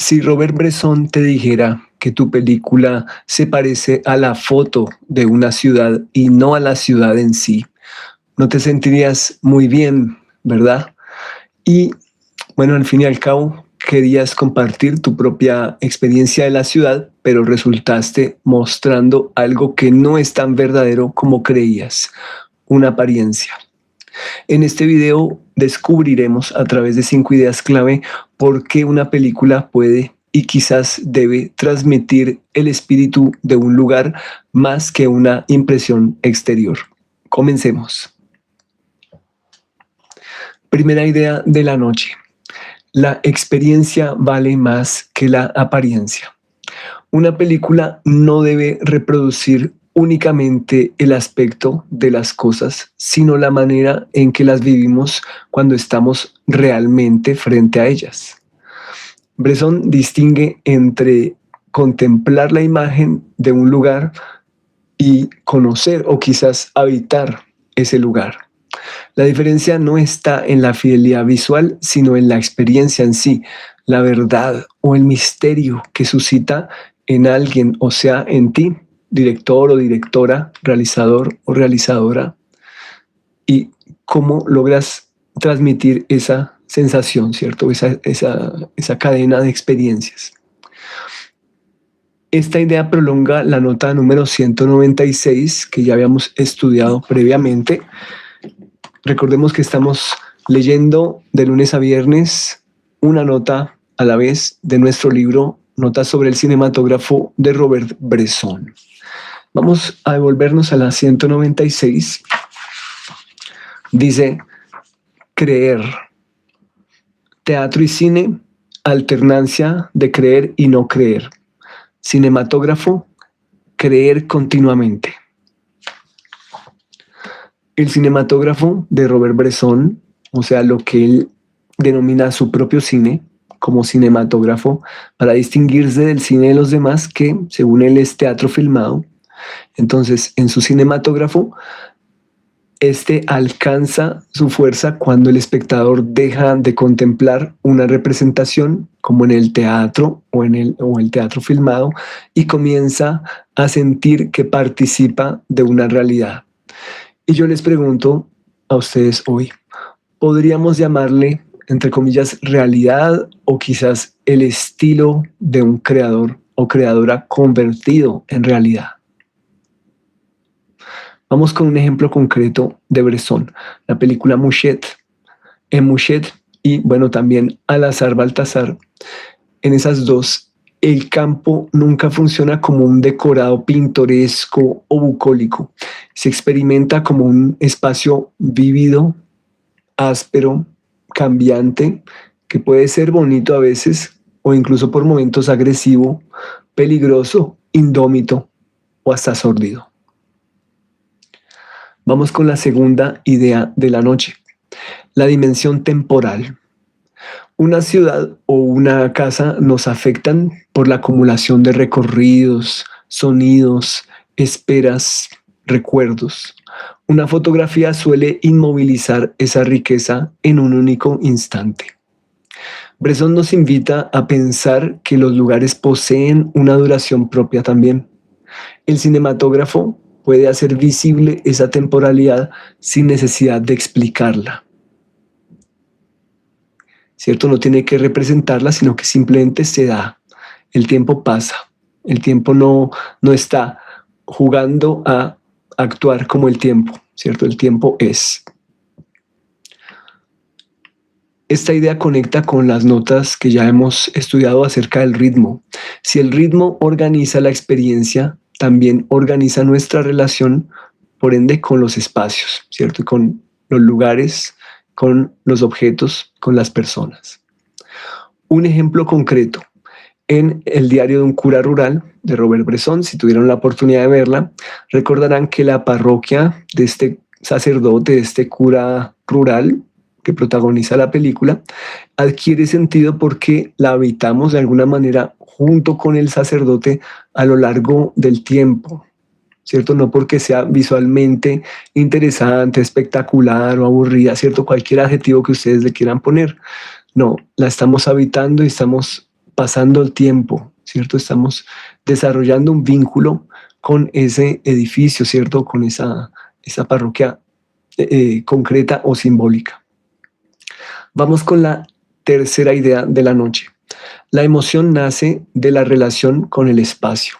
Si Robert Bresson te dijera que tu película se parece a la foto de una ciudad y no a la ciudad en sí, no te sentirías muy bien, ¿verdad? Y bueno, al fin y al cabo, querías compartir tu propia experiencia de la ciudad, pero resultaste mostrando algo que no es tan verdadero como creías, una apariencia. En este video descubriremos a través de 5 ideas clave por qué una película puede y quizás debe transmitir el espíritu de un lugar más que una impresión exterior. Comencemos. Primera idea de la noche. La experiencia vale más que la apariencia. Una película no debe reproducir únicamente el aspecto de las cosas, sino la manera en que las vivimos cuando estamos realmente frente a ellas. Bresson distingue entre contemplar la imagen de un lugar y conocer o quizás habitar ese lugar. La diferencia no está en la fidelidad visual, sino en la experiencia en sí, la verdad o el misterio que suscita en alguien, o sea, en ti, director o directora, realizador o realizadora, y cómo logras transmitir esa sensación, ¿cierto? Esa cadena de experiencias. Esta idea prolonga la nota número 196 que ya habíamos estudiado previamente. Recordemos que estamos leyendo de lunes a viernes una nota a la vez de nuestro libro Notas sobre el cinematógrafo de Robert Bresson. Vamos a devolvernos a la 196. Dice, creer. Teatro y cine, alternancia de creer y no creer. Cinematógrafo, creer continuamente. El cinematógrafo de Robert Bresson, o sea, lo que él denomina su propio cine como cinematógrafo, para distinguirse del cine de los demás, que según él es teatro filmado. Entonces, en su cinematógrafo, este alcanza su fuerza cuando el espectador deja de contemplar una representación, como en el teatro o en el teatro filmado, y comienza a sentir que participa de una realidad. Y yo les pregunto a ustedes hoy, ¿podríamos llamarle, entre comillas, realidad o quizás el estilo de un creador o creadora convertido en realidad? Vamos con un ejemplo concreto de Bresson, la película Mouchet. En Mouchet y bueno, también Al-Azar Baltasar, en esas dos, el campo nunca funciona como un decorado pintoresco o bucólico. Se experimenta como un espacio vívido, áspero, cambiante, que puede ser bonito a veces o incluso por momentos agresivo, peligroso, indómito o hasta sórdido. Vamos con la segunda idea de la noche, la dimensión temporal. Una ciudad o una casa nos afectan por la acumulación de recorridos, sonidos, esperas, recuerdos. Una fotografía suele inmovilizar esa riqueza en un único instante. Bresson nos invita a pensar que los lugares poseen una duración propia también. El cinematógrafo puede hacer visible esa temporalidad sin necesidad de explicarla. ¿Cierto? No tiene que representarla, sino que simplemente se da. El tiempo pasa. El tiempo no está jugando a actuar como el tiempo, ¿cierto? El tiempo es. Esta idea conecta con las notas que ya hemos estudiado acerca del ritmo. Si el ritmo organiza la experiencia, también organiza nuestra relación, por ende, con los espacios, ¿cierto? Y con los lugares, con los objetos, con las personas. Un ejemplo concreto, en El diario de un cura rural, de Robert Bresson, si tuvieron la oportunidad de verla, recordarán que la parroquia de este sacerdote, de este cura rural, que protagoniza la película, adquiere sentido porque la habitamos de alguna manera junto con el sacerdote a lo largo del tiempo, ¿cierto? No porque sea visualmente interesante, espectacular o aburrida, ¿cierto? Cualquier adjetivo que ustedes le quieran poner. No, la estamos habitando y estamos pasando el tiempo, ¿cierto? Estamos desarrollando un vínculo con ese edificio, ¿cierto? Con esa parroquia concreta o simbólica. Vamos con la tercera idea de la noche. La emoción nace de la relación con el espacio.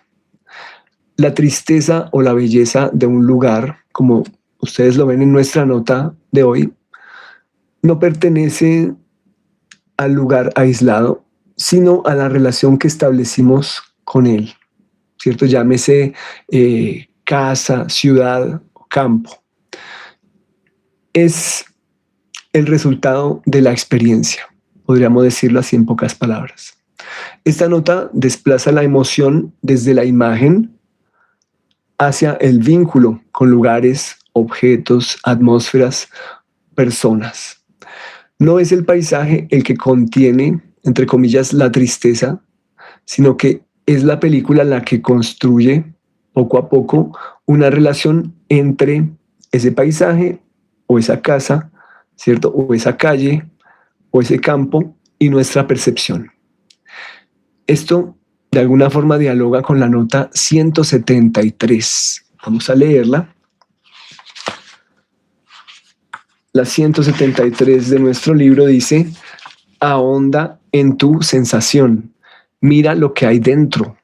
La tristeza o la belleza de un lugar, como ustedes lo ven en nuestra nota de hoy, no pertenece al lugar aislado, sino a la relación que establecimos con él, ¿cierto? Llámese casa, ciudad, campo. Es el resultado de la experiencia, podríamos decirlo así en pocas palabras. Esta nota desplaza la emoción desde la imagen hacia el vínculo con lugares, objetos, atmósferas, personas. No es el paisaje el que contiene, entre comillas, la tristeza, sino que es la película la que construye poco a poco una relación entre ese paisaje o esa casa, ¿cierto? O esa calle o ese campo y nuestra percepción. Esto de alguna forma dialoga con la nota 173. Vamos a leerla. La 173 de nuestro libro dice: ahonda en tu sensación, mira lo que hay dentro,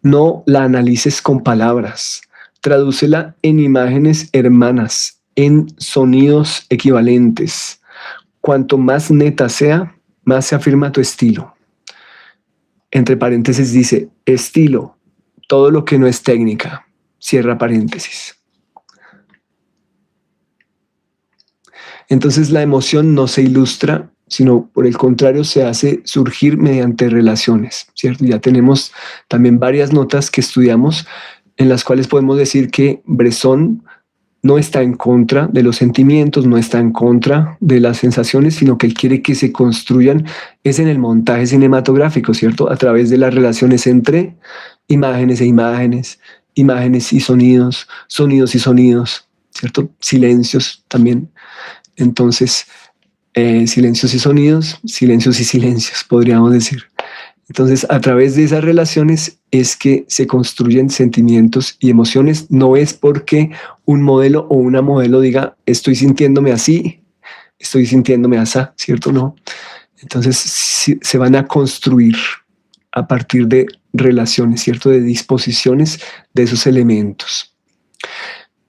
no la analices con palabras, tradúcela en imágenes hermanas, en sonidos equivalentes. Cuanto más neta sea, más se afirma tu estilo. Entre paréntesis dice: estilo, todo lo que no es técnica. Cierra paréntesis. Entonces la emoción no se ilustra, sino por el contrario se hace surgir mediante relaciones, ¿cierto? Ya tenemos también varias notas que estudiamos en las cuales podemos decir que Bresson no está en contra de los sentimientos, no está en contra de las sensaciones, sino que él quiere que se construyan es en el montaje cinematográfico, ¿cierto? A través de las relaciones entre imágenes e imágenes, imágenes y sonidos, sonidos y sonidos, ¿cierto? Silencios también. Entonces, silencios y sonidos, silencios y silencios, podríamos decir. Entonces, a través de esas relaciones es que se construyen sentimientos y emociones. No es porque un modelo o una modelo diga, estoy sintiéndome así, estoy sintiéndome así, ¿cierto? No. Entonces, se van a construir a partir de relaciones, ¿cierto? De disposiciones de esos elementos.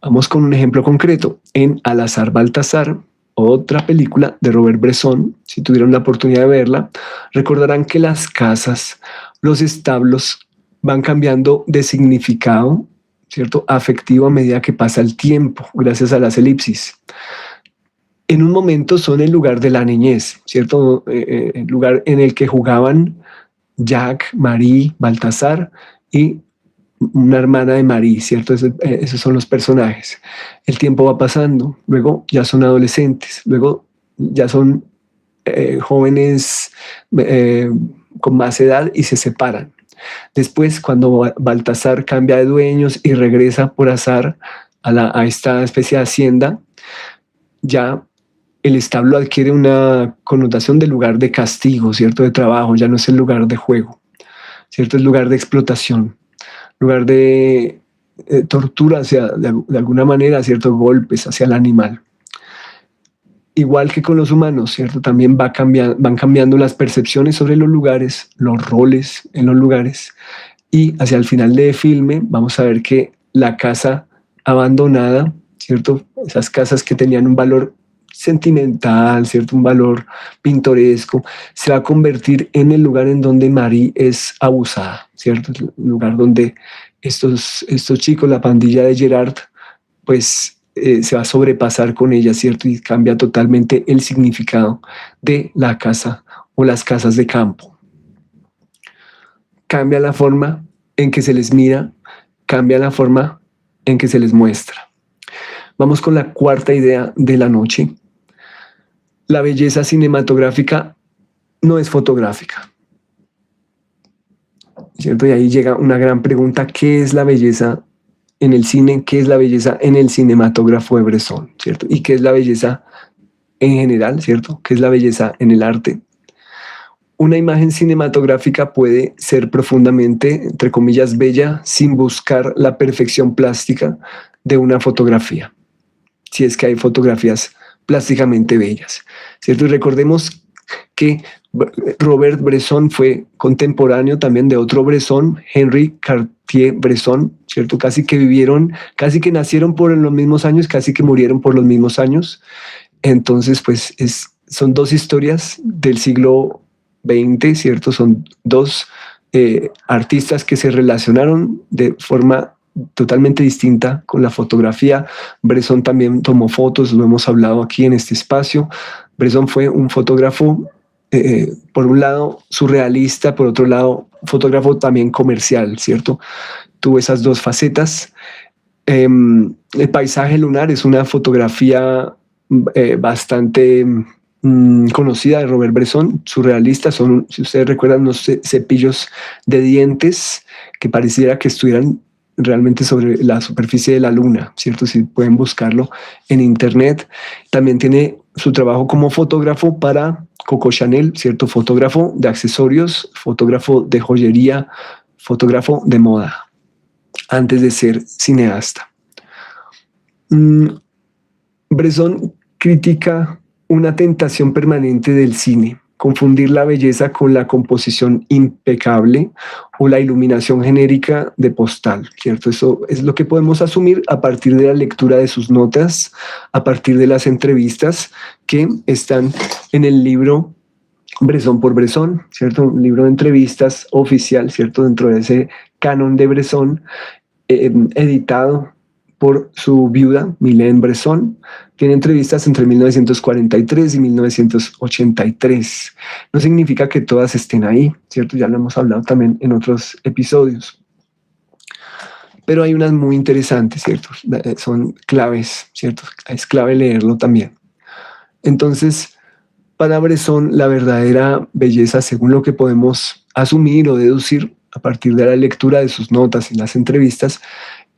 Vamos con un ejemplo concreto. En Al azar Baltasar, otra película de Robert Bresson, si tuvieron la oportunidad de verla, recordarán que las casas, los establos van cambiando de significado, ¿cierto? Afectivo a medida que pasa el tiempo, gracias a las elipsis. En un momento son el lugar de la niñez, ¿cierto? El lugar en el que jugaban Jack, Marie, Baltasar y una hermana de Marie, ¿cierto? Esos son los personajes. El tiempo va pasando, luego ya son adolescentes, luego ya son jóvenes con más edad y se separan. Después, cuando Baltasar cambia de dueños y regresa por azar a esta especie de hacienda, ya el establo adquiere una connotación de lugar de castigo, ¿cierto? De trabajo, ya no es el lugar de juego, ¿cierto? Es lugar de explotación, lugar de tortura de alguna manera, ciertos golpes hacia el animal. Igual que con los humanos, ¿cierto? También van cambiando las percepciones sobre los lugares, los roles en los lugares, y hacia el final de filme vamos a ver que la casa abandonada, ¿cierto? Esas casas que tenían un valor sentimental, ¿cierto? Un valor pintoresco, se va a convertir en el lugar en donde Marie es abusada, ¿cierto? El lugar donde estos chicos, la pandilla de Gerard, pues se va a sobrepasar con ella, ¿cierto? Y cambia totalmente el significado de la casa o las casas de campo. Cambia la forma en que se les mira, cambia la forma en que se les muestra. Vamos con la cuarta idea de la noche. La belleza cinematográfica no es fotográfica, ¿cierto? Y ahí llega una gran pregunta: ¿qué es la belleza en el cine? ¿Qué es la belleza en el cinematógrafo de Bresson, ¿cierto? ¿Y qué es la belleza en general, ¿cierto? ¿Qué es la belleza en el arte? Una imagen cinematográfica puede ser profundamente, entre comillas, bella sin buscar la perfección plástica de una fotografía, si es que hay fotografías plásticamente bellas, ¿cierto? Y recordemos que Robert Bresson fue contemporáneo también de otro Bresson, Henri Cartier-Bresson, ¿cierto? Casi que vivieron, casi que nacieron por los mismos años, casi que murieron por los mismos años. Entonces, pues son dos historias del siglo XX, ¿cierto? Son dos artistas que se relacionaron de forma totalmente distinta con la fotografía. Bresson también tomó fotos, lo hemos hablado aquí en este espacio. Bresson fue un fotógrafo, por un lado surrealista, por otro lado fotógrafo también comercial, ¿cierto? Tuvo esas dos facetas. El paisaje lunar es una fotografía bastante conocida de Robert Bresson, surrealista. Son, si ustedes recuerdan, unos cepillos de dientes que pareciera que estuvieran realmente sobre la superficie de la luna, ¿cierto? Si pueden buscarlo en internet. También tiene su trabajo como fotógrafo para Coco Chanel, ¿cierto? Fotógrafo de accesorios, fotógrafo de joyería, fotógrafo de moda, antes de ser cineasta. Bresson critica una tentación permanente del cine, confundir la belleza con la composición impecable o la iluminación genérica de postal, ¿cierto? Eso es lo que podemos asumir a partir de la lectura de sus notas, a partir de las entrevistas que están en el libro Bresson por Bresson, ¿cierto? Un libro de entrevistas oficial, ¿cierto? Dentro de ese canon de Bresson, editado por su viuda, Mylène Bresson. Tiene entrevistas entre 1943 y 1983. No significa que todas estén ahí, ¿cierto? Ya lo hemos hablado también en otros episodios. Pero hay unas muy interesantes, ¿cierto? Son claves, ¿cierto? Es clave leerlo también. Entonces, para Bresson, la verdadera belleza, según lo que podemos asumir o deducir a partir de la lectura de sus notas y las entrevistas,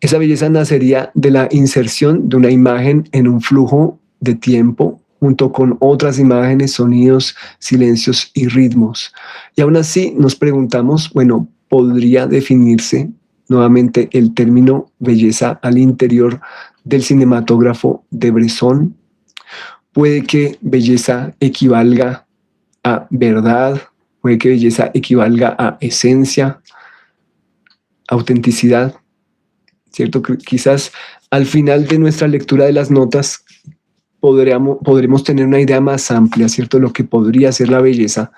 esa belleza nacería de la inserción de una imagen en un flujo de tiempo junto con otras imágenes, sonidos, silencios y ritmos. Y aún así nos preguntamos, bueno, ¿podría definirse nuevamente el término belleza al interior del cinematógrafo de Bresson? Puede que belleza equivalga a verdad, puede que belleza equivalga a esencia, autenticidad, ¿cierto? Quizás al final de nuestra lectura de las notas podremos tener una idea más amplia, ¿cierto? De lo que podría ser la belleza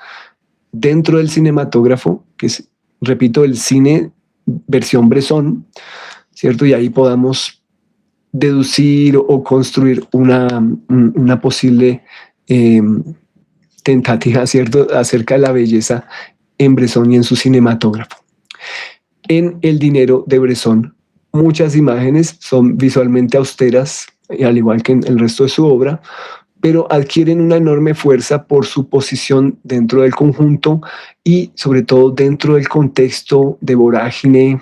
dentro del cinematógrafo, que es, repito, el cine versión Bresson, ¿cierto? Y ahí podamos deducir o construir una posible tentativa, ¿cierto?, acerca de la belleza en Bresson y en su cinematógrafo. En El dinero de Bresson, muchas imágenes son visualmente austeras, al igual que en el resto de su obra, pero adquieren una enorme fuerza por su posición dentro del conjunto y sobre todo dentro del contexto de vorágine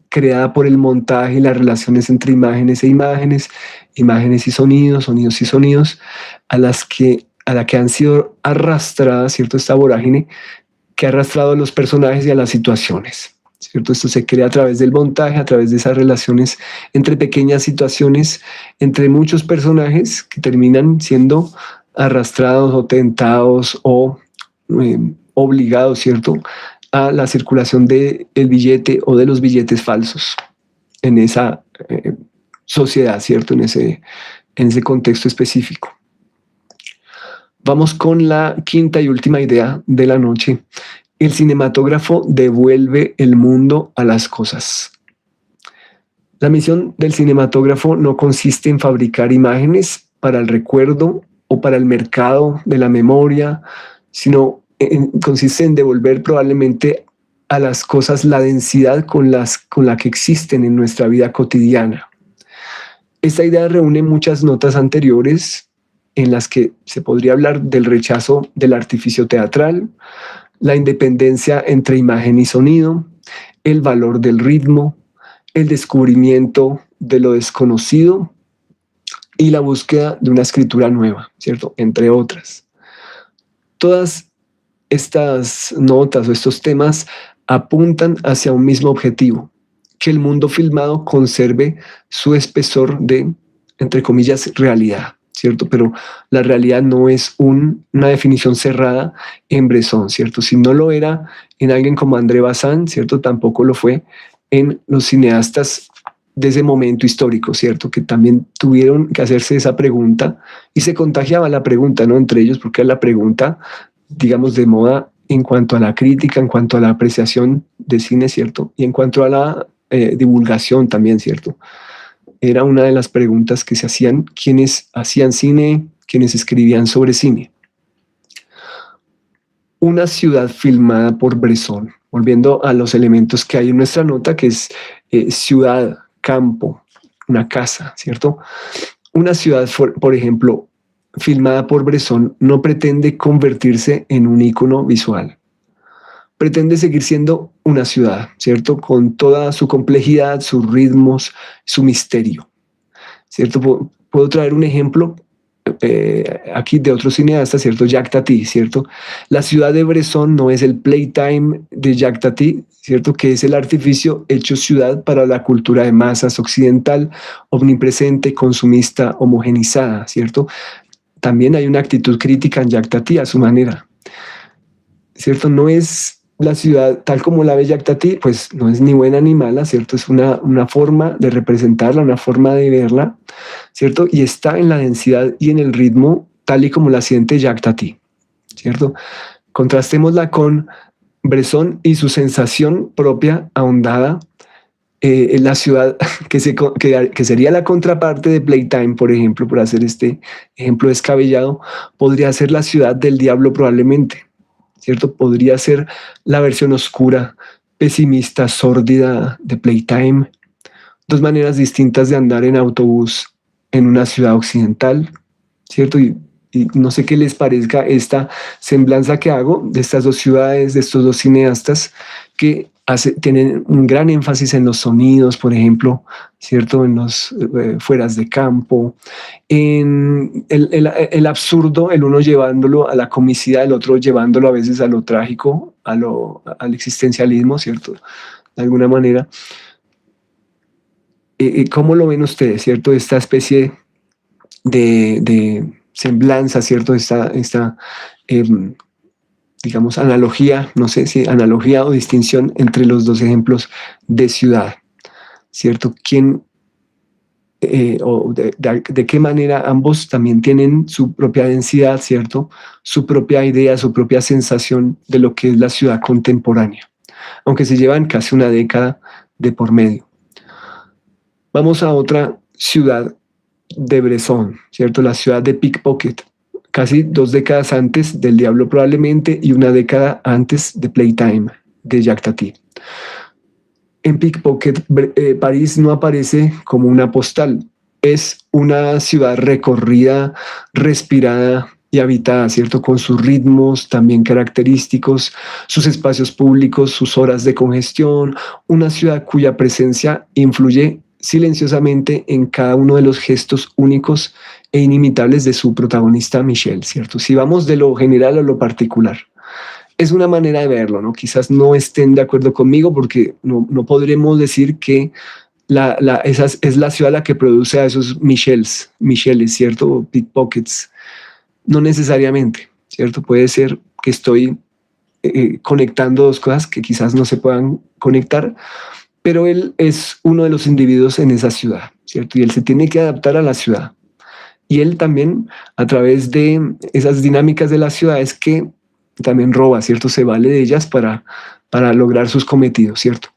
creada por el montaje y las relaciones entre imágenes e imágenes, imágenes y sonidos, sonidos y sonidos, a la que han sido arrastradas, ¿cierto? Esta vorágine que ha arrastrado a los personajes y a las situaciones, ¿cierto? Esto se crea a través del montaje, a través de esas relaciones entre pequeñas situaciones, entre muchos personajes que terminan siendo arrastrados o tentados o obligados, ¿cierto?, a la circulación del billete o de los billetes falsos en esa sociedad, ¿cierto?, en ese contexto específico. Vamos con la quinta y última idea de la noche. El cinematógrafo devuelve el mundo a las cosas. La misión del cinematógrafo no consiste en fabricar imágenes para el recuerdo o para el mercado de la memoria, sino consiste en devolver probablemente a las cosas la densidad con la que existen en nuestra vida cotidiana. Esta idea reúne muchas notas anteriores en las que se podría hablar del rechazo del artificio teatral, la independencia entre imagen y sonido, el valor del ritmo, el descubrimiento de lo desconocido y la búsqueda de una escritura nueva, ¿cierto?, entre otras. Todas estas notas o estos temas apuntan hacia un mismo objetivo, que el mundo filmado conserve su espesor de, entre comillas, realidad, ¿cierto? Pero la realidad no es una definición cerrada en Bresson, ¿cierto? Si no lo era en alguien como André Bazin, ¿cierto? Tampoco lo fue en los cineastas de ese momento histórico, ¿cierto? Que también tuvieron que hacerse esa pregunta y se contagiaba la pregunta, ¿no? Entre ellos, porque era la pregunta, digamos, de moda en cuanto a la crítica, en cuanto a la apreciación de cine, ¿cierto? Y en cuanto a la divulgación también, ¿cierto? Era una de las preguntas que se hacían quienes hacían cine, quienes escribían sobre cine. Una ciudad filmada por Bresson, volviendo a los elementos que hay en nuestra nota, que es ciudad, campo, una casa, ¿cierto? Una ciudad, por ejemplo, filmada por Bresson, no pretende convertirse en un icono visual. Pretende seguir siendo una ciudad, ¿cierto? Con toda su complejidad, sus ritmos, su misterio, ¿cierto? Puedo traer un ejemplo aquí de otro cineasta, ¿cierto? Jacques Tati, ¿cierto? La ciudad de Bresson no es el playtime de Jacques Tati, ¿cierto? Que es el artificio hecho ciudad para la cultura de masas occidental, omnipresente, consumista, homogenizada, ¿cierto? También hay una actitud crítica en Jacques Tati a su manera, ¿cierto? No es la ciudad tal como la ve Jacques Tati, pues no es ni buena ni mala, ¿cierto? Es una forma de representarla, una forma de verla, ¿cierto? Y está en la densidad y en el ritmo tal y como la siente Jacques Tati, ¿cierto? Contrastémosla con Bresson y su sensación propia, ahondada, en la ciudad que sería la contraparte de Playtime, por ejemplo, por hacer este ejemplo descabellado, podría ser la ciudad del diablo probablemente, ¿cierto? Podría ser la versión oscura, pesimista, sórdida de Playtime. Dos maneras distintas de andar en autobús en una ciudad occidental, ¿cierto? Y no sé qué les parezca esta semblanza que hago de estas dos ciudades, de estos dos cineastas que tienen un gran énfasis en los sonidos, por ejemplo, ¿cierto? En los fueras de campo, en el absurdo, el uno llevándolo a la comicidad, el otro llevándolo a veces a lo trágico, al existencialismo, ¿cierto? De alguna manera. ¿Cómo lo ven ustedes, cierto? Esta especie de semblanza, ¿cierto? Esta digamos, analogía, no sé si analogía o distinción entre los dos ejemplos de ciudad, ¿cierto? ¿Quién o de qué manera ambos también tienen su propia densidad, ¿cierto? Su propia idea, su propia sensación de lo que es la ciudad contemporánea, aunque se llevan casi una década de por medio. Vamos a otra ciudad de Bresson, ¿cierto? La ciudad de Pickpocket, casi 2 décadas antes del Diablo probablemente y una década antes de Playtime de Jacques Tati. En Pickpocket, París no aparece como una postal, es una ciudad recorrida, respirada y habitada, ¿cierto? Con sus ritmos también característicos, sus espacios públicos, sus horas de congestión, una ciudad cuya presencia influye silenciosamente en cada uno de los gestos únicos e inimitables de su protagonista Michel, ¿cierto? Si vamos de lo general a lo particular. Es una manera de verlo, ¿no? Quizás no estén de acuerdo conmigo porque no podremos decir que esa es la ciudad la que produce a esos Micheles, ¿cierto? O pickpockets. No necesariamente, ¿cierto? Puede ser que estoy conectando dos cosas que quizás no se puedan conectar, pero él es uno de los individuos en esa ciudad, ¿cierto? Y él se tiene que adaptar a la ciudad. Y él también, a través de esas dinámicas de las ciudades que también roba, ¿cierto? Se vale de ellas para lograr sus cometidos, ¿cierto?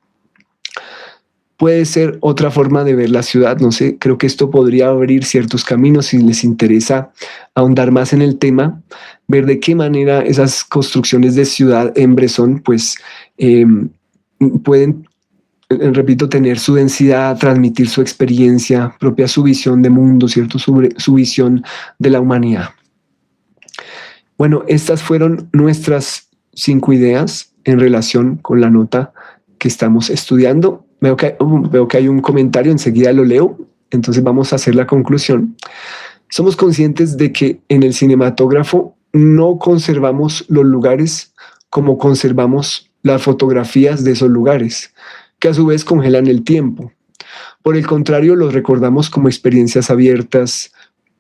Puede ser otra forma de ver la ciudad, no sé, creo que esto podría abrir ciertos caminos si les interesa ahondar más en el tema, ver de qué manera esas construcciones de ciudad en Bresson, pues, pueden, repito, tener su densidad, transmitir su experiencia propia, su visión de mundo, ¿cierto? Su visión de la humanidad. Bueno, estas fueron nuestras 5 ideas en relación con la nota que estamos estudiando. Veo que hay un comentario, enseguida lo leo, entonces vamos a hacer la conclusión. Somos conscientes de que en el cinematógrafo no conservamos los lugares como conservamos las fotografías de esos lugares, que a su vez congelan el tiempo. Por el contrario, los recordamos como experiencias abiertas,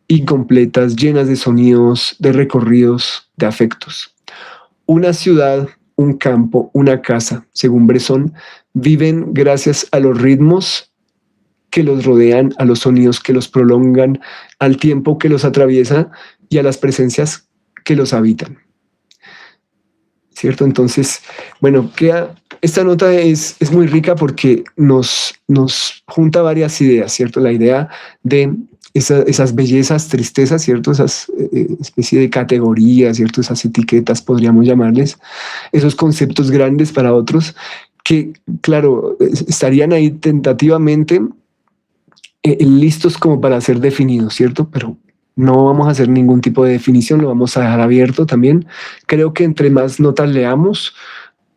incompletas, llenas de sonidos, de recorridos, de afectos. Una ciudad, un campo, una casa, según Bresson, viven gracias a los ritmos que los rodean, a los sonidos que los prolongan, al tiempo que los atraviesa y a las presencias que los habitan. ¿Cierto? Entonces, bueno, esta nota es muy rica porque nos junta varias ideas, ¿cierto? La idea de esas bellezas, tristezas, ¿cierto? Esas especie de categorías, ¿cierto? Esas etiquetas, podríamos llamarles, esos conceptos grandes para otros que, claro, estarían ahí tentativamente listos como para ser definidos, ¿cierto? Pero no vamos a hacer ningún tipo de definición, lo vamos a dejar abierto también. Creo que entre más notas leamos,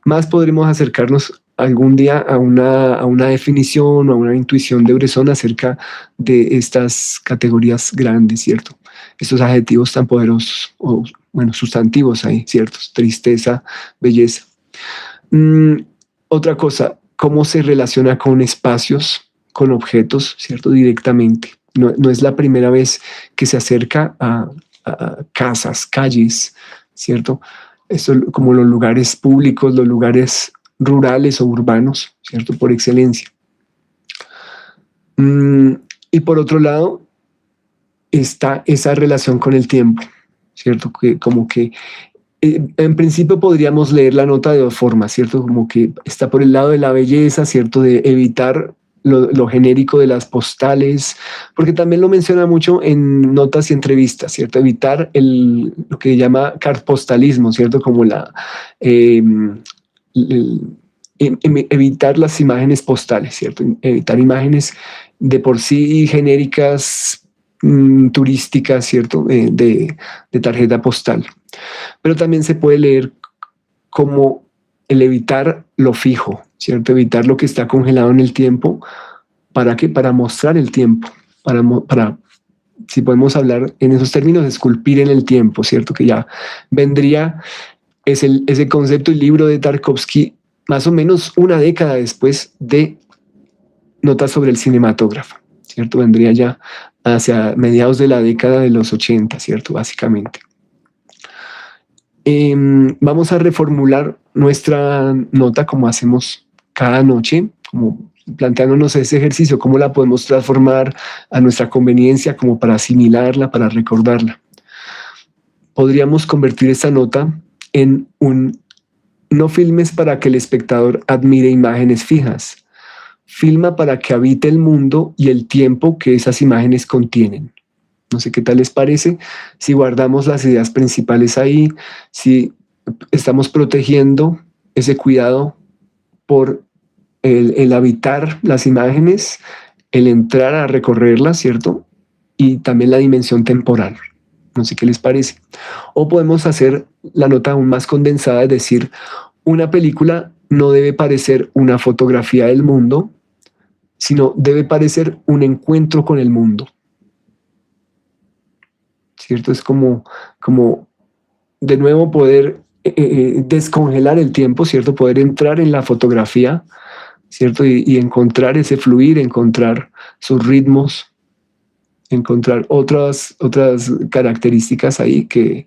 más podremos acercarnos algún día a una definición o a una intuición de Bresson acerca de estas categorías grandes, ¿cierto? Estos adjetivos tan poderosos, o bueno, sustantivos ahí, ¿ciertos? Tristeza, belleza. Otra cosa, cómo se relaciona con espacios, con objetos, ¿cierto? Directamente. No es la primera vez que se acerca a casas, calles, ¿cierto? Esto como los lugares públicos, los lugares rurales o urbanos, ¿cierto? Por excelencia. Y por otro lado, está esa relación con el tiempo, ¿cierto? Que como que en principio podríamos leer la nota de dos formas, ¿cierto? Como que está por el lado de la belleza, ¿cierto? De evitar lo genérico de las postales, porque también lo menciona mucho en notas y entrevistas, ¿cierto? Evitar lo que llama cartpostalismo, ¿cierto? Como evitar las imágenes postales, ¿cierto? Evitar imágenes de por sí genéricas, turísticas, ¿cierto? De tarjeta postal. Pero también se puede leer como el evitar lo fijo, ¿cierto? Evitar lo que está congelado en el tiempo. ¿Para qué? Para mostrar el tiempo, para, si podemos hablar en esos términos, esculpir en el tiempo, ¿cierto? Que ya vendría ese concepto y libro de Tarkovsky más o menos una década después de Notas sobre el cinematógrafo, ¿cierto? Vendría ya hacia mediados de la década de los 80, ¿cierto? Básicamente. Vamos a reformular nuestra nota como hacemos cada noche, como planteándonos ese ejercicio, cómo la podemos transformar a nuestra conveniencia, como para asimilarla, para recordarla. Podríamos convertir esta nota en no filmes para que el espectador admire imágenes fijas, filma para que habite el mundo y el tiempo que esas imágenes contienen. No sé qué tal les parece, si guardamos las ideas principales ahí, si estamos protegiendo ese cuidado por el habitar las imágenes, el entrar a recorrerlas, ¿cierto? Y también la dimensión temporal. No sé qué les parece. O podemos hacer la nota aún más condensada, es decir, una película no debe parecer una fotografía del mundo, sino debe parecer un encuentro con el mundo. ¿Cierto? Es como de nuevo poder descongelar el tiempo, ¿cierto? Poder entrar en la fotografía, ¿cierto? Y encontrar ese fluir, encontrar sus ritmos, encontrar otras características ahí que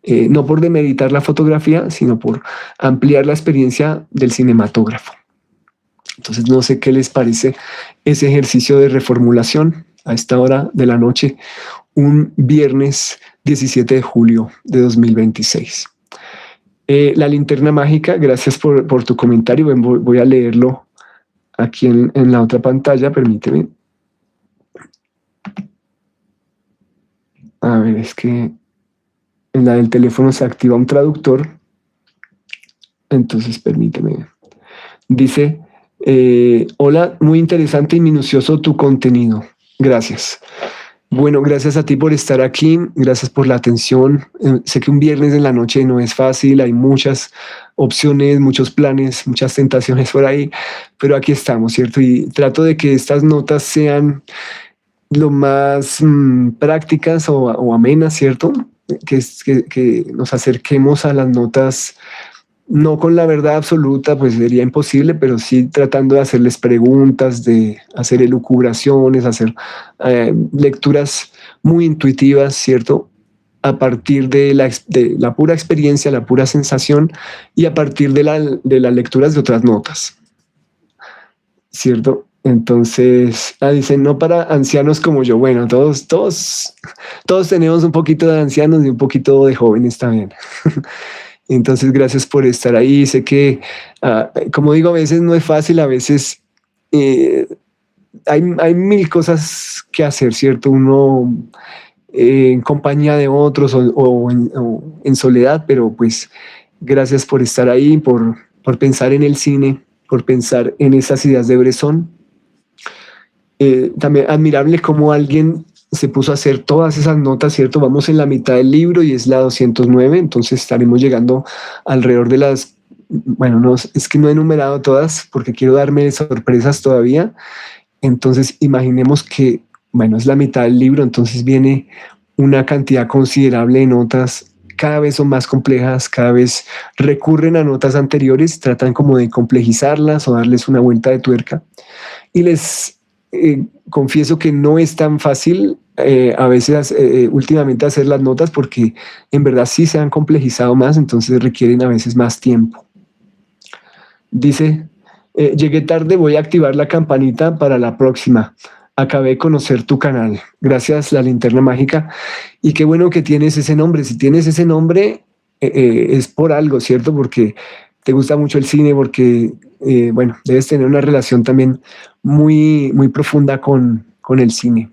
no por demeritar la fotografía, sino por ampliar la experiencia del cinematógrafo. Entonces, no sé qué les parece ese ejercicio de reformulación a esta hora de la noche, un viernes 17 de julio de 2026. La linterna mágica, gracias por tu comentario. Voy a leerlo aquí en la otra pantalla, permíteme. A ver, es que en la del teléfono se activa un traductor. Entonces, permíteme. Dice, hola, muy interesante y minucioso tu contenido. Gracias. Bueno, gracias a ti por estar aquí, gracias por la atención. Sé que un viernes en la noche no es fácil, hay muchas opciones, muchos planes, muchas tentaciones por ahí, pero aquí estamos, ¿cierto? Y trato de que estas notas sean lo más prácticas o amenas, ¿cierto? Que nos acerquemos a las notas no con la verdad absoluta, pues sería imposible, pero sí tratando de hacerles preguntas, de hacer elucubraciones, hacer lecturas muy intuitivas, ¿cierto? A partir de la pura experiencia, la pura sensación y a partir de las lecturas de otras notas, ¿cierto? Entonces, dicen, no para ancianos como yo. Bueno, todos tenemos un poquito de ancianos y un poquito de jóvenes también. Entonces, gracias por estar ahí. Sé que, como digo, a veces no es fácil, a veces eh, hay mil cosas que hacer, ¿cierto? Uno en compañía de otros o en soledad, pero pues gracias por estar ahí, por pensar en el cine, por pensar en esas ideas de Bresson. También admirable cómo alguien se puso a hacer todas esas notas, ¿cierto? Vamos en la mitad del libro y es la 209, entonces estaremos llegando alrededor de las, bueno, no, es que no he numerado todas porque quiero darme sorpresas todavía, entonces imaginemos que, bueno, es la mitad del libro, entonces viene una cantidad considerable de notas, cada vez son más complejas, cada vez recurren a notas anteriores, tratan como de complejizarlas o darles una vuelta de tuerca. Y les confieso que no es tan fácil a veces últimamente hacer las notas porque en verdad sí se han complejizado más, entonces requieren a veces más tiempo. Dice, llegué tarde, voy a activar la campanita para la próxima. Acabé de conocer tu canal. Gracias, la linterna mágica. Y qué bueno que tienes ese nombre. Si tienes ese nombre, es por algo, ¿cierto? Porque te gusta mucho el cine, porque, bueno, debes tener una relación también muy profunda con el cine.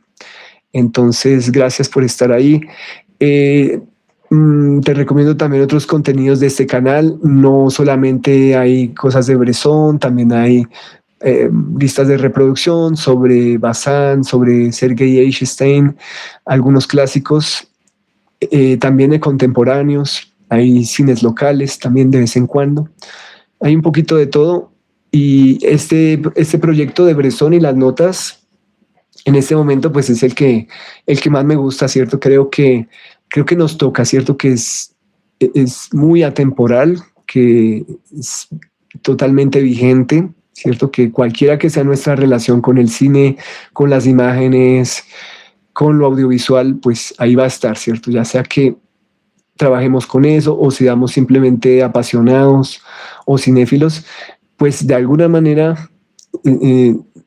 Entonces, gracias por estar ahí. Eh, Te recomiendo también otros contenidos de este canal. No solamente hay cosas de Bresson, también hay listas de reproducción sobre Bazin, sobre Sergei Eisenstein, algunos clásicos, también de contemporáneos. Hay cines locales también de vez en cuando. Hay un poquito de todo. Y este proyecto de Bresson y las notas en este momento pues es el que más me gusta, ¿cierto? Creo que nos toca, ¿cierto? Que es muy atemporal, que es totalmente vigente, ¿cierto? Que cualquiera que sea nuestra relación con el cine, con las imágenes, con lo audiovisual, pues ahí va a estar, ¿cierto? Ya sea que trabajemos con eso o seamos simplemente apasionados o cinéfilos, pues de alguna manera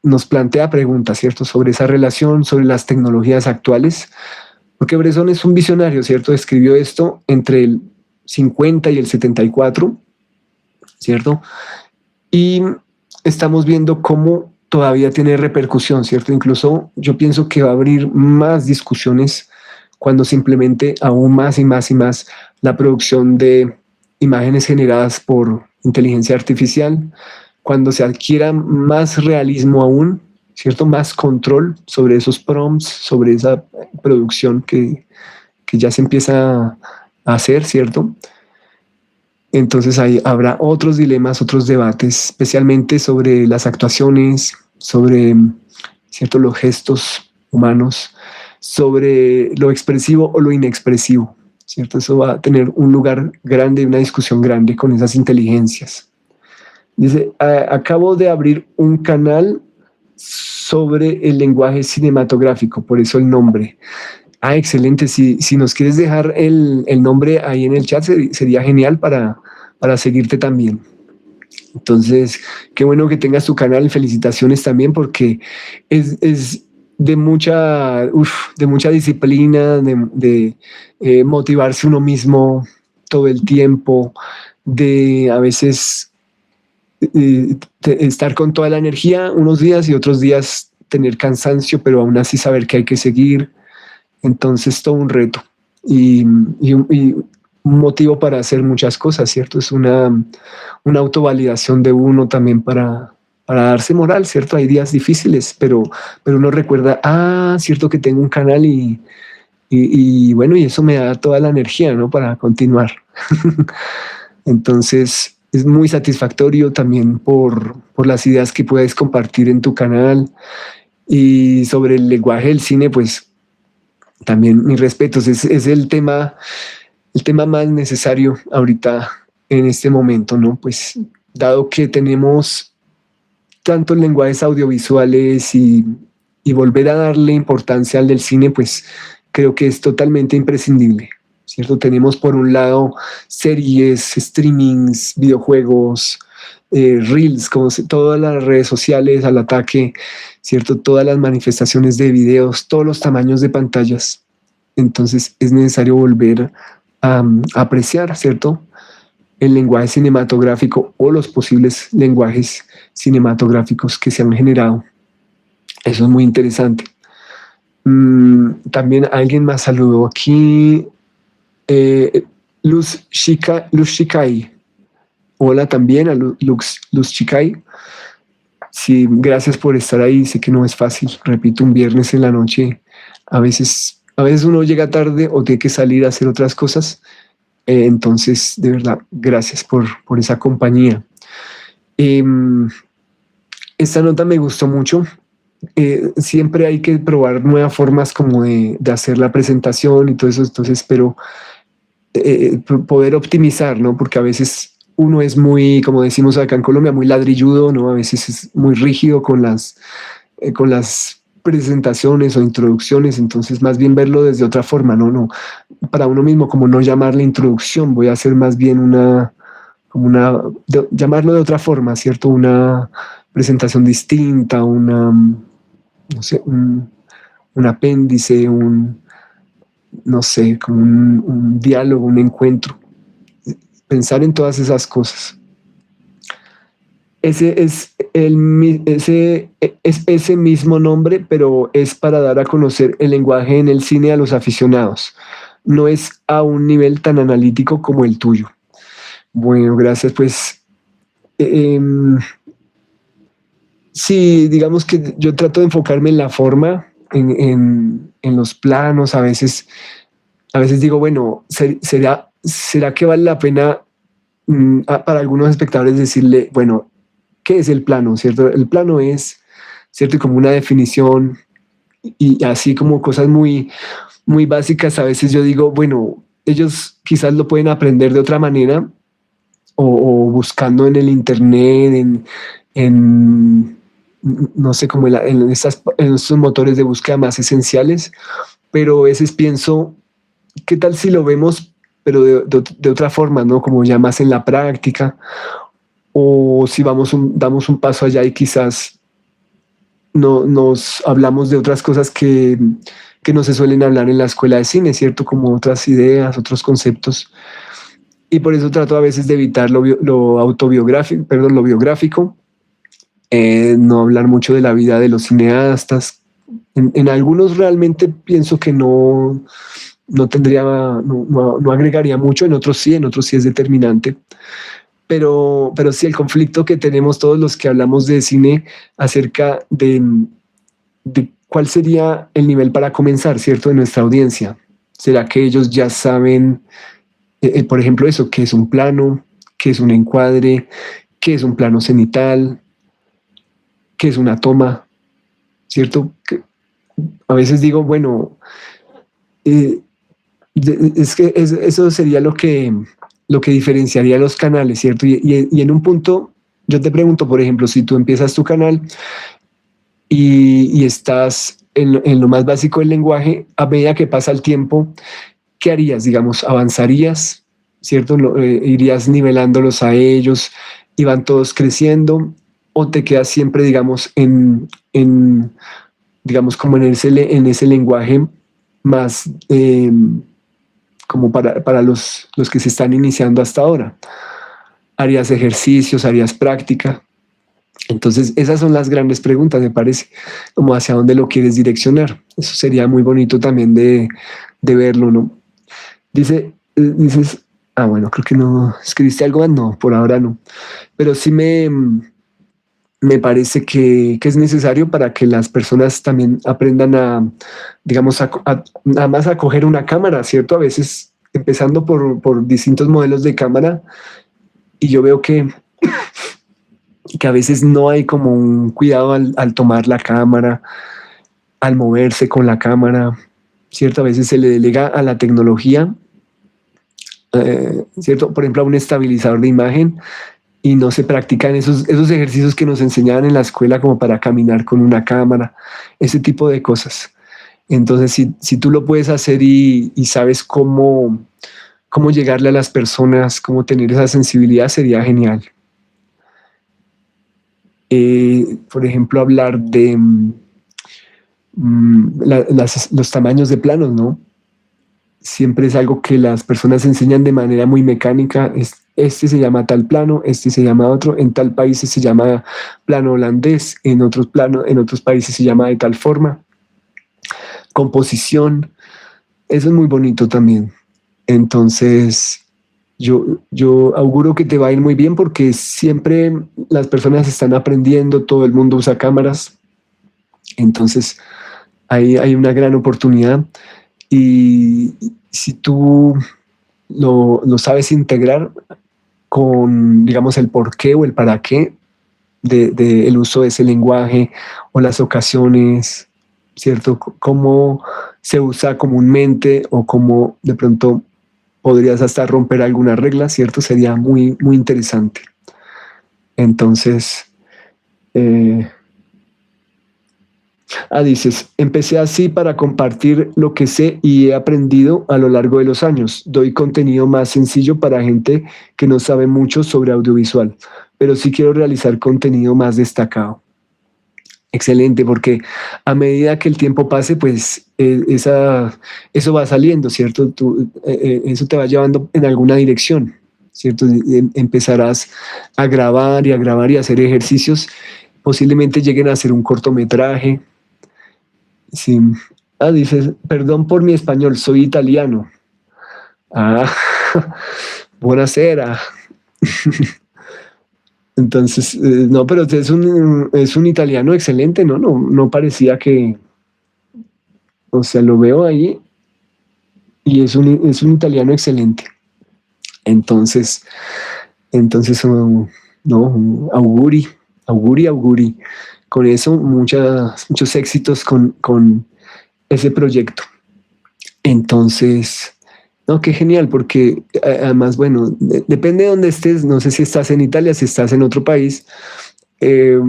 nos plantea preguntas, ¿cierto? Sobre esa relación, sobre las tecnologías actuales, porque Bresson es un visionario, ¿cierto? Escribió esto entre el 50 y el 74, ¿cierto? Y estamos viendo cómo todavía tiene repercusión, ¿cierto? Incluso yo pienso que va a abrir más discusiones cuando simplemente aún más y más y más la producción de imágenes generadas por inteligencia artificial, cuando se adquiera más realismo aún, ¿cierto? Más control sobre esos prompts, sobre esa producción que ya se empieza a hacer, ¿cierto? Entonces ahí habrá otros dilemas, otros debates, especialmente sobre las actuaciones, sobre, ¿cierto? Los gestos humanos, sobre lo expresivo o lo inexpresivo, ¿cierto? Eso va a tener un lugar grande, una discusión grande con esas inteligencias. Dice, acabo de abrir un canal sobre el lenguaje cinematográfico, por eso el nombre. Excelente. Si nos quieres dejar el nombre ahí en el chat, sería genial para seguirte también. Entonces, qué bueno que tengas tu canal. Felicitaciones también porque es de mucha disciplina, de motivarse uno mismo todo el tiempo, de a veces estar con toda la energía unos días y otros días tener cansancio, pero aún así saber que hay que seguir. Entonces, todo un reto y un motivo para hacer muchas cosas, ¿cierto? Es una autovalidación de uno también para darse moral, ¿cierto? Hay días difíciles, pero uno recuerda, cierto que tengo un canal y bueno, y eso me da toda la energía, ¿no? Para continuar. Entonces, es muy satisfactorio también por las ideas que puedes compartir en tu canal y sobre el lenguaje del cine, pues también mis respetos, es el tema más necesario ahorita en este momento, ¿no? Pues dado que tenemos tantos lenguajes audiovisuales y volver a darle importancia al del cine, pues creo que es totalmente imprescindible, ¿cierto? Tenemos por un lado series, streamings, videojuegos, reels, todas las redes sociales al ataque, ¿cierto? Todas las manifestaciones de videos, todos los tamaños de pantallas. Entonces es necesario volver a apreciar, ¿cierto? El lenguaje cinematográfico o los posibles lenguajes cinematográficos que se han generado. Eso es muy interesante. También alguien más saludó aquí. Luz Shikai. Hola también a Luz Shikai. Sí, gracias por estar ahí. Sé que no es fácil. Repito, un viernes en la noche. A veces uno llega tarde o tiene que salir a hacer otras cosas. Entonces, de verdad, gracias por esa compañía. Esta nota me gustó mucho. Siempre hay que probar nuevas formas como de hacer la presentación y todo eso, entonces espero poder optimizar, ¿no? Porque a veces uno es muy, como decimos acá en Colombia, muy ladrilludo, ¿no? A veces es muy rígido con las presentaciones o introducciones, entonces más bien verlo desde otra forma, ¿no? No, para uno mismo, como no llamarle introducción, voy a hacer más bien llamarlo de otra forma, ¿cierto? Una presentación distinta, no sé, un apéndice, no sé, como un diálogo, un encuentro. Pensar en todas esas cosas. Ese mismo nombre, pero es para dar a conocer el lenguaje en el cine a los aficionados. No es a un nivel tan analítico como el tuyo. Bueno, gracias. Pues sí, digamos que yo trato de enfocarme en la forma, en los planos. A veces digo, bueno, ¿será que vale la pena para algunos espectadores decirle, bueno, ¿qué es el plano? ¿Cierto? El plano es, ¿cierto? Y como una definición y así como cosas muy, muy básicas. A veces yo digo, bueno, ellos quizás lo pueden aprender de otra manera o buscando en el internet, en no sé, como en estos motores de búsqueda más esenciales, pero a veces pienso, ¿qué tal si lo vemos, pero de otra forma, ¿no? Como ya más en la práctica, o si damos un paso allá y quizás no, nos hablamos de otras cosas que no se suelen hablar en la escuela de cine, ¿cierto? Como otras ideas, otros conceptos. Y por eso trato a veces de evitar lo autobiográfico, perdón, lo biográfico, no hablar mucho de la vida de los cineastas. En algunos realmente pienso que no tendría, no agregaría mucho, en otros sí es determinante. Pero sí el conflicto que tenemos todos los que hablamos de cine acerca de cuál sería el nivel para comenzar, ¿cierto? De nuestra audiencia. ¿Será que ellos ya saben, por ejemplo, eso, qué es un plano, qué es un encuadre, qué es un plano cenital, qué es una toma, ¿cierto? A veces digo, bueno, eh, es que eso sería lo que diferenciaría los canales, ¿cierto? Y en un punto, yo te pregunto, por ejemplo, si tú empiezas tu canal y estás en lo más básico del lenguaje, a medida que pasa el tiempo, ¿qué harías? Digamos, ¿avanzarías? ¿Cierto? ¿Irías nivelándolos a ellos y van todos creciendo? ¿O te quedas siempre, digamos, digamos, como en ese lenguaje más como para los que se están iniciando hasta ahora? ¿Harías ejercicios? ¿Harías práctica? Entonces, esas son las grandes preguntas, me parece, como hacia dónde lo quieres direccionar. Eso sería muy bonito también de verlo, ¿no? Dices, bueno, creo que no, ¿escribiste algo más? No, por ahora no. Pero sí me parece que es necesario para que las personas también aprendan digamos, nada más a coger una cámara, ¿cierto? A veces empezando por distintos modelos de cámara y yo veo que a veces no hay como un cuidado al tomar la cámara, al moverse con la cámara, ¿cierto? A veces se le delega a la tecnología ¿cierto? Por ejemplo, a un estabilizador de imagen y no se practican esos ejercicios que nos enseñaban en la escuela como para caminar con una cámara, ese tipo de cosas. Entonces, si tú lo puedes hacer y sabes cómo llegarle a las personas, cómo tener esa sensibilidad, sería genial. Por ejemplo, hablar de los tamaños de planos, ¿no? Siempre es algo que las personas enseñan de manera muy mecánica. Este se llama tal plano, este se llama otro, en tal país se llama plano holandés, en otros países se llama de tal forma. Composición, eso es muy bonito también. Entonces, yo auguro que te va a ir muy bien porque siempre las personas están aprendiendo, todo el mundo usa cámaras, entonces ahí hay una gran oportunidad y si tú lo sabes integrar con, digamos, el por qué o el para qué el uso de ese lenguaje o las ocasiones, ¿cierto? Cómo se usa comúnmente o cómo de pronto podrías hasta romper alguna regla, ¿cierto? Sería muy, muy interesante. Entonces, eh, dices, empecé así para compartir lo que sé y he aprendido a lo largo de los años. Doy contenido más sencillo para gente que no sabe mucho sobre audiovisual, pero sí quiero realizar contenido más destacado. Excelente, porque a medida que el tiempo pase, pues eso va saliendo, ¿cierto? Eso te va llevando en alguna dirección, ¿cierto? Empezarás a grabar y a hacer ejercicios, posiblemente lleguen a hacer un cortometraje. Sí. Dices, perdón por mi español, soy italiano. Ah, buonasera. Entonces, no, pero es un italiano excelente, ¿no? No parecía que, o sea, lo veo ahí y es un italiano excelente. Entonces, no, auguri. Con eso, muchos éxitos con ese proyecto. Entonces, no, qué genial, porque además, bueno, depende de dónde estés, no sé si estás en Italia, si estás en otro país, eh,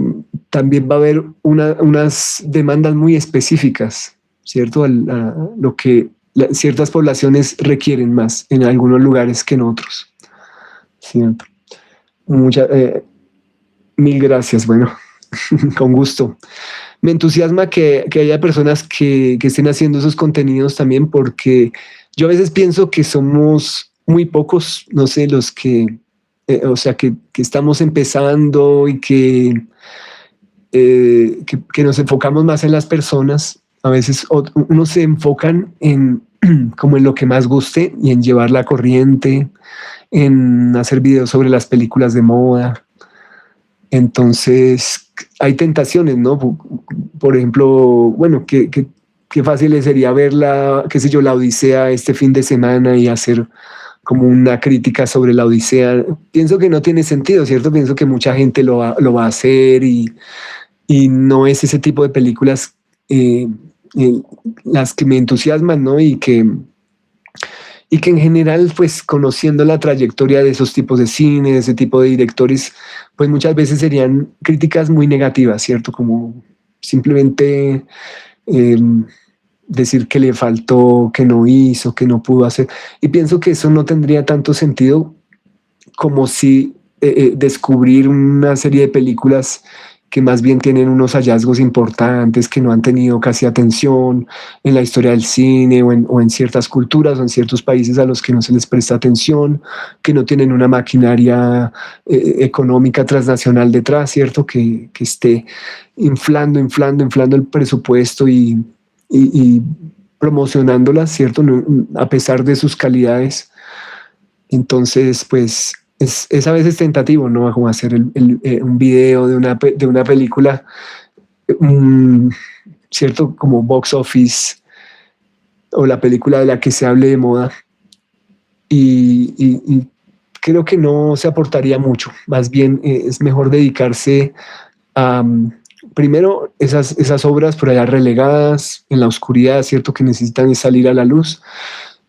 también va a haber unas demandas muy específicas, ¿cierto? A lo que ciertas poblaciones requieren más en algunos lugares que en otros, ¿cierto? Muchas, mil gracias, bueno, con gusto. Me entusiasma que haya personas que estén haciendo esos contenidos también porque yo a veces pienso que somos muy pocos, no sé, los que, o sea, que estamos empezando y que nos enfocamos más en las personas. A veces unos se enfocan en como en lo que más guste y en llevar la corriente, en hacer videos sobre las películas de moda. Entonces hay tentaciones, ¿no? Por ejemplo, bueno, qué fácil sería ver qué sé yo, la Odisea este fin de semana y hacer como una crítica sobre la Odisea. Pienso que no tiene sentido, ¿cierto? Pienso que mucha gente lo va a hacer y no es ese tipo de películas eh, eh, las que me entusiasman, ¿no? Y que en general, pues conociendo la trayectoria de esos tipos de cine, de ese tipo de directores, pues muchas veces serían críticas muy negativas, ¿cierto? Como simplemente eh, decir que le faltó, que no hizo, que no pudo hacer. Y pienso que eso no tendría tanto sentido como si descubrir una serie de películas que más bien tienen unos hallazgos importantes, que no han tenido casi atención en la historia del cine o en ciertas culturas o en ciertos países a los que no se les presta atención, que no tienen una maquinaria económica transnacional detrás, ¿cierto? Que esté inflando el presupuesto y promocionándolas, ¿cierto? A pesar de sus calidades. Entonces, pues es a veces tentativo, ¿no? Como hacer un video de una película, um, ¿cierto? Como box office o la película de la que se hable de moda. Y creo que no se aportaría mucho. Más bien es mejor dedicarse a, primero, esas obras por allá relegadas en la oscuridad, ¿cierto? Que necesitan salir a la luz.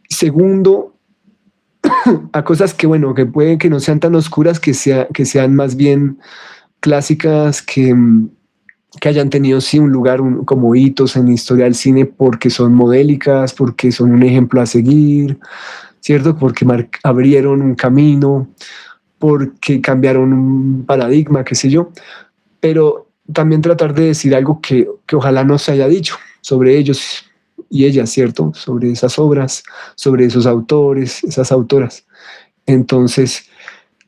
Segundo, a cosas que, bueno, que pueden que no sean tan oscuras, que sean más bien clásicas, que hayan tenido sí un lugar como hitos en la historia del cine porque son modélicas, porque son un ejemplo a seguir, ¿cierto? Porque abrieron un camino, porque cambiaron un paradigma, qué sé yo, pero también tratar de decir algo que ojalá no se haya dicho sobre ellos y ellas, ¿cierto? Sobre esas obras, sobre esos autores, esas autoras. Entonces,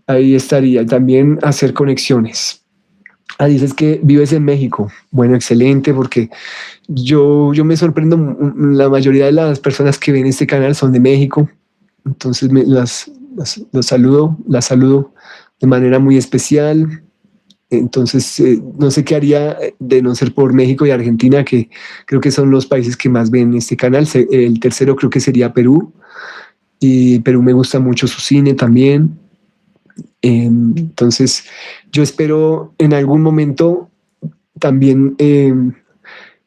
ahí estaría. También hacer conexiones. Ah, dices que vives en México. Bueno, excelente, porque yo me sorprendo, la mayoría de las personas que ven este canal son de México, entonces las saludo de manera muy especial. Entonces, no sé qué haría de no ser por México y Argentina, que creo que son los países que más ven este canal. El tercero creo que sería Perú, y Perú me gusta mucho su cine también. Entonces, yo espero en algún momento también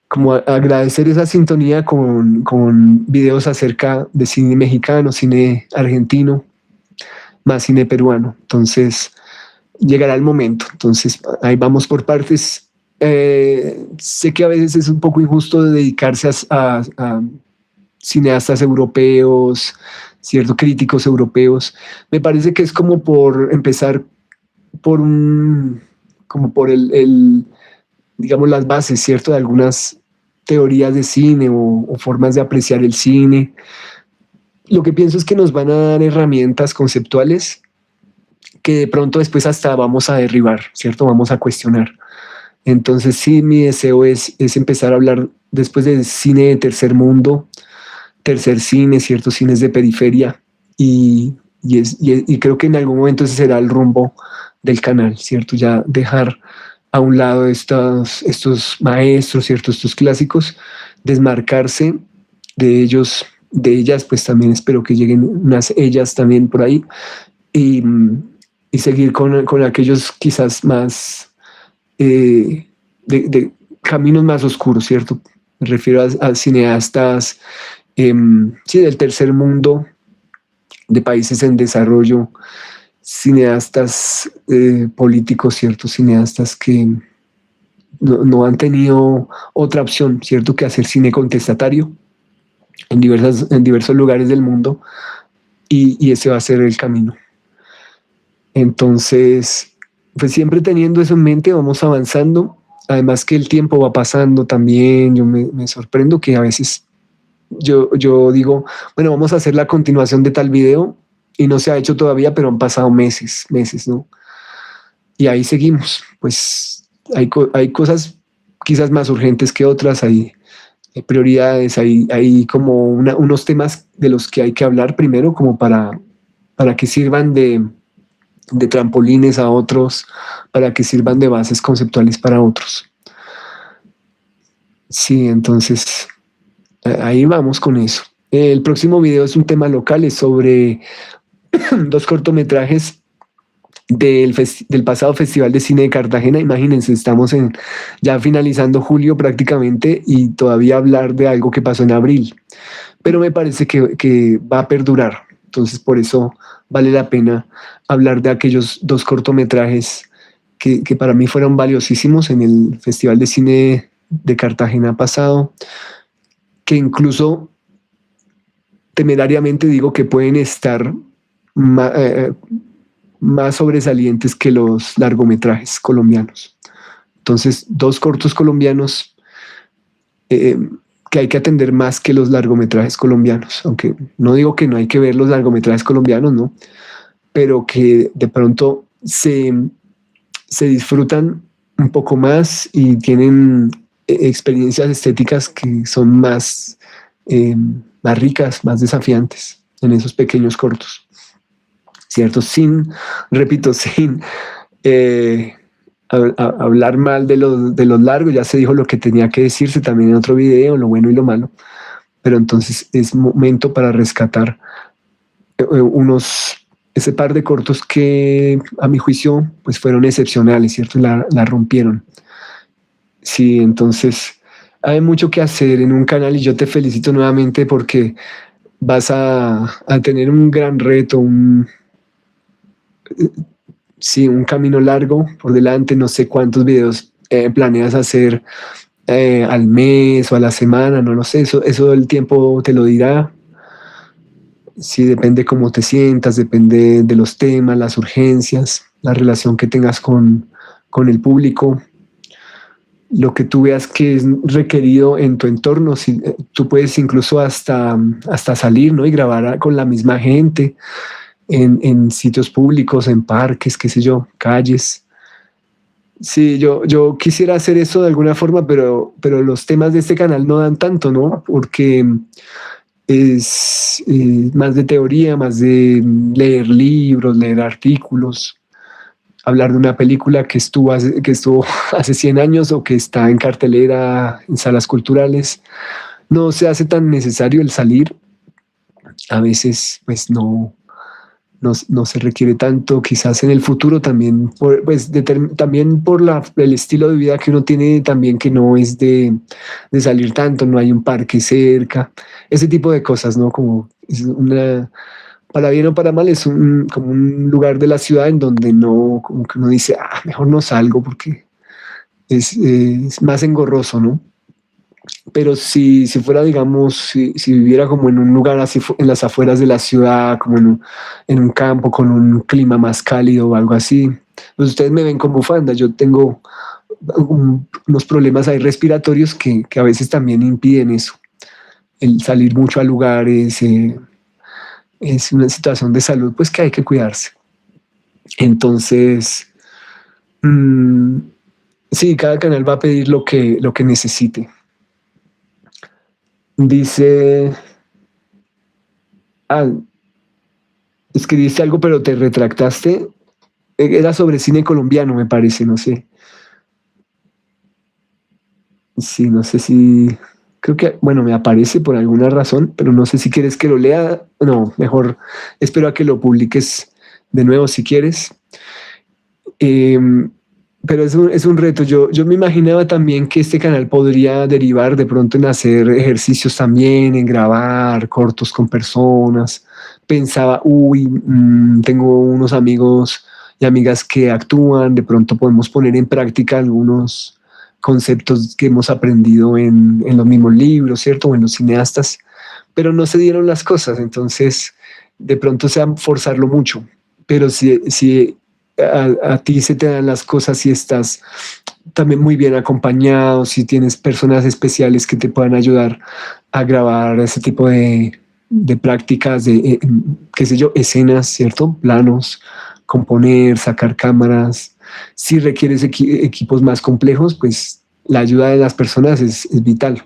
como agradecer esa sintonía con videos acerca de cine mexicano, cine argentino, más cine peruano. Entonces, llegará el momento. Entonces, ahí vamos por partes. Sé que a veces es un poco injusto dedicarse a cineastas europeos, ciertos críticos europeos. Me parece que es como por empezar por como por digamos, las bases, ¿cierto? De algunas teorías de cine o formas de apreciar el cine. Lo que pienso es que nos van a dar herramientas conceptuales que de pronto después hasta vamos a derribar, ¿cierto? Vamos a cuestionar. Entonces sí, mi deseo es empezar a hablar después de cine de tercer mundo, tercer cine, ciertos cines de periferia, y creo que en algún momento ese será el rumbo del canal, ¿cierto? Ya dejar a un lado estos maestros, ¿cierto? Estos clásicos, desmarcarse de ellos, de ellas, pues también espero que lleguen unas ellas también por ahí, y, y seguir con aquellos quizás más de caminos más oscuros, ¿cierto? Me refiero a cineastas, sí, del tercer mundo, de países en desarrollo, cineastas políticos, ciertos cineastas que no han tenido otra opción, ¿cierto?, que hacer cine contestatario en diversos lugares del mundo, y ese va a ser el camino. Entonces, pues siempre teniendo eso en mente, vamos avanzando. Además que el tiempo va pasando también. Yo me sorprendo que a veces yo digo, bueno, vamos a hacer la continuación de tal video y no se ha hecho todavía, pero han pasado meses, ¿no? Y ahí seguimos. Pues hay cosas quizás más urgentes que otras, hay prioridades, hay como unos temas de los que hay que hablar primero como para que sirvan de trampolines a otros, para que sirvan de bases conceptuales para otros. Sí, entonces ahí vamos con eso. El próximo video es un tema local, es sobre dos cortometrajes del pasado Festival de Cine de Cartagena. Imagínense, estamos ya finalizando julio prácticamente y todavía hablar de algo que pasó en abril, pero me parece que va a perdurar. Entonces, por eso vale la pena hablar de aquellos dos cortometrajes que para mí fueron valiosísimos en el Festival de Cine de Cartagena pasado, que incluso temerariamente digo que pueden estar más sobresalientes que los largometrajes colombianos. Entonces, dos cortos colombianos que hay que atender más que los largometrajes colombianos, aunque no digo que no hay que ver los largometrajes colombianos, ¿no? Pero que de pronto se disfrutan un poco más y tienen experiencias estéticas que son más ricas, más desafiantes en esos pequeños cortos, ¿cierto? Repito, sin hablar mal de los largos, ya se dijo lo que tenía que decirse también en otro video, lo bueno y lo malo, pero entonces es momento para rescatar ese par de cortos que a mi juicio pues fueron excepcionales, ¿cierto? La rompieron. Sí, entonces hay mucho que hacer en un canal y yo te felicito nuevamente porque vas a tener un gran reto, sí, un camino largo por delante. No sé cuántos videos planeas hacer al mes o a la semana, no lo sé, eso el tiempo te lo dirá. Sí, depende cómo te sientas, depende de los temas, las urgencias, la relación que tengas con el público, lo que tú veas que es requerido en tu entorno. Si, tú puedes incluso hasta salir, ¿no? Y grabar con la misma gente en sitios públicos, en parques, qué sé yo, calles. Sí, yo quisiera hacer eso de alguna forma, pero los temas de este canal no dan tanto, ¿no? Porque es más de teoría, más de leer libros, leer artículos, hablar de una película que estuvo hace 100 años o que está en cartelera en salas culturales. No se hace tan necesario el salir. A veces, pues no se requiere tanto. Quizás en el futuro también, pues también por el estilo de vida que uno tiene, también que no es de salir tanto, no hay un parque cerca, ese tipo de cosas, ¿no? Como es para bien o para mal, es como un lugar de la ciudad en donde no, como que uno dice, mejor no salgo porque es más engorroso, ¿no? Pero si fuera, digamos, si viviera como en un lugar así, en las afueras de la ciudad, como en un campo con un clima más cálido o algo así, pues ustedes me ven con bufanda. Yo tengo unos problemas ahí respiratorios que a veces también impiden eso, el salir mucho a lugares. Es una situación de salud, pues que hay que cuidarse. Entonces, mm, sí, cada canal va a pedir lo que necesite. Dice, ah, escribiste algo, pero te retractaste. Era sobre cine colombiano, me parece, no sé. Sí, no sé si. Creo que, bueno, me aparece por alguna razón, pero no sé si quieres que lo lea. No, mejor espero a que lo publiques de nuevo si quieres. Em, pero es un reto. Yo me imaginaba también que este canal podría derivar de pronto en hacer ejercicios también, en grabar cortos con personas. Pensaba, uy, tengo unos amigos y amigas que actúan, de pronto podemos poner en práctica algunos conceptos que hemos aprendido en los mismos libros, ¿cierto? O en los cineastas, pero no se dieron las cosas, entonces de pronto sea forzarlo mucho. Pero si a ti se te dan las cosas si estás también muy bien acompañado, si tienes personas especiales que te puedan ayudar a grabar ese tipo de prácticas, qué sé yo, escenas, ¿cierto? Planos, componer, sacar cámaras. Si requieres equipos más complejos, pues la ayuda de las personas es vital.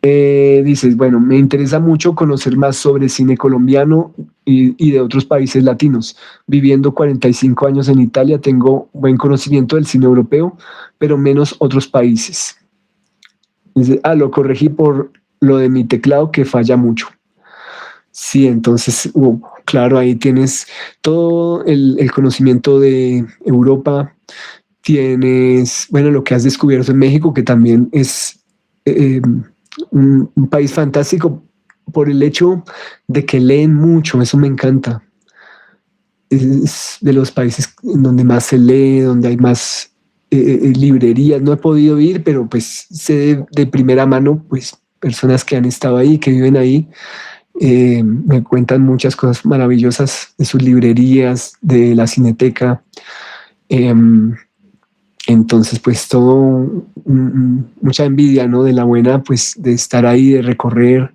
Dices, bueno, me interesa mucho conocer más sobre cine colombiano y de otros países latinos. Viviendo 45 años en Italia, tengo buen conocimiento del cine europeo, pero menos otros países. Dice, lo corregí por lo de mi teclado que falla mucho. Sí, entonces, claro, ahí tienes todo el conocimiento de Europa, tienes, bueno, lo que has descubierto en México, que también es un país fantástico por el hecho de que leen mucho, eso me encanta. Es de los países en donde más se lee, donde hay más librerías. No he podido ir, pero pues sé de primera mano, pues personas que han estado ahí, que viven ahí, me cuentan muchas cosas maravillosas de sus librerías, de la cineteca. Em, entonces, pues todo, mucha envidia, ¿no? De la buena, pues de estar ahí, de recorrer,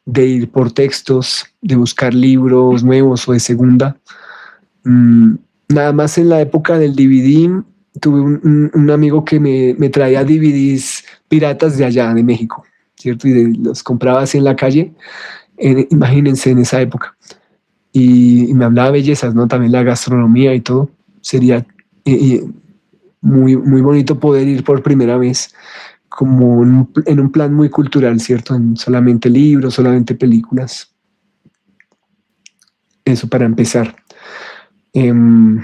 de ir por textos, de buscar libros nuevos o de segunda. Mm, Nada más en la época del DVD, tuve un amigo que me traía DVDs piratas de allá, de México, ¿cierto? Y los compraba así en la calle, imagínense en esa época. Y me hablaba de bellezas, ¿no? También la gastronomía y todo. Sería muy, muy bonito poder ir por primera vez como en un plan muy cultural, ¿cierto? En solamente libros, solamente películas. Eso para empezar. Em,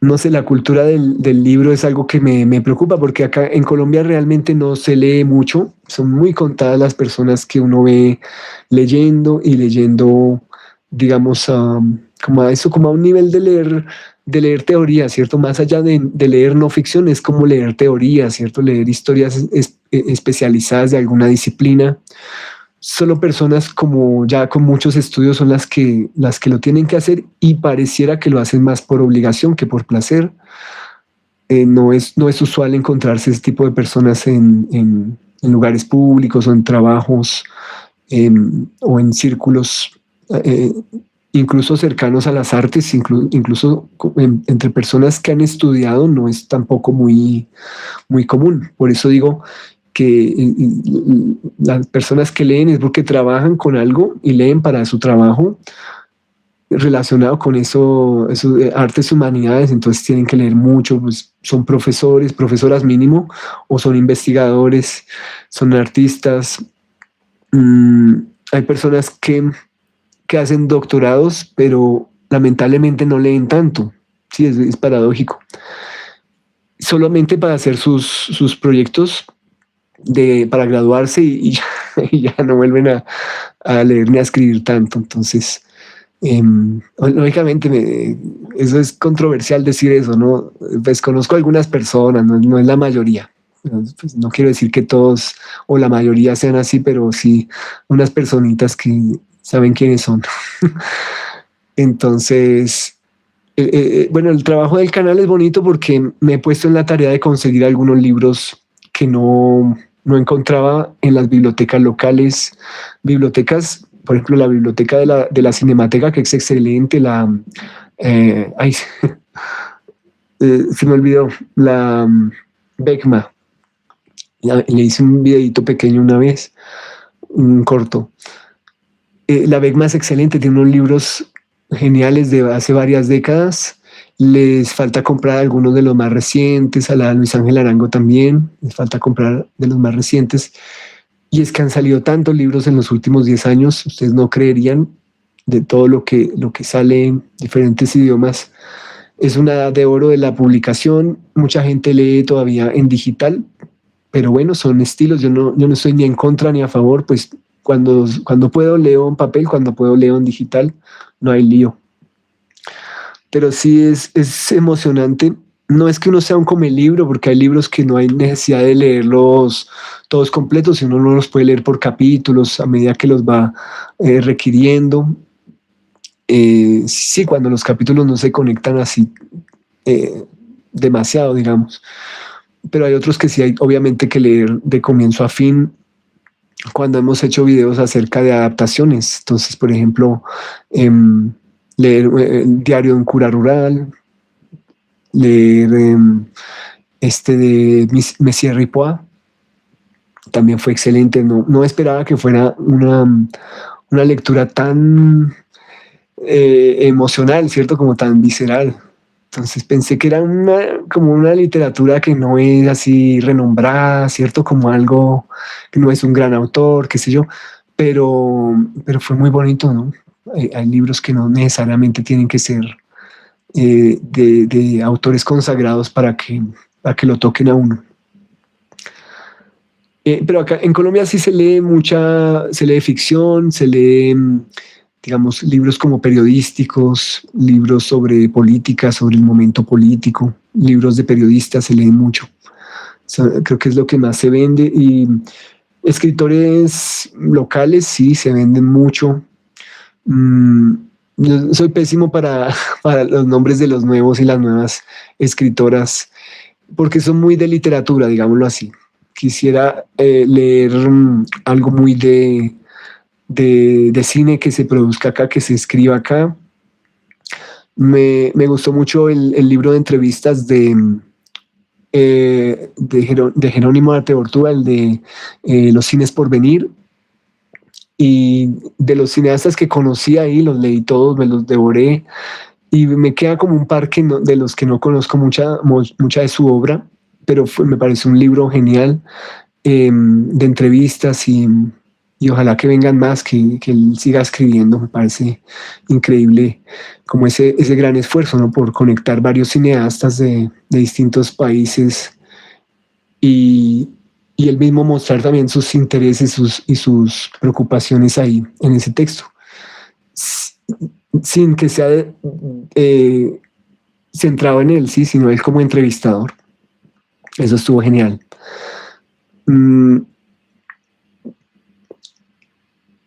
no sé, la cultura del libro es algo que me preocupa porque acá en Colombia realmente no se lee mucho. Son muy contadas las personas que uno ve leyendo y leyendo, digamos, como a eso, como a un nivel de leer teoría, ¿cierto? Más allá de leer no ficción, es como leer teoría, ¿cierto? Leer historias especializadas de alguna disciplina. Solo personas como ya con muchos estudios son las que lo tienen que hacer y pareciera que lo hacen más por obligación que por placer. No es usual encontrarse ese tipo de personas en lugares públicos o en trabajos o en círculos eh, incluso cercanos a las artes, incluso entre personas que han estudiado, no es tampoco muy común. Por eso digo que las personas que leen es porque trabajan con algo y leen para su trabajo relacionado con eso de artes y humanidades, entonces tienen que leer mucho, pues son profesores, profesoras mínimo, o son investigadores, son artistas. Mm, hay personas que hacen doctorados, pero lamentablemente no leen tanto. Sí, es paradójico. Solamente para hacer sus proyectos para graduarse y ya no vuelven a leer ni a escribir tanto. Entonces, lógicamente, eso es controversial decir eso, ¿no? Pues conozco algunas personas, no es la mayoría. Pues, no quiero decir que todos o la mayoría sean así, pero sí unas personitas que saben quiénes son. Entonces, bueno, el trabajo del canal es bonito porque me he puesto en la tarea de conseguir algunos libros que no encontraba en las bibliotecas locales, bibliotecas, por ejemplo, la biblioteca de la Cinemateca, que es excelente, ay, se me olvidó, la Becma. Le hice un videito pequeño una vez, un corto. La Becma es excelente, tiene unos libros geniales de hace varias décadas. Les falta comprar algunos de los más recientes, a la Luis Ángel Arango también, les falta comprar de los más recientes. Y es que han salido tantos libros en los últimos 10 años, ustedes no creerían de todo lo que sale en diferentes idiomas. Es una edad de oro de la publicación, mucha gente lee todavía en digital, pero bueno, son estilos, yo no estoy ni en contra ni a favor, pues cuando puedo leo en papel, cuando puedo leo en digital, no hay lío. Pero sí es emocionante. No es que uno sea un come libro, porque hay libros que no hay necesidad de leerlos todos completos, y uno no los puede leer por capítulos a medida que los va requiriendo. Sí, cuando los capítulos no se conectan así eh, demasiado, digamos. Pero hay otros que sí hay obviamente que leer de comienzo a fin cuando hemos hecho videos acerca de adaptaciones. Entonces, por ejemplo, leer el diario de un cura rural, leer este de Messier Ripois, también fue excelente. No esperaba que fuera una lectura tan emocional, ¿cierto? Como tan visceral. Entonces pensé que era como una literatura que no es así renombrada, ¿cierto? Como algo que no es un gran autor, qué sé yo, pero fue muy bonito, ¿no? Hay libros que no necesariamente tienen que ser de autores consagrados para que lo toquen a uno. Pero acá en Colombia sí se lee ficción, se lee, digamos, libros como periodísticos, libros sobre política, sobre el momento político, libros de periodistas se leen mucho. Creo que es lo que más se vende y escritores locales sí se venden mucho. Mm, yo soy pésimo para los nombres de los nuevos y las nuevas escritoras porque son muy de literatura, digámoslo así. Quisiera leer algo muy de cine que se produzca acá, que se escriba acá. Me gustó mucho el libro de entrevistas de Jerónimo Artebortúa, el de Los cines por venir. Y de los cineastas que conocí ahí, los leí todos, me los devoré. Y me queda como un par de los que no conozco mucha de su obra, pero me parece un libro genial de entrevistas y ojalá que vengan más, que él siga escribiendo. Me parece increíble como ese gran esfuerzo, ¿no? Por conectar varios cineastas de distintos países y, y él mismo mostrar también sus intereses y sus preocupaciones ahí en ese texto, sin que sea eh, centrado en él, sí, sino él como entrevistador. Eso estuvo genial. Mm,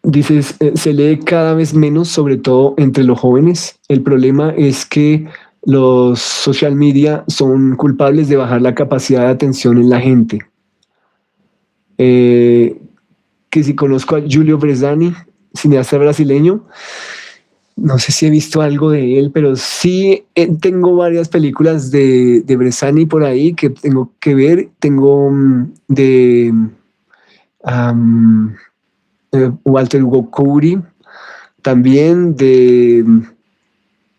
Dices, se lee cada vez menos, sobre todo entre los jóvenes. El problema es que los social media son culpables de bajar la capacidad de atención en la gente. Eh, que si conozco a Giulio Bresani, cineasta brasileño, no sé si he visto algo de él, pero sí tengo varias películas de Bresani por ahí que tengo que ver. Tengo de um, Walter Hugo Couri, también de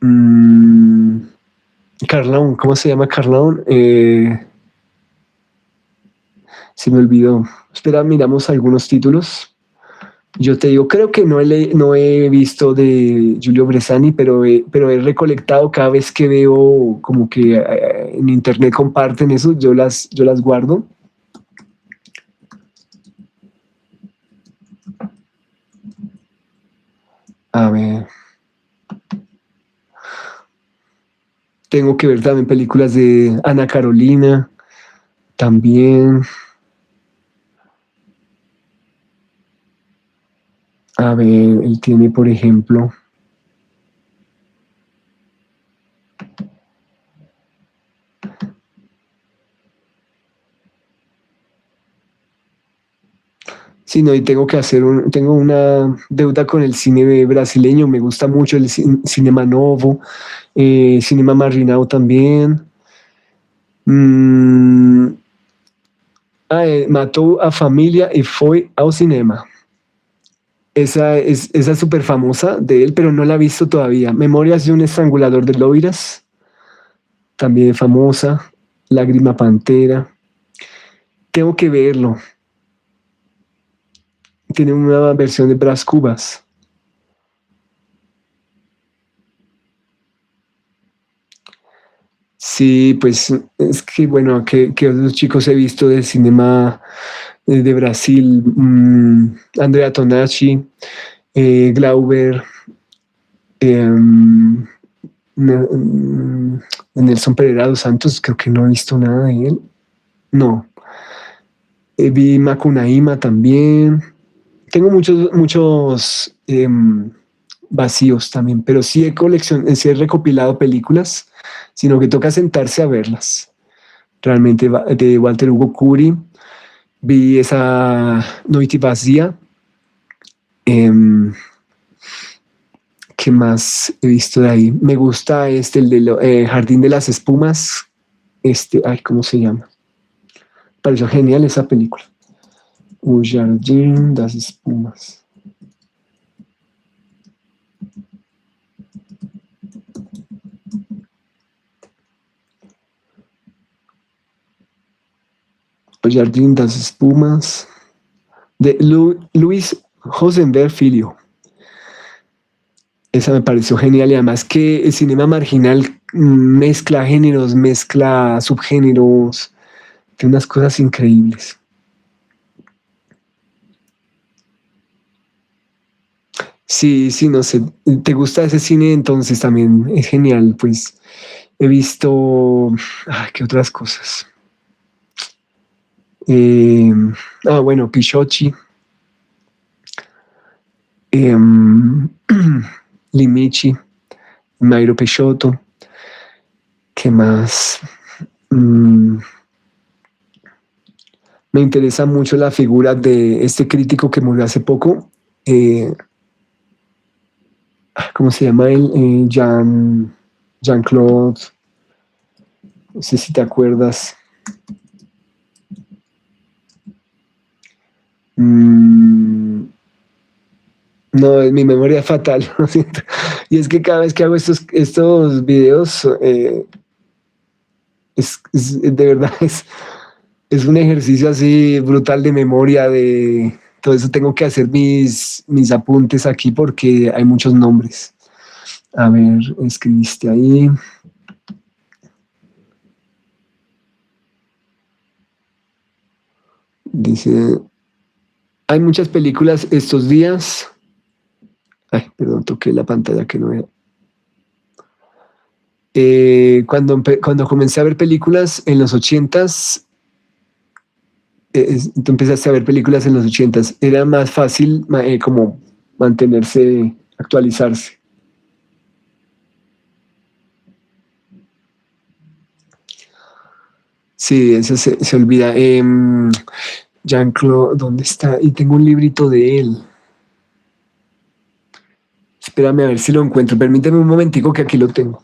um, Carlón, ¿cómo se llama Carlón? Se me olvidó. Espera, miramos algunos títulos. Yo te digo, creo que no he visto de Giulio Bresani, pero he recolectado cada vez que veo como que en internet comparten eso, yo las guardo. A ver, tengo que ver también películas de Ana Carolina, también. A ver, él tiene, por ejemplo, sí, no, y tengo que tengo una deuda con el cine brasileño, me gusta mucho el Cinema Novo, Cinema Marginal también. Mm, matou a familia y fue al cinema. Esa es súper famosa de él, pero no la he visto todavía. Memorias de un estrangulador de Loiras, también famosa. Lágrima Pantera. Tengo que verlo. Tiene una versión de Brás Cubas. Sí, pues es que bueno, que otros chicos he visto del cinema de Brasil, Andrea Tonacci, Glauber, em, Nelson Pereira dos Santos, creo que no he visto nada de él. No. Vi Macunaíma también. Tengo muchos vacíos también, pero sí he recopilado películas, sino que toca sentarse a verlas. Realmente de Walter Hugo Curi, vi esa Noite Vacía. em, ¿Qué más he visto de ahí? Me gusta el de Jardín de las Espumas. Ay, ¿cómo se llama? Pareció genial esa película. O Jardim das Espumas. O Jardim das Espumas. De Luis Rosenberg Filho. Esa me pareció genial y además que el cinema marginal mezcla géneros, mezcla subgéneros, tiene unas cosas increíbles. Sí, sí, no sé, ¿te gusta ese cine? Entonces también es genial, pues he visto, ¿qué otras cosas? Eh, bueno, Pichochi, eh, Limichi, Nairo Peixoto, ¿qué más? Mm, Me interesa mucho la figura de este crítico que murió hace poco. ¿Cómo se llama él? Jean-Claude. No sé si te acuerdas. No, mi memoria es fatal, lo siento. Y es que cada vez que hago estos videos, de verdad es un ejercicio así brutal de memoria, de todo eso tengo que hacer mis apuntes aquí porque hay muchos nombres. A ver, escribiste ahí. Dice, hay muchas películas estos días. Ay, perdón, toqué la pantalla que no era. Cuando comencé a ver películas en los ochentas, tú empezaste a ver películas en los ochentas, era más fácil como mantenerse, actualizarse. Sí, eso se olvida. Jean-Claude, ¿dónde está? Y tengo un librito de él. Espérame a ver si lo encuentro. Permíteme un momentico que aquí lo tengo.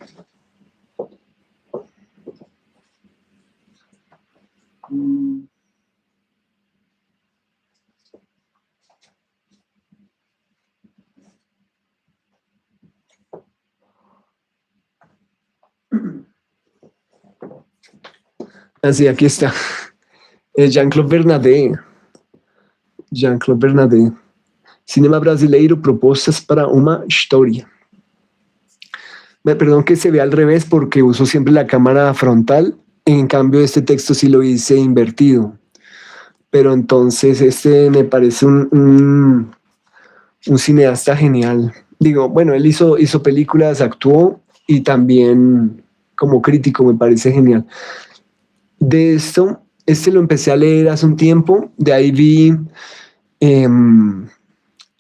Así, aquí está. Es Jean-Claude Bernadette. Jean-Claude Bernadette. Cinema brasileiro, propuestas para una historia. Perdón que se vea al revés porque uso siempre la cámara frontal. En cambio, este texto sí lo hice invertido. Pero entonces este me parece un cineasta genial. Digo, bueno, él hizo películas, actuó y también como crítico me parece genial. De esto, este lo empecé a leer hace un tiempo, de ahí vi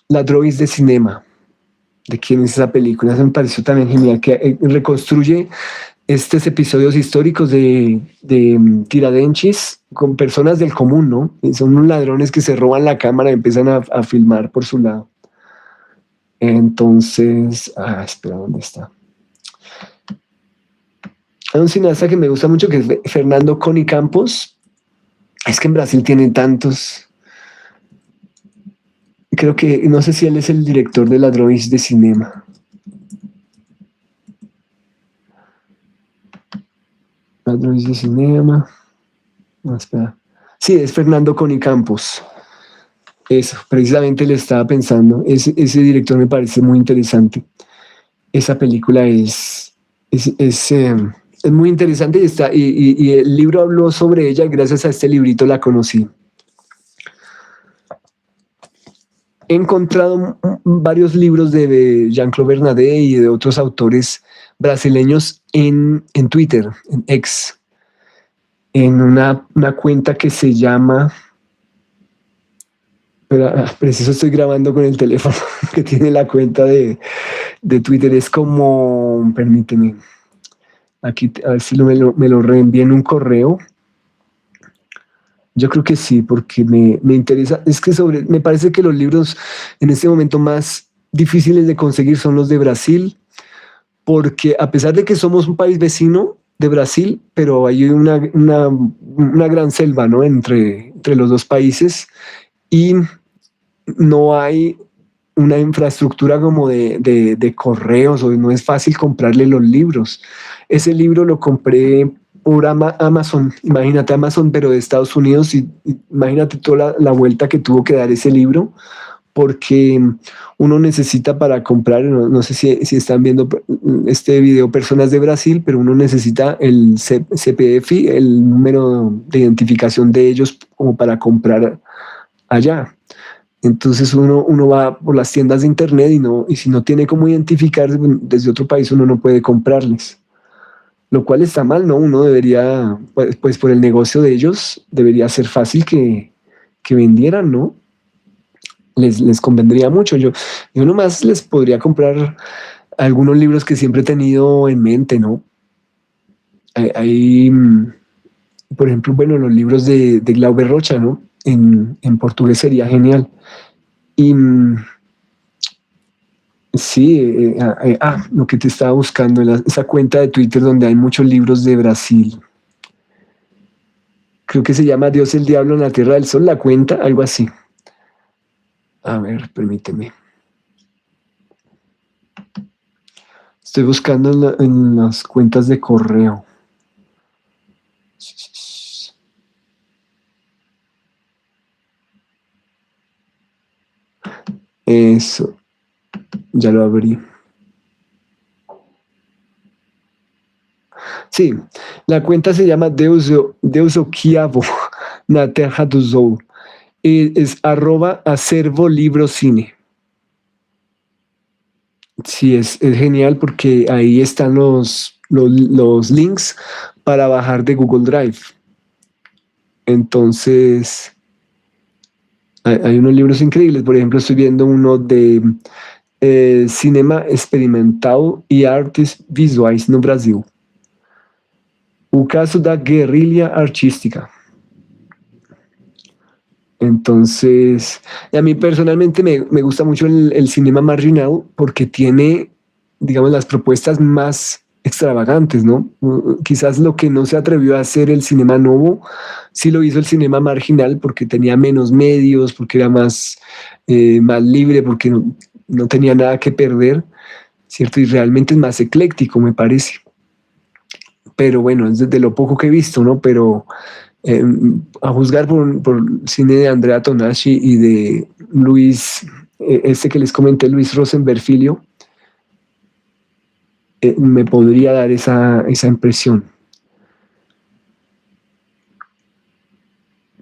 Ladrones de Cinema, de quién es esa película, eso me pareció también genial, que reconstruye estos episodios históricos de Tiradentes con personas del común, ¿no? Y son unos ladrones que se roban la cámara y empiezan a filmar por su lado. Entonces, espera, ¿dónde está? Hay un cineasta que me gusta mucho que es Fernando Coni Campos. Es que en Brasil tienen tantos. Creo que, no sé si él es el director de Ladrones de Cinema. Ladrones de Cinema. No, espera. Sí, es Fernando Coni Campos. Eso, precisamente le estaba pensando. Ese director me parece muy interesante. Esa película es muy interesante y el libro habló sobre ella y gracias a este librito la conocí. He encontrado varios libros de Jean-Claude Bernadette y de otros autores brasileños en Twitter, en X, en una cuenta que se llama, pero preciso estoy grabando con el teléfono que tiene la cuenta de Twitter, es como, permíteme, aquí a ver si me lo reenvíen un correo. Yo creo que sí, porque me interesa, es que me parece que los libros en este momento más difíciles de conseguir son los de Brasil, porque a pesar de que somos un país vecino de Brasil, pero hay una gran selva, ¿no? Entre los dos países y no hay una infraestructura como de correos o no es fácil comprarle los libros. Ese libro lo compré por Amazon, imagínate Amazon, pero de Estados Unidos y imagínate toda la vuelta que tuvo que dar ese libro porque uno necesita para comprar, no sé si están viendo este video personas de Brasil, pero uno necesita el CPF, el número de identificación de ellos como para comprar allá. Entonces uno va por las tiendas de internet y si no tiene cómo identificarse desde otro país, uno no puede comprarles. Lo cual está mal, ¿no? Uno debería, pues por el negocio de ellos, debería ser fácil que vendieran, ¿no? Les convendría mucho. Yo nomás les podría comprar algunos libros que siempre he tenido en mente, ¿no? Hay, por ejemplo, bueno, los libros de Glauber Rocha, ¿no? En portugués sería genial. Y sí, lo que te estaba buscando, esa cuenta de Twitter donde hay muchos libros de Brasil. Creo que se llama Dios el Diablo en la Tierra del Sol, la cuenta, algo así. A ver, permíteme. Estoy buscando en las cuentas de correo. Eso, ya lo abrí. Sí, la cuenta se llama Deus Okiavo, na Terra do Zou. Es @acervo libro cine. Sí, es genial porque ahí están los links para bajar de Google Drive. Entonces, hay unos libros increíbles. Por ejemplo, estoy viendo uno de Cinema Experimental e Artes Visuais no Brasil. O caso da guerrilha artística. Entonces, a mí personalmente me gusta mucho el cinema marginal porque tiene, digamos, las propuestas más extravagantes, ¿no? Quizás lo que no se atrevió a hacer el cinema nuevo, sí lo hizo el cinema marginal porque tenía menos medios, porque era más libre, porque no tenía nada que perder, ¿cierto? Y realmente es más ecléctico, me parece. Pero bueno, es desde lo poco que he visto, ¿no? Pero eh, a juzgar por el cine de Andrea Tonacci y de Luis, este que les comenté, Luis Rosenberg Filio, me podría dar esa impresión.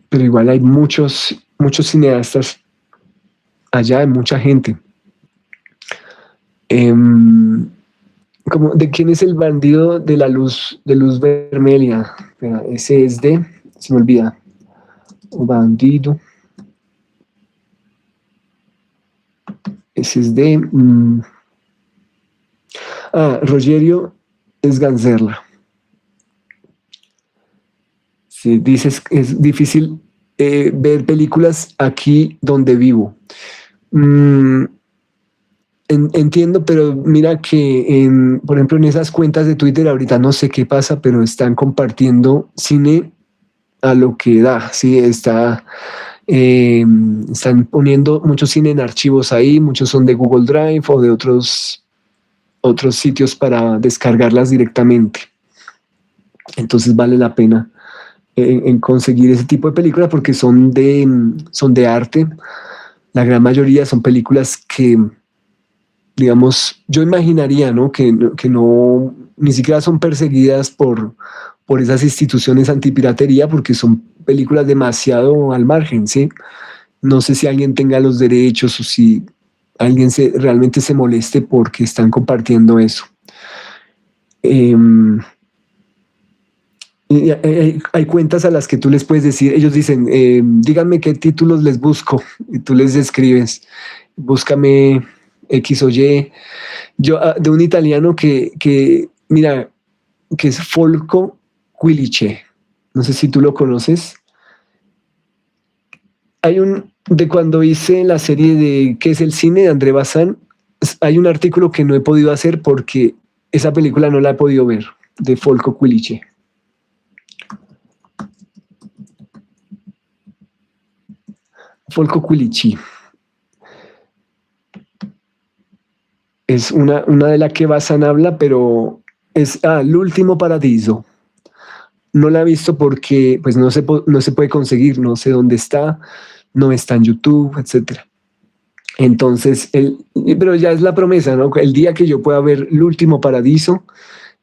Pero igual hay muchos cineastas allá, hay mucha gente. Em, ¿De quién es el bandido de luz vermelha? Espera, ese es se me olvida, bandido, ese es Rogerio Sganzerla. Sí, dices que es difícil ver películas aquí donde vivo. Mm, entiendo, pero mira que, por ejemplo, en esas cuentas de Twitter ahorita no sé qué pasa, pero están compartiendo cine a lo que da. Sí, eh, están poniendo mucho cine en archivos ahí, muchos son de Google Drive o de otros sitios para descargarlas directamente. Entonces vale la pena en conseguir ese tipo de películas porque son de arte. La gran mayoría son películas que, digamos, yo imaginaría, ¿no? Que no, ni siquiera son perseguidas por esas instituciones antipiratería porque son películas demasiado al margen, ¿sí? No sé si alguien tenga los derechos o si alguien realmente se moleste porque están compartiendo eso. Em, y hay cuentas a las que tú les puedes decir, ellos dicen, díganme qué títulos les busco, y tú les escribes, búscame X o Y. De un italiano mira, que es Folco Quilice, no sé si tú lo conoces. De cuando hice la serie de ¿Qué es el cine? De André Bazin, hay un artículo que no he podido hacer porque esa película no la he podido ver, de Folco Quilice. Folco Quilici. Es una de las que Bazán habla, pero es El último paradiso. No la he visto porque pues no se puede conseguir, no sé dónde está, no está en YouTube, etcétera. Entonces, pero ya es la promesa, ¿no? El día que yo pueda ver El último paradiso,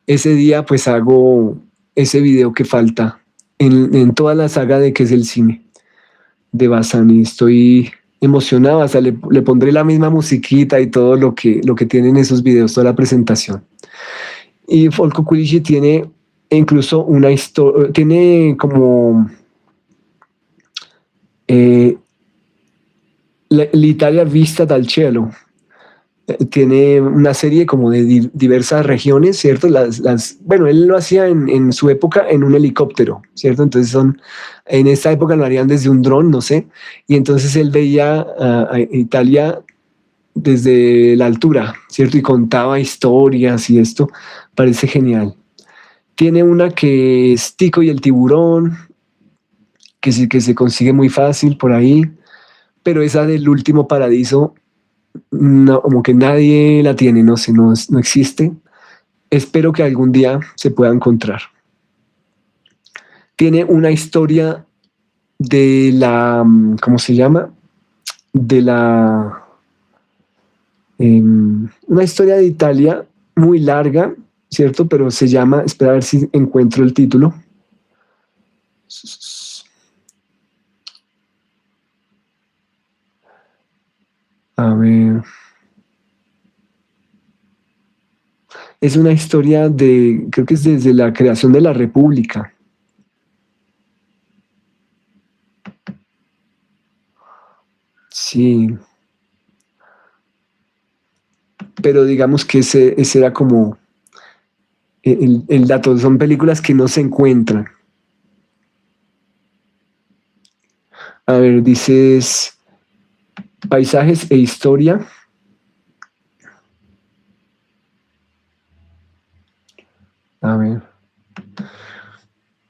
ese día pues hago ese video que falta en toda la saga de que es el cine de Bazán y estoy emocionado, hasta le pondré la misma musiquita y todo lo que tienen esos videos, toda la presentación. Y Folco Culichi tiene incluso una historia, tiene como eh, l'Italia vista dal cielo. Tiene una serie como de diversas regiones, ¿cierto? Bueno, él lo hacía en su época en un helicóptero, ¿cierto? Entonces en esta época lo harían desde un dron, no sé, y entonces él veía a Italia desde la altura, ¿cierto? Y contaba historias y esto, parece genial. Tiene una que es Tico y el tiburón, que sí que se consigue muy fácil por ahí, pero esa del último paradiso, no, como que nadie la tiene, no sé, no existe. Espero que algún día se pueda encontrar. Tiene una historia de ¿cómo se llama? De la Una historia de Italia muy larga, ¿cierto? Pero se llama, espera a ver si encuentro el título. A ver. Es una historia de, creo que es desde la creación de la República. Sí, pero digamos que ese era como el dato. Son películas que no se encuentran. A ver, dices paisajes e historia. A ver.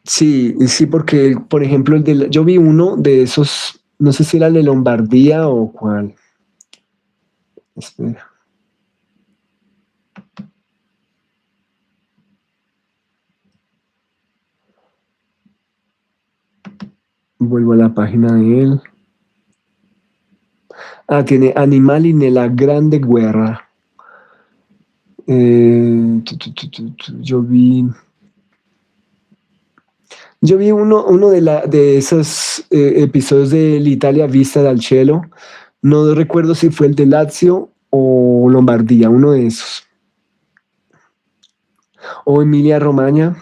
Sí, sí, porque, por ejemplo, yo vi uno de esos, no sé si era el de Lombardía o cuál. Espera, vuelvo a la página de él. Ah, tiene Animali nella Grande Guerra. Yo vi uno de esos episodios de l'Italia vista dal cielo. No recuerdo si fue el de Lazio o Lombardía, uno de esos. O Emilia Romagna,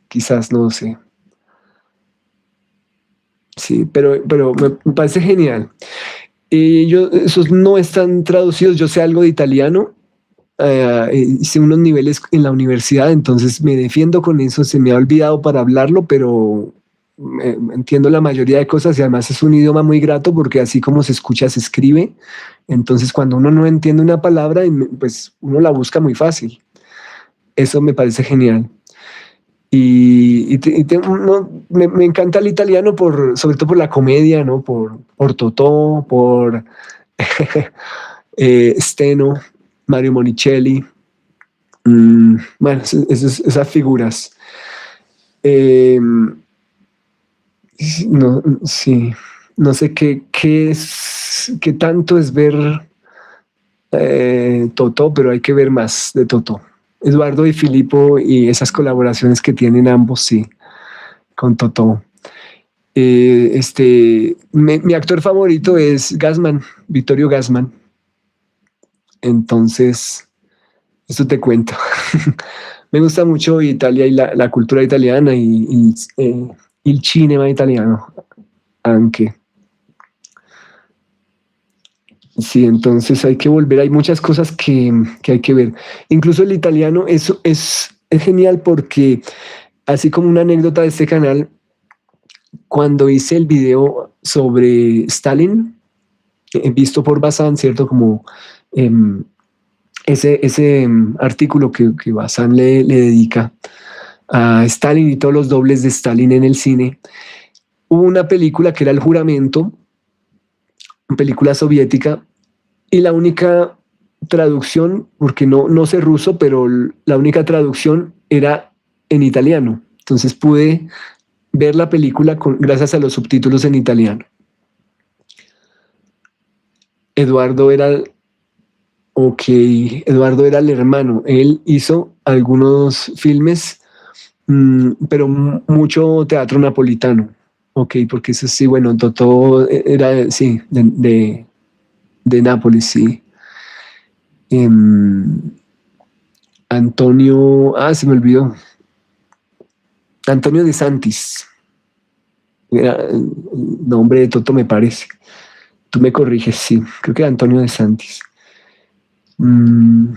quizás, no sé. Sí, pero me parece genial. Esos no están traducidos, yo sé algo de italiano, hice unos niveles en la universidad, entonces me defiendo con eso, se me ha olvidado para hablarlo, pero entiendo la mayoría de cosas y además es un idioma muy grato porque así como se escucha, se escribe. Entonces cuando uno no entiende una palabra, pues uno la busca muy fácil. Eso me parece genial. Me encanta el italiano sobre todo por la comedia, ¿no? Por Totò, por Steno, Mario Monicelli. Bueno, esas figuras. Eh, no, sí, no sé qué tanto es ver Totò, pero hay que ver más de Totò. Eduardo y Filippo y esas colaboraciones que tienen ambos, sí, con Totò. Mi actor favorito es Gassman, Vittorio Gassman. Entonces, eso te cuento. Me gusta mucho Italia y la cultura italiana y el cinema italiano, aunque sí, entonces hay que volver. Hay muchas cosas que hay que ver. Incluso el italiano, eso es genial porque, así como una anécdota de este canal, cuando hice el video sobre Stalin, visto por Bazán, ¿cierto? Como em, ese artículo que Bazán le dedica a Stalin y todos los dobles de Stalin en el cine, hubo una película que era El Juramento, una película soviética, y la única traducción, porque no sé ruso, pero la única traducción era en italiano. Entonces pude ver la película gracias a los subtítulos en italiano. Eduardo era, ok, Eduardo era el hermano. Él hizo algunos filmes, pero mucho teatro napolitano. Ok, porque eso sí, bueno, Totò era, sí, de Nápoles, sí. Em, Antonio, se me olvidó. Antonio de Santis. Era el nombre de Toto, me parece. Tú me corriges, sí. Creo que era Antonio de Santis. Mm,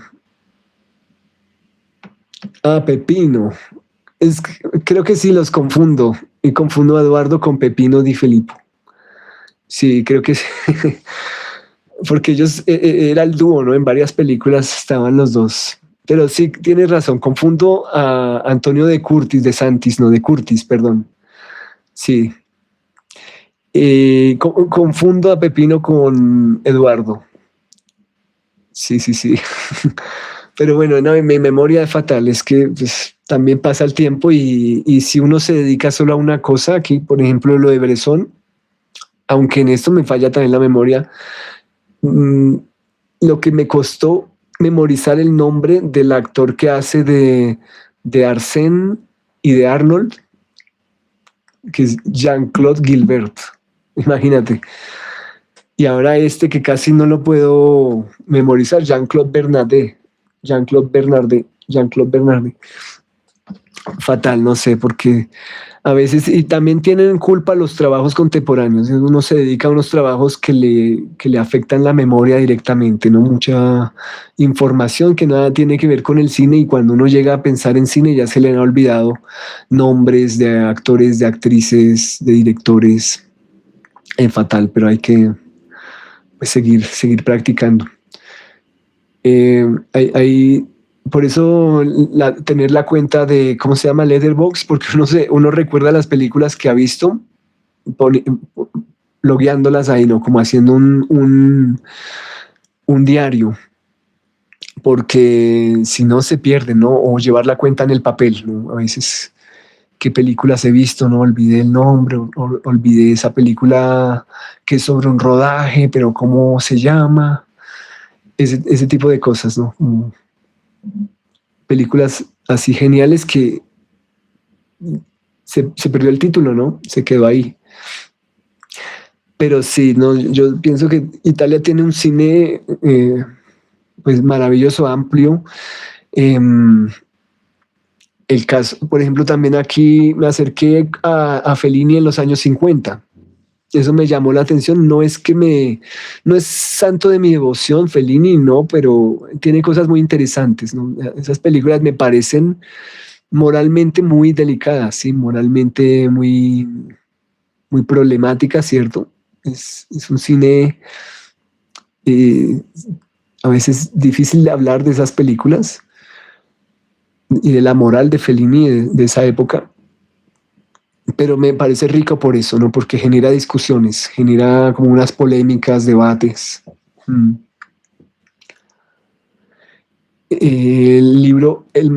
Pepino. Creo que sí los confundo. Y confundo a Eduardo con Pepino Di Filippo. Sí, creo que sí. Porque ellos era el dúo, ¿no? En varias películas estaban los dos. Pero sí, tienes razón. Confundo a Antonio de Curtis, de Santis, no de Curtis, perdón. Sí. Confundo a Pepino con Eduardo. Sí, sí, sí. Pero bueno, no, mi memoria es fatal, es que pues, también pasa el tiempo y si uno se dedica solo a una cosa, aquí por ejemplo lo de Bresson, aunque en esto me falla también la memoria, mm, lo que me costó memorizar el nombre del actor que hace de Arsène y de Arnold, que es Jean-Claude Gilbert. Imagínate. Y ahora este que casi no lo puedo memorizar, Jean-Claude Bernardet. Jean-Claude Bernardet. Jean-Claude Bernardet. Fatal, no sé, porque a veces, y también tienen culpa los trabajos contemporáneos. Uno se dedica a unos trabajos que le afectan la memoria directamente, ¿no? Mucha información que nada tiene que ver con el cine, y cuando uno llega a pensar en cine ya se le han olvidado nombres de actores, de actrices, de directores. Fatal, pero hay que, pues, seguir practicando. Hay, por eso tener la cuenta de, ¿cómo se llama? Letterboxd, porque uno recuerda las películas que ha visto, poni- logueándolas ahí, ¿no? Como haciendo un diario, porque si no se pierde, ¿no? O llevar la cuenta en el papel, ¿no? A veces, ¿qué películas he visto? No olvidé el nombre, olvidé esa película que es sobre un rodaje, pero ¿cómo se llama? Ese tipo de cosas, ¿no? Como películas así geniales que se perdió el título, ¿no? Se quedó ahí. Pero sí, no, yo pienso que Italia tiene un cine pues maravilloso, amplio. Eh, el caso, por ejemplo, también aquí me acerqué a Fellini en los años 50. Eso me llamó la atención. No es santo de mi devoción Fellini, no, pero tiene cosas muy interesantes, ¿no? Esas películas me parecen moralmente muy delicadas, sí, moralmente muy problemáticas, ¿cierto? Es un cine eh, a veces difícil de hablar de esas películas y de la moral de Fellini de esa época, pero me parece rico por eso, ¿no? Porque genera discusiones, genera como unas polémicas, debates. Mm. El libro, el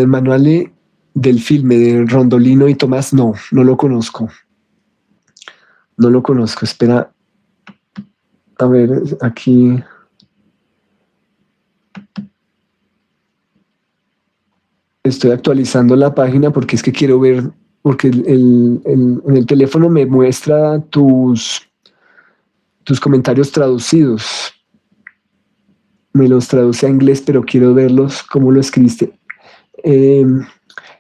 manual del filme de Rondolino y Tomás, no lo conozco. No lo conozco. Espera, a ver, aquí. Estoy actualizando la página porque es que quiero ver, porque en el teléfono me muestra tus comentarios traducidos. Me los traduce a inglés, pero quiero verlos, cómo lo escribiste. Eh,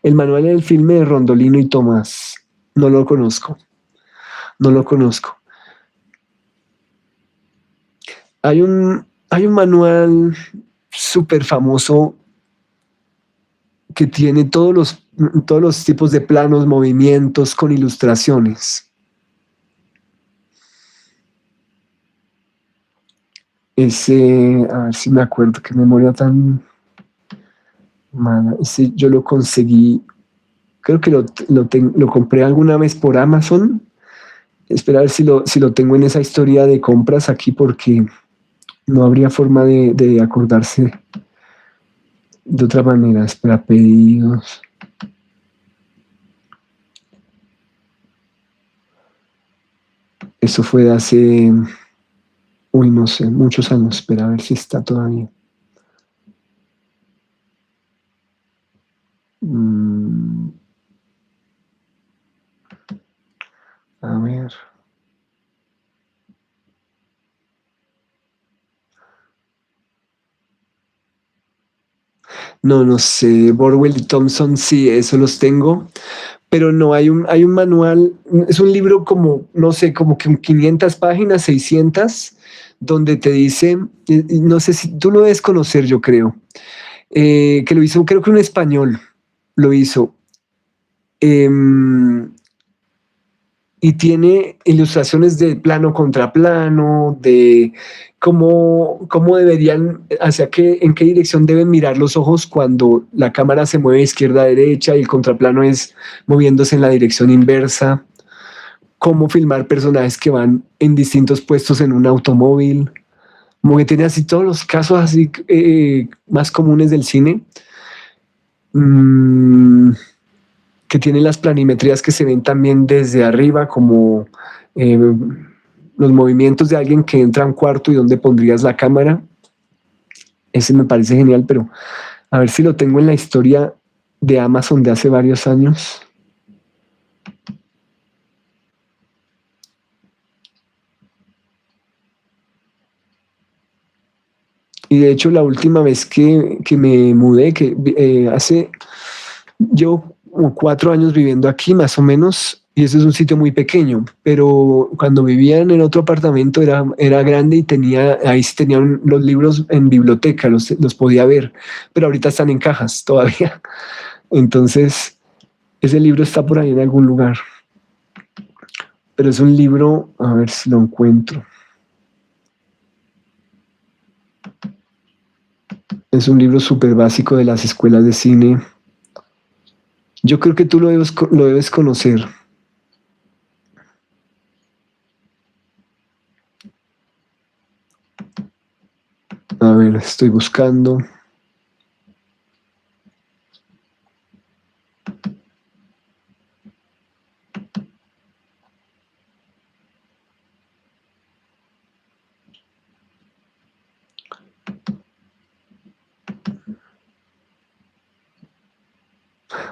el manual del filme de Rondolino y Tomás. No lo conozco, no lo conozco. Hay un manual súper famoso que tiene todos los tipos de planos, movimientos con ilustraciones. Ese, a ver si me acuerdo, qué memoria tan mala. Ese yo lo conseguí, creo que lo compré alguna vez por Amazon. Espera a ver si lo tengo en esa historia de compras aquí, porque no habría forma de acordarse de otra manera. Espera, pedidos. Eso fue de hace, uy, no sé, muchos años. Espera a ver si está todavía. Mm, a ver. No sé. Borwell y Thompson, sí, eso los tengo. Pero no, hay un manual, es un libro como, no sé, como que 500 páginas, 600, donde te dice, y no sé si tú lo debes conocer, yo creo, que lo hizo, creo que un español lo hizo. em, y tiene ilustraciones de plano contra plano, de cómo deberían, en qué dirección deben mirar los ojos cuando la cámara se mueve de izquierda a derecha y el contraplano es moviéndose en la dirección inversa, cómo filmar personajes que van en distintos puestos en un automóvil, como que tiene así todos los casos así más comunes del cine. Mm, que tiene las planimetrías que se ven también desde arriba, como eh, los movimientos de alguien que entra a un cuarto y dónde pondrías la cámara. Ese me parece genial, pero a ver si lo tengo en la historia de Amazon de hace varios años. Y de hecho, la última vez que me mudé, llevo como 4 años viviendo aquí, más o menos, y ese es un sitio muy pequeño, pero cuando vivía en el otro apartamento era grande y ahí sí tenían los libros en biblioteca, los podía ver, pero ahorita están en cajas todavía. Entonces, ese libro está por ahí en algún lugar, pero es un libro, a ver si lo encuentro. Es un libro súper básico de las escuelas de cine. Yo creo que tú lo debes conocer. A ver, estoy buscando.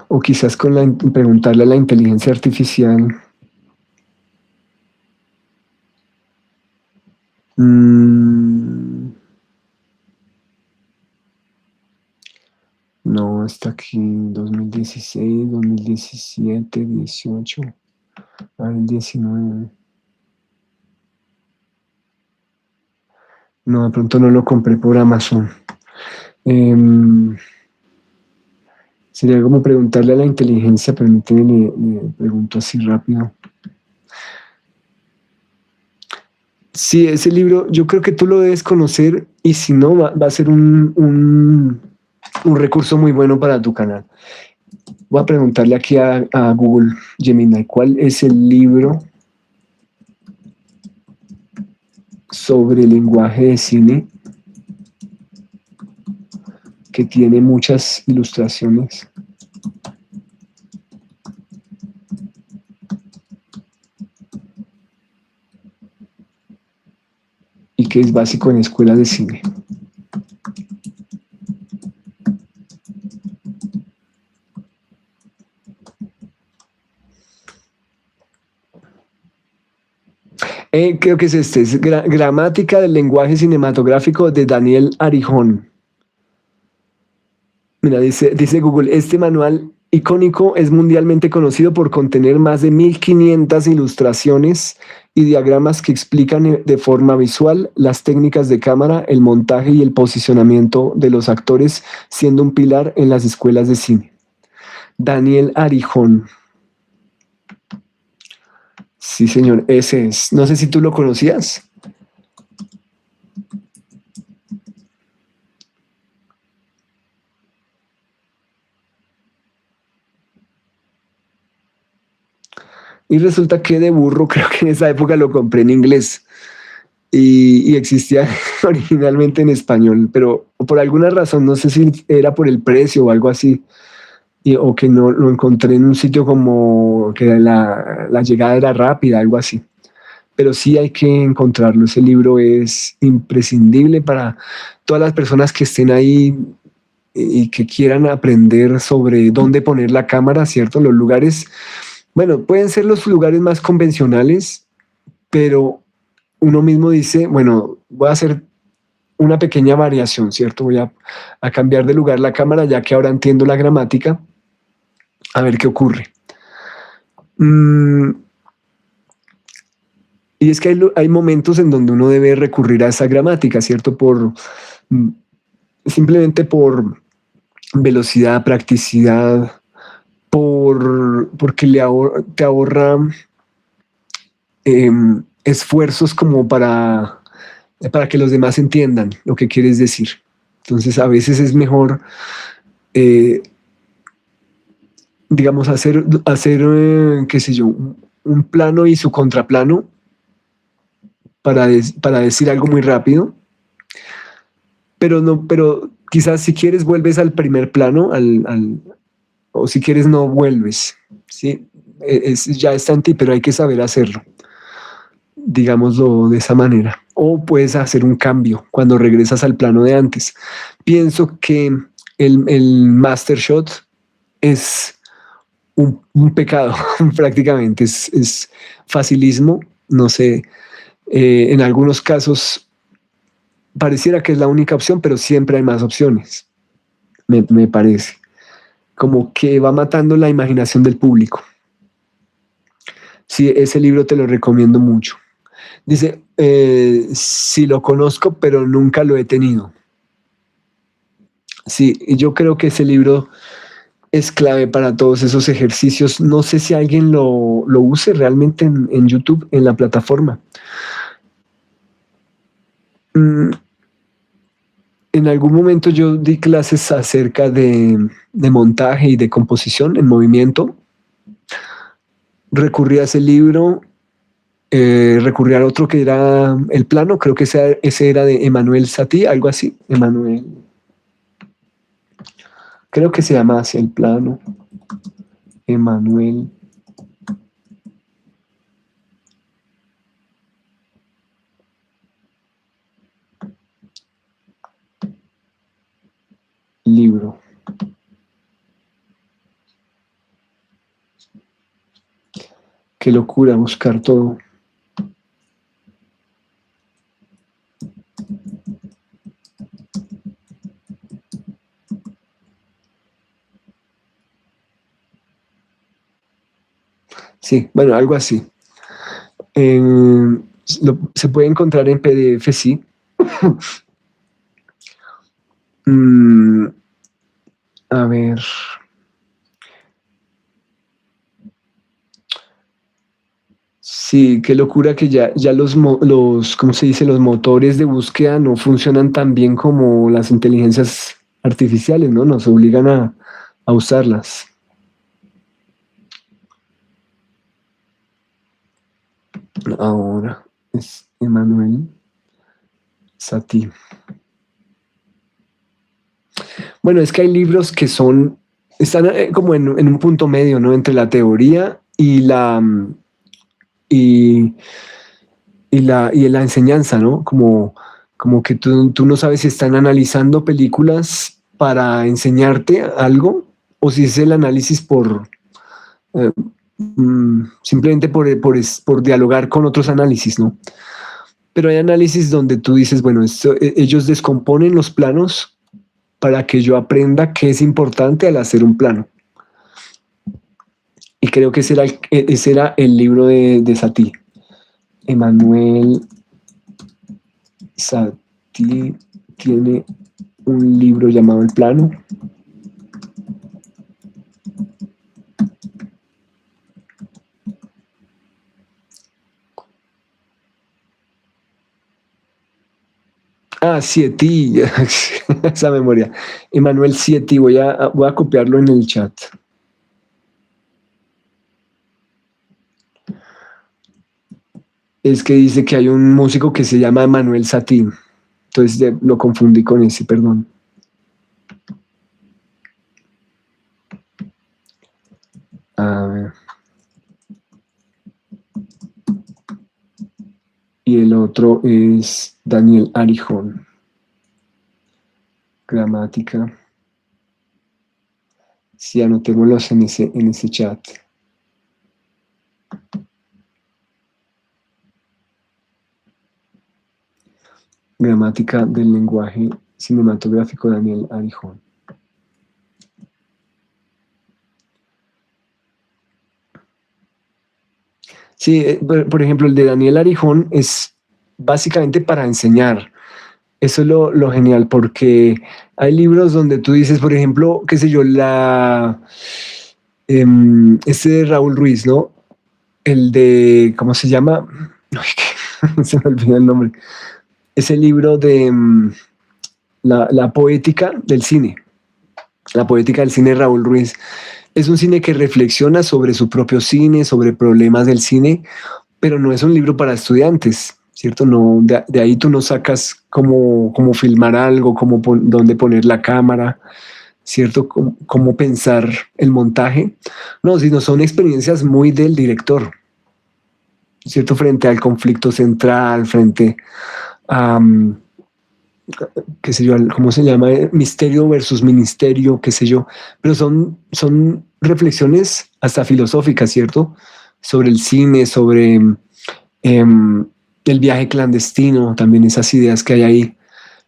O quizás preguntarle a la inteligencia artificial. Mm, no, está aquí 2016, 2017, 18, al 19. No, de pronto no lo compré por Amazon. Em, Sería como preguntarle a la inteligencia, permíteme, le pregunto así rápido. Sí, ese libro, yo creo que tú lo debes conocer y si no, va a ser un recurso muy bueno para tu canal. Voy a preguntarle aquí a Google Gemini, ¿cuál es el libro sobre lenguaje de cine que tiene muchas ilustraciones y que es básico en escuelas de cine? Creo que es Gramática del lenguaje cinematográfico de Daniel Arijón. Mira, dice Google, este manual icónico es mundialmente conocido por contener más de 1500 ilustraciones y diagramas que explican de forma visual las técnicas de cámara, el montaje y el posicionamiento de los actores, siendo un pilar en las escuelas de cine. Daniel Arijón. Sí, señor, ese es. No sé si tú lo conocías. Y resulta que de burro, creo que en esa época lo compré en inglés y existía originalmente en español, pero por alguna razón, no sé si era por el precio o algo así, o que no lo encontré en un sitio como que la llegada era rápida, algo así. Pero sí hay que encontrarlo. Ese libro es imprescindible para todas las personas que estén ahí y que quieran aprender sobre dónde poner la cámara, ¿cierto? Los lugares, bueno, pueden ser los lugares más convencionales, pero uno mismo dice, bueno, voy a hacer una pequeña variación, ¿cierto? Voy a cambiar de lugar la cámara ya que ahora entiendo la gramática, a ver qué ocurre. Y es que hay momentos en donde uno debe recurrir a esa gramática, ¿cierto? Mm, Simplemente por velocidad, practicidad, porque te ahorra esfuerzos como para que los demás entiendan lo que quieres decir. Entonces, a veces es mejor, eh, digamos, hacer qué sé yo, un plano y su contraplano para decir algo muy rápido, pero quizás si quieres vuelves al primer plano, o si quieres no vuelves, ¿sí? Ya está en ti, pero hay que saber hacerlo, digámoslo de esa manera. o puedes hacer un cambio cuando regresas al plano de antes. Pienso que el master shot es un pecado prácticamente, es facilismo, no sé, en algunos casos pareciera que es la única opción, pero siempre hay más opciones, me parece, como que va matando la imaginación del público. Sí, ese libro te lo recomiendo mucho. Dice, sí lo conozco, pero nunca lo he tenido. Sí, y yo creo que ese libro es clave para todos esos ejercicios. No sé si alguien lo use realmente en YouTube, en la plataforma. Mm, en algún momento yo di clases acerca de montaje y de composición en movimiento. Recurrí a ese libro, recurrí al otro que era El Plano, creo que ese era de Emanuel Satie, algo así. Emanuel, creo que se llama así El Plano. Emanuel. Libro. Qué locura buscar todo. Sí, bueno, algo así. Eh, se puede encontrar en PDF, sí. Mm, a ver. Sí, qué locura que ya ¿cómo se dice? Los motores de búsqueda no funcionan tan bien como las inteligencias artificiales, ¿no? Nos obligan a usarlas. Ahora es Emanuel Satie. Bueno, es que hay libros que están como en un punto medio, ¿no? Entre la teoría y, y la enseñanza, ¿no? Como que tú no sabes si están analizando películas para enseñarte algo o si es el análisis eh, simplemente por dialogar con otros análisis, ¿no? Pero hay análisis donde tú dices, bueno, ellos descomponen los planos para que yo aprenda qué es importante al hacer un plano. Y creo que ese era el libro de Satie. Emanuel Satie tiene un libro llamado El Plano. Ah, Sieti, esa memoria. Emanuel Sieti, voy a copiarlo en el chat. Es que dice que hay un músico que se llama Emanuel Satie. Entonces lo confundí con ese, perdón. A ver. Y el otro es Daniel Arijón. Gramática. Sí, anotémoslos en ese chat. Gramática del lenguaje cinematográfico, Daniel Arijón. Sí, por ejemplo, el de Daniel Arijón es básicamente para enseñar. Eso es lo genial, porque hay libros donde tú dices, por ejemplo, qué sé yo, este de Raúl Ruiz, ¿no? El de, ¿cómo se llama? Ay, se me olvidó el nombre. Ese libro de la poética del cine, la poética del cine de Raúl Ruiz. Es un cine que reflexiona sobre su propio cine, sobre problemas del cine, pero no es un libro para estudiantes, ¿cierto? No, de ahí tú no sacas cómo filmar algo, dónde poner la cámara, ¿cierto? Cómo pensar el montaje. No, sino son experiencias muy del director. ¿cierto? Frente al conflicto central, frente a, qué sé yo, ¿cómo se llama? Misterio versus ministerio, qué sé yo. Pero son reflexiones hasta filosóficas, ¿cierto? Sobre el cine, sobre el viaje clandestino, también esas ideas que hay ahí.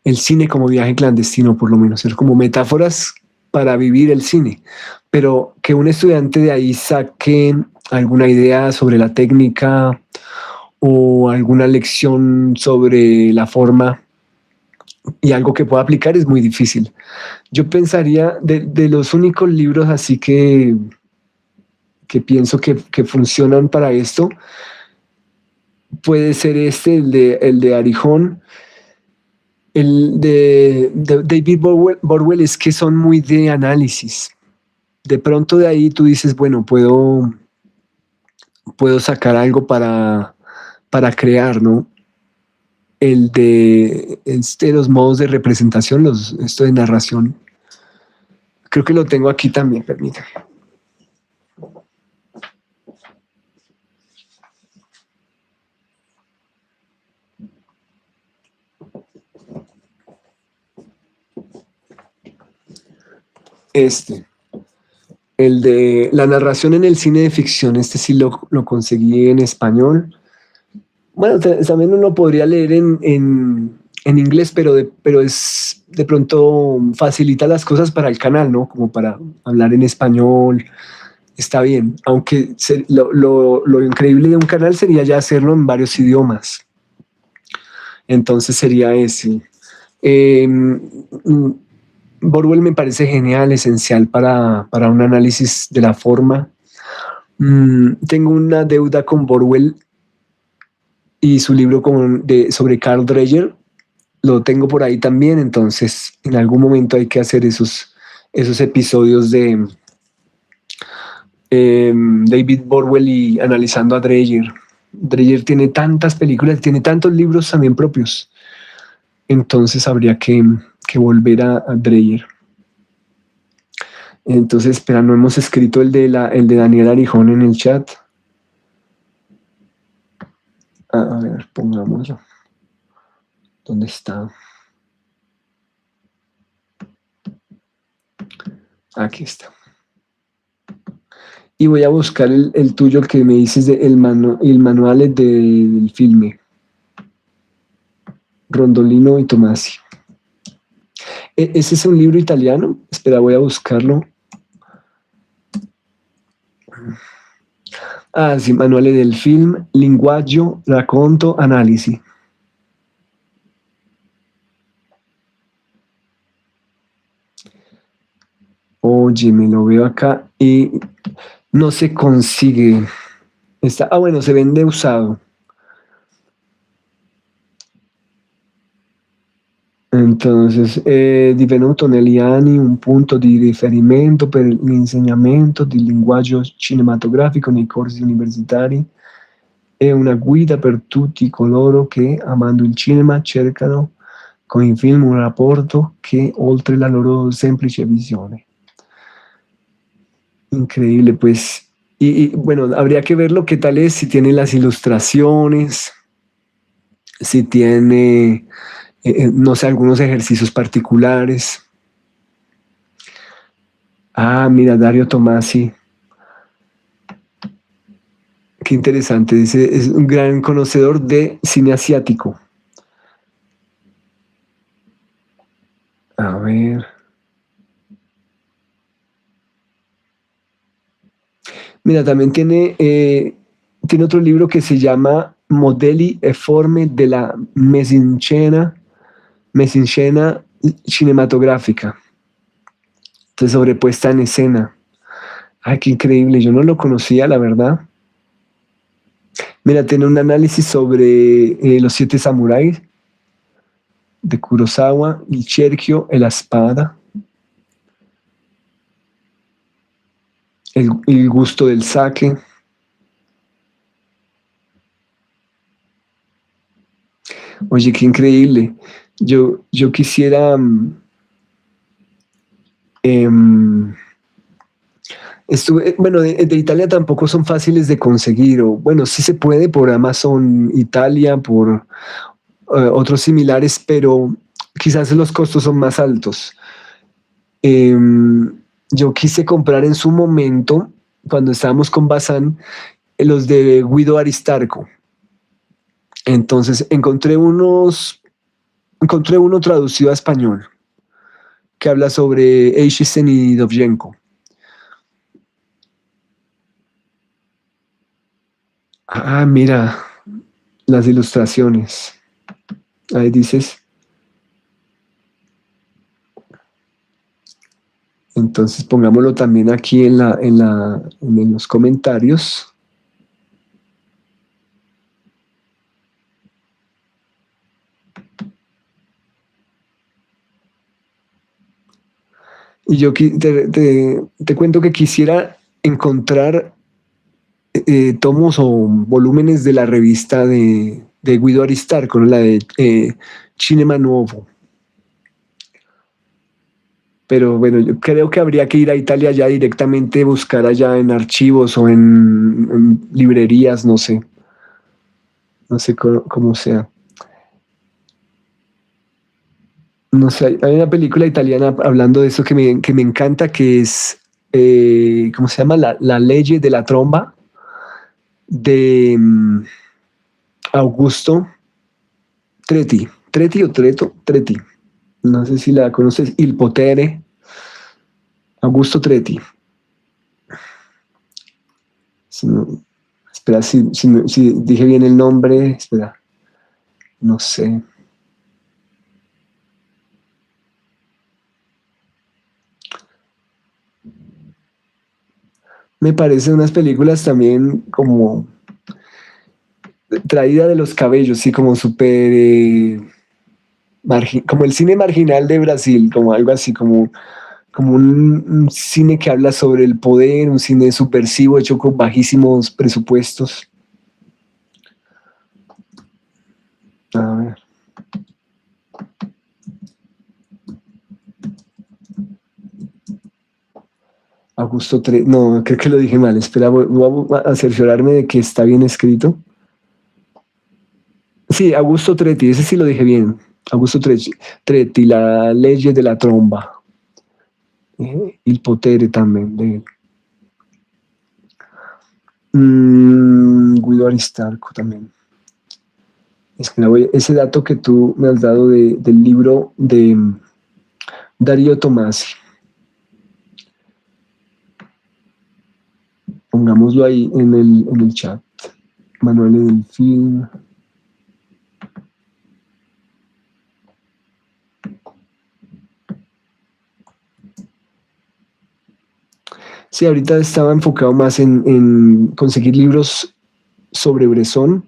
El cine como viaje clandestino, por lo menos, ser como metáforas para vivir el cine. Pero que un estudiante de ahí saque alguna idea sobre la técnica o alguna lección sobre la forma y algo que pueda aplicar es muy difícil. Yo pensaría de los únicos libros así que pienso que funcionan para esto, puede ser este, el de Arijón, el de David Borwell es que son muy de análisis. De pronto de ahí tú dices, bueno, puedo sacar algo para crear, ¿no? El de los modos de representación, esto de narración. Creo que lo tengo aquí también, permítame. Este, el de la narración en el cine de ficción, este sí lo conseguí en español. Bueno, también uno podría leer en inglés, pero es de pronto facilita las cosas para el canal, ¿no? Como para hablar en español, está bien. Aunque lo increíble de un canal sería ya hacerlo en varios idiomas. Entonces sería ese. Borwell me parece genial, esencial para un análisis de la forma. Tengo una deuda con Borwell y su libro sobre Carl Dreyer. Lo tengo por ahí también, entonces en algún momento hay que hacer esos episodios de David Borwell y analizando a Dreyer. Dreyer tiene tantas películas, tiene tantos libros también propios, entonces habría que volver a Dreyer. Entonces, espera, no hemos escrito el de Daniel Arijón en el chat. A ver, pongámoslo. ¿Dónde está? Aquí está. Y voy a buscar el tuyo, el que me dices de el manual del filme. Rondolino y Tomasi. ¿Ese es un libro italiano? Espera, voy a buscarlo. Ah, sí, manuales del film, linguaggio, racconto, analisi. Oye, me lo veo acá y no se consigue. Bueno, se vende usado. Entonces, divenuto negli anni un punto di riferimento per l'insegnamento di linguaggio cinematografico nei corsi universitari e una guida per tutti coloro che, amando il cinema, cercano con il film un rapporto che oltre la loro semplice visione. Increíble, pues. Bueno, habría que verlo qué tal es, si tiene las ilustraciones, si tiene, no sé, algunos ejercicios particulares. Ah, mira, Dario Tomasi. Qué interesante, dice, es un gran conocedor de cine asiático. A ver. Mira, también tiene otro libro que se llama Modelli e forme della mesincena cinematográfica. Entonces, sobre puesta en escena. Ay, qué increíble, yo no lo conocía, la verdad. Mira, tiene un análisis sobre los 7 samuráis de Kurosawa, el cerchio e la espada, el gusto del sake. Oye, qué increíble. Yo quisiera Estuve, bueno, de Italia tampoco son fáciles de conseguir, o bueno, sí se puede por Amazon Italia, por otros similares, pero quizás los costos son más altos. Yo quise comprar en su momento, cuando estábamos con Bazán, los de Guido Aristarco. Entonces encontré uno traducido a español que habla sobre Eishisen y Dovzhenko. Ah, mira, las ilustraciones. Ahí dices. Entonces pongámoslo también aquí en los comentarios. Y yo te cuento que quisiera encontrar tomos o volúmenes de la revista de Guido Aristarco, ¿no? La de Cinema Nuovo. Pero bueno, yo creo que habría que ir a Italia ya directamente, buscar allá en archivos o en librerías, no sé cómo sea. No sé, hay una película italiana hablando de eso que me encanta, que es, ¿cómo se llama? La ley de la tromba de Augusto Tretti. Tretti o Treto, Tretti. No sé si la conoces. Il Potere. Augusto Tretti. Si no- espera, si dije bien el nombre. Espera, no sé. Me parecen unas películas también como traída de los cabellos, sí, como súper, como el cine marginal de Brasil, como algo así, como un cine que habla sobre el poder, un cine subversivo hecho con bajísimos presupuestos. A ver, Augusto Tre, no, creo que lo dije mal, espera, voy a cerciorarme de que está bien escrito. Sí, Augusto Tretti, ese sí lo dije bien. Augusto Tretti, la ley de la tromba. Il potere también de él. Guido Aristarco también. Es que ese dato que tú me has dado del libro de Darío Tomasi, pongámoslo ahí en el chat. Manuel del film. Sí, ahorita estaba enfocado más en conseguir libros sobre Bresson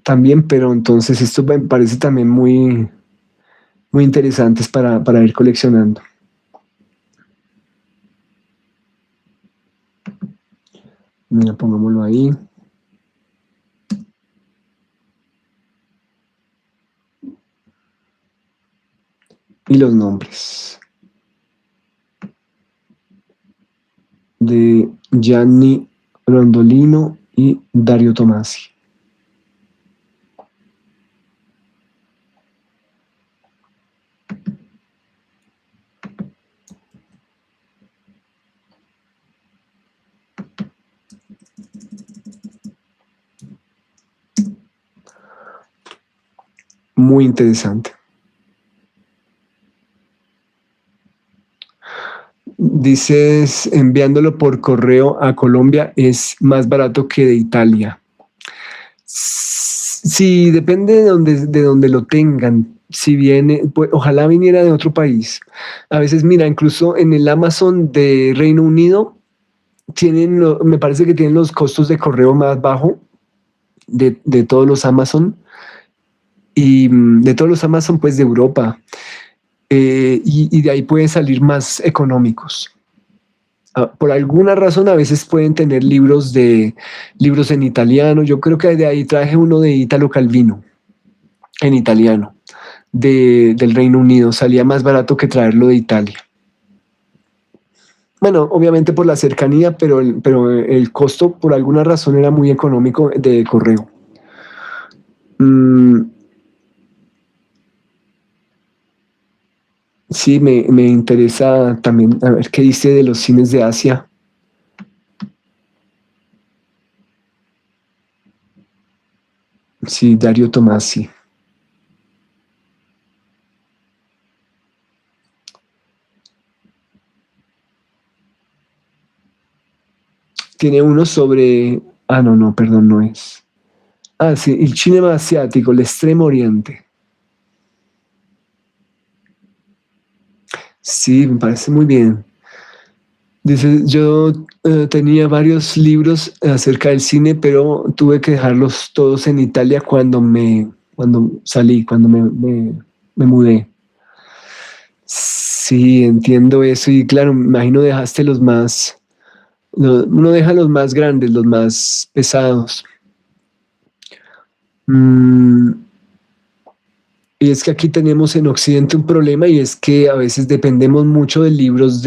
también, pero entonces esto me parece también muy interesantes para ir coleccionando. Mira, pongámoslo ahí. Y los nombres de Gianni Rondolino y Dario Tomasi. Muy interesante. Dices, enviándolo por correo a Colombia es más barato que de Italia. Sí, depende de donde lo tengan. Si viene, pues, ojalá viniera de otro país. A veces, mira, incluso en el Amazon de Reino Unido me parece que tienen los costos de correo más bajo de todos los Amazon y de todos los Amazon, pues de Europa. Y de ahí pueden salir más económicos. Por alguna razón a veces pueden tener libros en italiano. Yo creo que de ahí traje uno de Italo Calvino en italiano del Reino Unido. Salía más barato que traerlo de Italia. Bueno, obviamente por la cercanía, pero el costo por alguna razón era muy económico de correo. Mm, sí, me interesa también a ver qué dice de los cines de Asia. Sí, Dario Tomasi. Tiene uno sobre... Ah, no, no, perdón, no es. Ah, sí, el cinema asiático, el extremo oriente. Sí, me parece muy bien. Dice, yo tenía varios libros acerca del cine, pero tuve que dejarlos todos en Italia cuando salí, me mudé. Sí, entiendo eso y claro, me imagino dejaste los más, uno deja los más grandes, los más pesados. Mm, y es que aquí tenemos en Occidente un problema y es que a veces dependemos mucho de libros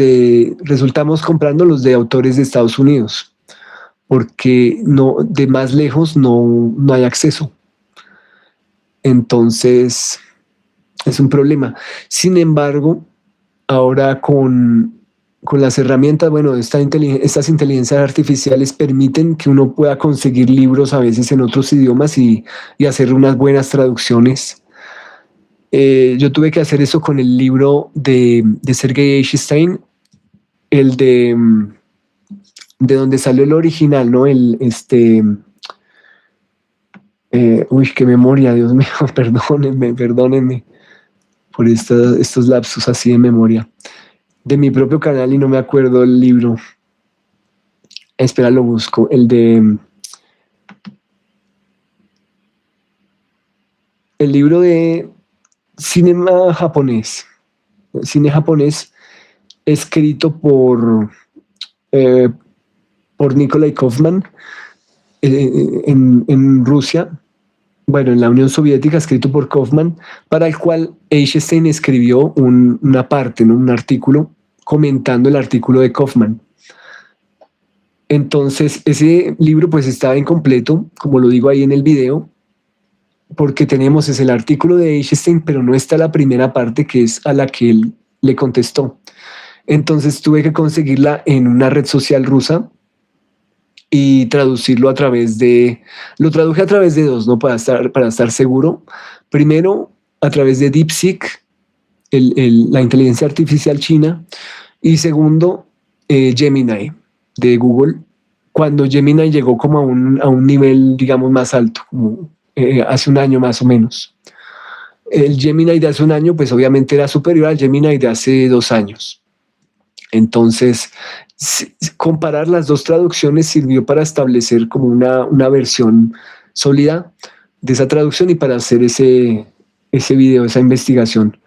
resultamos comprando los de autores de Estados Unidos, porque no, de más lejos no hay acceso. Entonces, es un problema. Sin embargo, ahora con las herramientas, bueno, estas inteligencias artificiales permiten que uno pueda conseguir libros a veces en otros idiomas y hacer unas buenas traducciones. Yo tuve que hacer eso con el libro de Sergei Eisenstein, el de donde salió el original, ¿no? Uy, qué memoria, Dios mío, perdónenme por estos lapsus así de memoria. De mi propio canal y no me acuerdo el libro. Espera, lo busco. El libro de cinema japonés. Cine japonés escrito eh, por Nikolai Kaufman en Rusia, bueno, en la Unión Soviética, escrito por Kaufman, para el cual Eisenstein escribió una parte, ¿no? Un artículo comentando el artículo de Kaufman. Entonces, ese libro pues estaba incompleto, como lo digo ahí en el video, porque tenemos es el artículo de Eisenstein, pero no está la primera parte que es a la que él le contestó. Entonces tuve que conseguirla en una red social rusa y traducirlo lo traduje a través de dos, ¿no? Para estar seguro. Primero, a través de DeepSeek, la inteligencia artificial china, y segundo, Gemini de Google, cuando Gemini llegó como a un nivel, digamos, más alto, como hace un año más o menos. El Gemini de hace un año, pues obviamente era superior al Gemini de hace 2 años. Entonces, comparar las dos traducciones sirvió para establecer como una versión sólida de esa traducción y para hacer ese video, esa investigación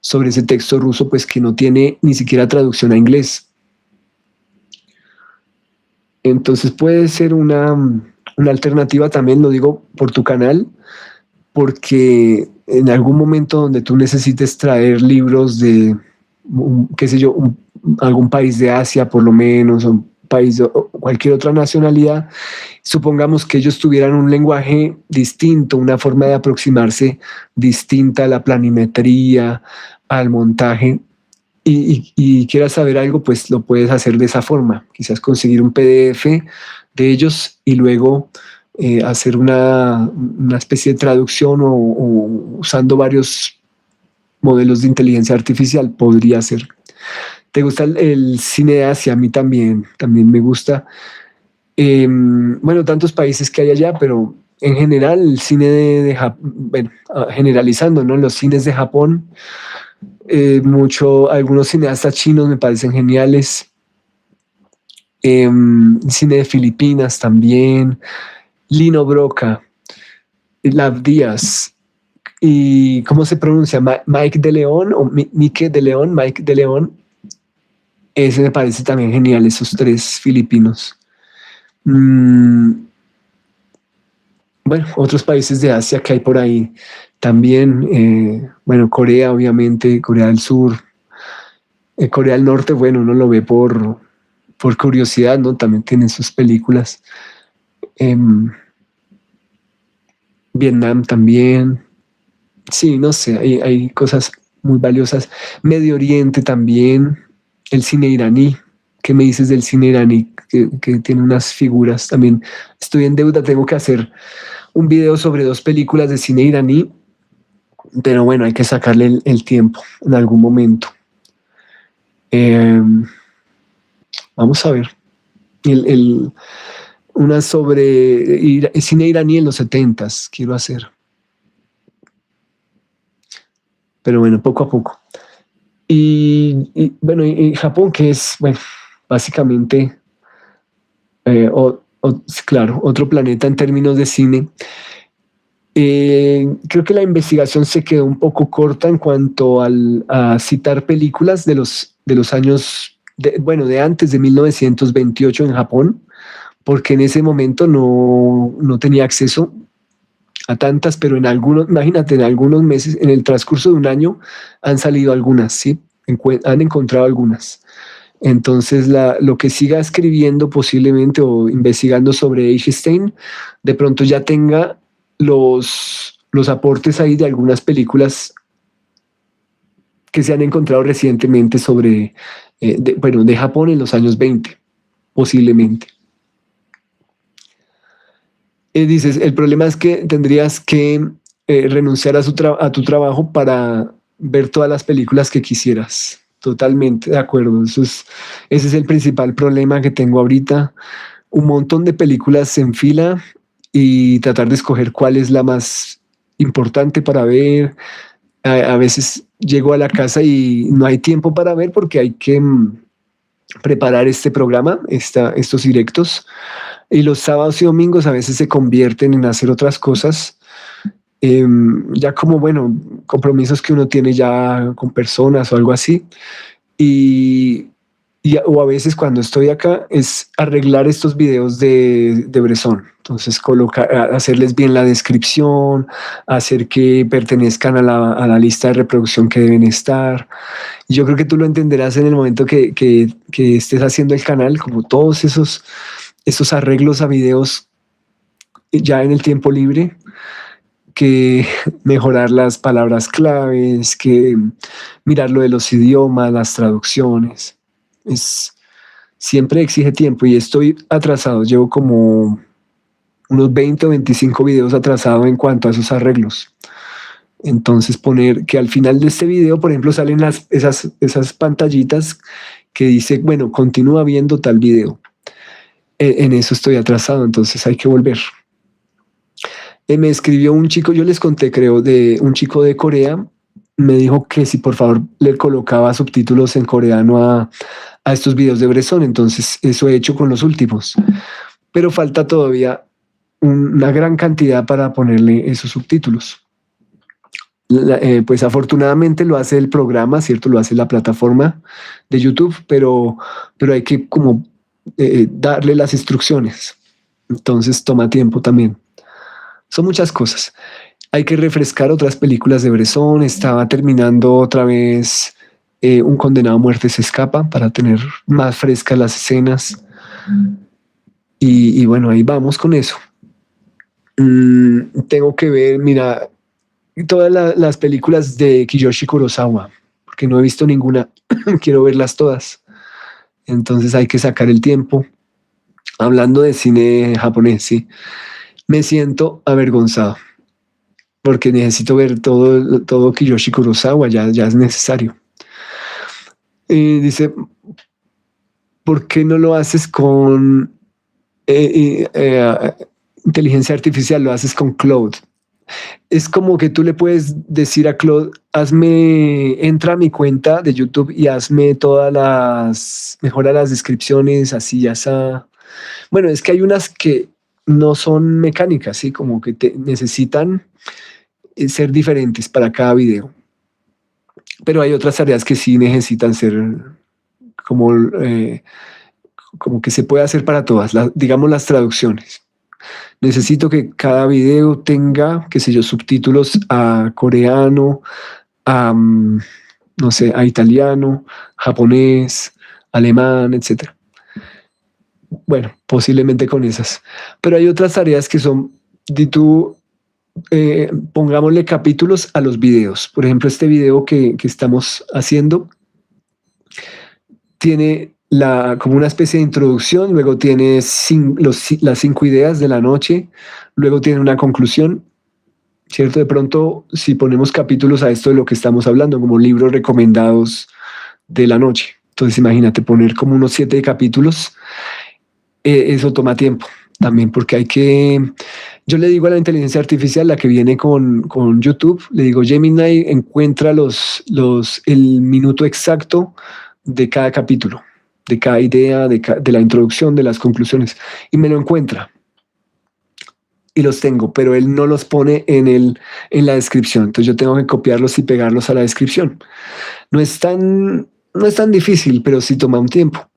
sobre ese texto ruso, pues que no tiene ni siquiera traducción a inglés. Entonces puede ser una alternativa también, lo digo por tu canal, porque en algún momento donde tú necesites traer libros de, qué sé yo, algún país de Asia por lo menos, o un país o cualquier otra nacionalidad, supongamos que ellos tuvieran un lenguaje distinto, una forma de aproximarse distinta a la planimetría, al montaje, y quieras saber algo, pues lo puedes hacer de esa forma. Quizás conseguir un PDF de ellos y luego hacer una especie de traducción o usando varios modelos de inteligencia artificial podría ser. ¿Te gusta el cine de Asia? A mí también me gusta. Bueno, tantos países que hay allá, pero en general el cine de Japón, bueno, generalizando, ¿no? Los cines de Japón, algunos cineastas chinos me parecen geniales. Cine de Filipinas también. Lino Broca, Lav Díaz, y ¿cómo se pronuncia? Mike de León o Mike de León, Mike de León. Ese me parece también genial, esos tres filipinos. Mm, bueno, otros países de Asia que hay por ahí también. Bueno, Corea, obviamente, Corea del Sur. Corea del Norte, bueno, uno lo ve por curiosidad, ¿no? También tienen sus películas. Em, Vietnam también. Sí, no sé, hay cosas muy valiosas. Medio Oriente también, el cine iraní. ¿Qué me dices del cine iraní? Que tiene unas figuras también. Estoy en deuda, tengo que hacer un video sobre 2 películas de cine iraní, pero bueno, hay que sacarle el tiempo en algún momento. Eh, Vamos a ver. Una sobre cine iraní en los 70s quiero hacer. Pero bueno, poco a poco. Bueno, y Japón, que es, bueno, básicamente, claro, otro planeta en términos de cine. Creo que la investigación se quedó un poco corta en cuanto a citar películas de los años, bueno, de antes de 1928 en Japón, porque en ese momento no tenía acceso a tantas, pero en algunos, imagínate, en algunos meses, en el transcurso de un año, han salido algunas, ¿sí? Han encontrado algunas. Entonces, lo que siga escribiendo posiblemente o investigando sobre Eichstein, de pronto ya tenga los aportes ahí de algunas películas que se han encontrado recientemente sobre, bueno, de Japón en los años 20, posiblemente. Dices, el problema es que tendrías que renunciar a tu trabajo para ver todas las películas que quisieras. Totalmente de acuerdo. Ese es el principal problema que tengo ahorita. Un montón de películas en fila y tratar de escoger cuál es la más importante para ver. A veces llego a la casa y no hay tiempo para ver porque hay que preparar este programa, estos directos. Y los sábados y domingos a veces se convierten en hacer otras cosas, ya como, bueno, compromisos que uno tiene ya con personas o algo así. Y, o a veces cuando estoy acá es arreglar estos videos de Bresson. Entonces, hacerles bien la descripción, hacer que pertenezcan a la lista de reproducción que deben estar. Y yo creo que tú lo entenderás en el momento que estés haciendo el canal, como todos esos arreglos a videos ya en el tiempo libre, que mejorar las palabras claves, que mirar lo de los idiomas, las traducciones. Siempre exige tiempo y estoy atrasado. Llevo como unos 20 o 25 videos atrasado en cuanto a esos arreglos. Entonces poner que al final de este video, por ejemplo, salen esas pantallitas que dice, bueno, continúa viendo tal video. En eso estoy atrasado, entonces hay que volver. Me escribió un chico, yo les conté, creo, de un chico de Corea, me dijo que si por favor le colocaba subtítulos en coreano a estos videos de Bresson, entonces eso he hecho con los últimos, pero falta todavía una gran cantidad para ponerle esos subtítulos. Pues afortunadamente lo hace el programa, ¿cierto? Lo hace la plataforma de YouTube, pero hay que como darle las instrucciones. Entonces toma tiempo también. Son muchas cosas. Hay que refrescar otras películas de Bresson. Estaba terminando otra vez Un condenado a muerte se escapa para tener más frescas las escenas. Y bueno, ahí vamos con eso. Tengo que ver, mira, todas las películas de Kiyoshi Kurosawa, porque no he visto ninguna. Quiero verlas todas. Entonces hay que sacar el tiempo. Hablando de cine japonés, sí. Me siento avergonzado porque necesito ver todo Kiyoshi Kurosawa, ya es necesario. Dice, ¿por qué no lo haces con inteligencia artificial? Lo haces con Claude. Es como que tú le puedes decir a Claude, entra a mi cuenta de YouTube y mejora las descripciones, así, ya está. Bueno, es que hay unas que no son mecánicas, ¿sí? Como que necesitan ser diferentes para cada video. Pero hay otras tareas que sí necesitan ser como, como que se puede hacer para todas, digamos las traducciones. Necesito que cada video tenga, qué sé yo, subtítulos a coreano, a, no sé, a italiano, japonés, alemán, etc. bueno, posiblemente con esas. Pero hay otras tareas que son, di tú, pongámosle capítulos a los videos. Por ejemplo, este video que estamos haciendo tiene como una especie de introducción, luego tiene las 5 ideas de la noche, luego tiene una conclusión, ¿cierto? De pronto, si ponemos capítulos a esto de lo que estamos hablando, como libros recomendados de la noche. Entonces, imagínate poner como unos 7 capítulos, eso toma tiempo también, porque yo le digo a la inteligencia artificial, la que viene con YouTube, le digo, Gemini, encuentra el minuto exacto de cada capítulo, de cada idea, de la introducción, de las conclusiones, y me lo encuentra. Y los tengo, pero él no los pone en la descripción. Entonces yo tengo que copiarlos y pegarlos a la descripción. No es tan difícil, pero sí toma un tiempo.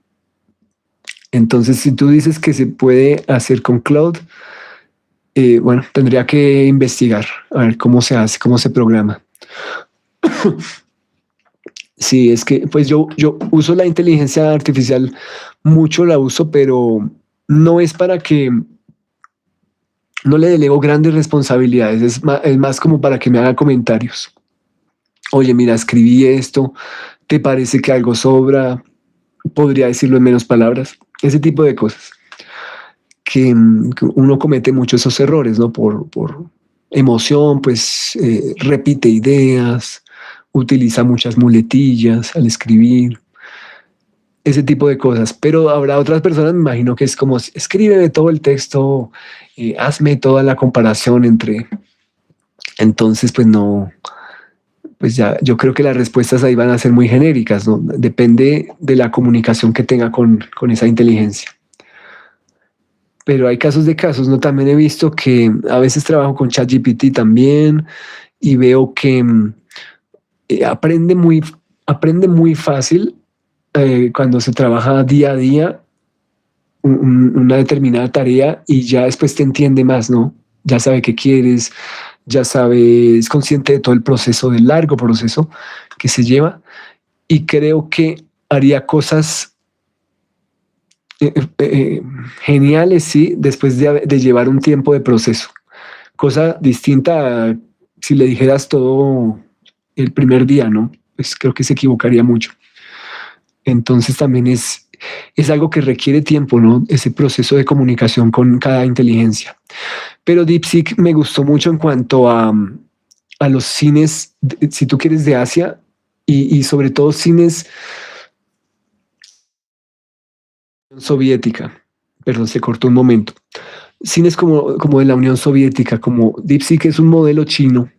Entonces, si tú dices que se puede hacer con Claude, bueno, tendría que investigar a ver cómo se hace, cómo se programa. Sí, es que pues yo uso la inteligencia artificial mucho, la uso, pero no es para que no le delego grandes responsabilidades, es más como para que me haga comentarios. Oye, mira, escribí esto, ¿te parece que algo sobra? Podría decirlo en menos palabras, ese tipo de cosas. Que uno comete mucho esos errores, ¿no? Por emoción, pues repite ideas, utiliza muchas muletillas al escribir, ese tipo de cosas. Pero habrá otras personas, me imagino que es como, escríbeme todo el texto, hazme toda la comparación entre... Entonces, pues no, pues ya, yo creo que las respuestas ahí van a ser muy genéricas, ¿no? Depende de la comunicación que tenga con esa inteligencia. Pero hay casos de casos, ¿no? También he visto que a veces trabajo con ChatGPT también y veo que aprende muy fácil cuando se trabaja día a día una determinada tarea y ya después te entiende más, ¿no? Ya sabe qué quieres, ya sabe, es consciente de todo el proceso, del largo proceso que se lleva y creo que haría cosas geniales, sí, después de llevar un tiempo de proceso. Cosa distinta a si le dijeras todo el primer día, ¿no? Pues creo que se equivocaría mucho. Entonces también es algo que requiere tiempo, ¿no? Ese proceso de comunicación con cada inteligencia. Pero DeepSeek me gustó mucho en cuanto a los cines, si tú quieres, de Asia y sobre todo cines soviética. Perdón, se cortó un momento. Cines como de la Unión Soviética, como DeepSeek es un modelo chino,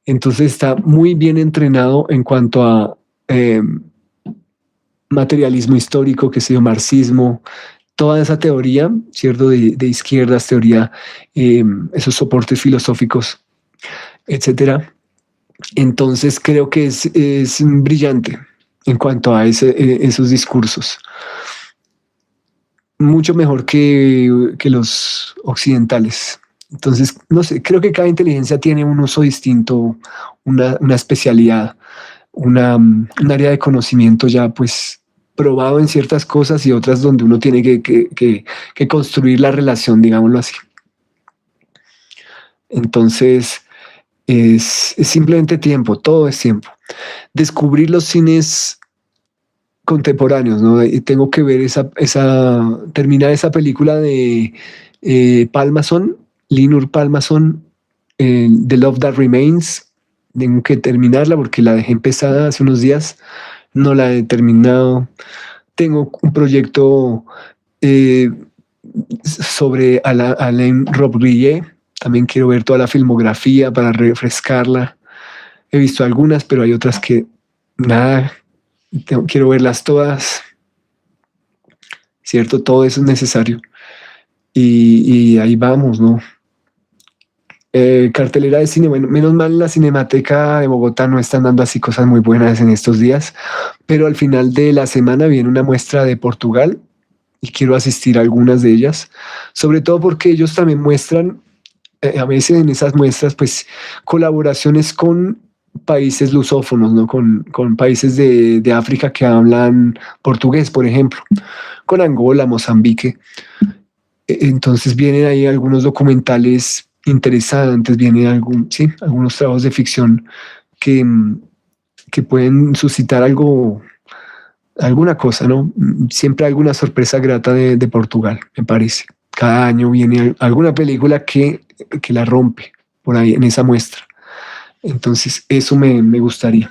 entonces está muy bien entrenado en cuanto a materialismo histórico, que se dio marxismo, toda esa teoría, ¿cierto? De izquierdas, teoría, esos soportes filosóficos, etcétera. Entonces creo que es brillante en cuanto a esos discursos. Mucho mejor que los occidentales. Entonces, no sé, creo que cada inteligencia tiene un uso distinto, una especialidad, un área de conocimiento ya pues probado en ciertas cosas y otras donde uno tiene que construir la relación, digámoslo así. Entonces, es simplemente tiempo, todo es tiempo. Descubrir los cines contemporáneos, ¿no? Y tengo que ver terminar esa película de Palmason, Linur Palmason, The Love That Remains. Tengo que terminarla porque la dejé empezada hace unos días, no la he terminado. Tengo un proyecto sobre Alain Robbe-Grillet. También quiero ver toda la filmografía para refrescarla. He visto algunas, pero hay otras que nada, quiero verlas todas. ¿Cierto? Todo eso es necesario. Y ahí vamos, ¿no? Cartelera de cine, bueno, menos mal la Cinemateca de Bogotá no están dando así cosas muy buenas en estos días, pero al final de la semana viene una muestra de Portugal y quiero asistir a algunas de ellas, sobre todo porque ellos también muestran, a veces en esas muestras, pues colaboraciones con países lusófonos, ¿no? Con países de África que hablan portugués, por ejemplo, con Angola, Mozambique. Entonces vienen ahí algunos documentales interesantes, vienen algunos trabajos de ficción que, que pueden suscitar alguna cosa, ¿no? Siempre alguna sorpresa grata de Portugal, me parece. Cada año viene alguna película que la rompe por ahí en esa muestra. Entonces, eso me gustaría.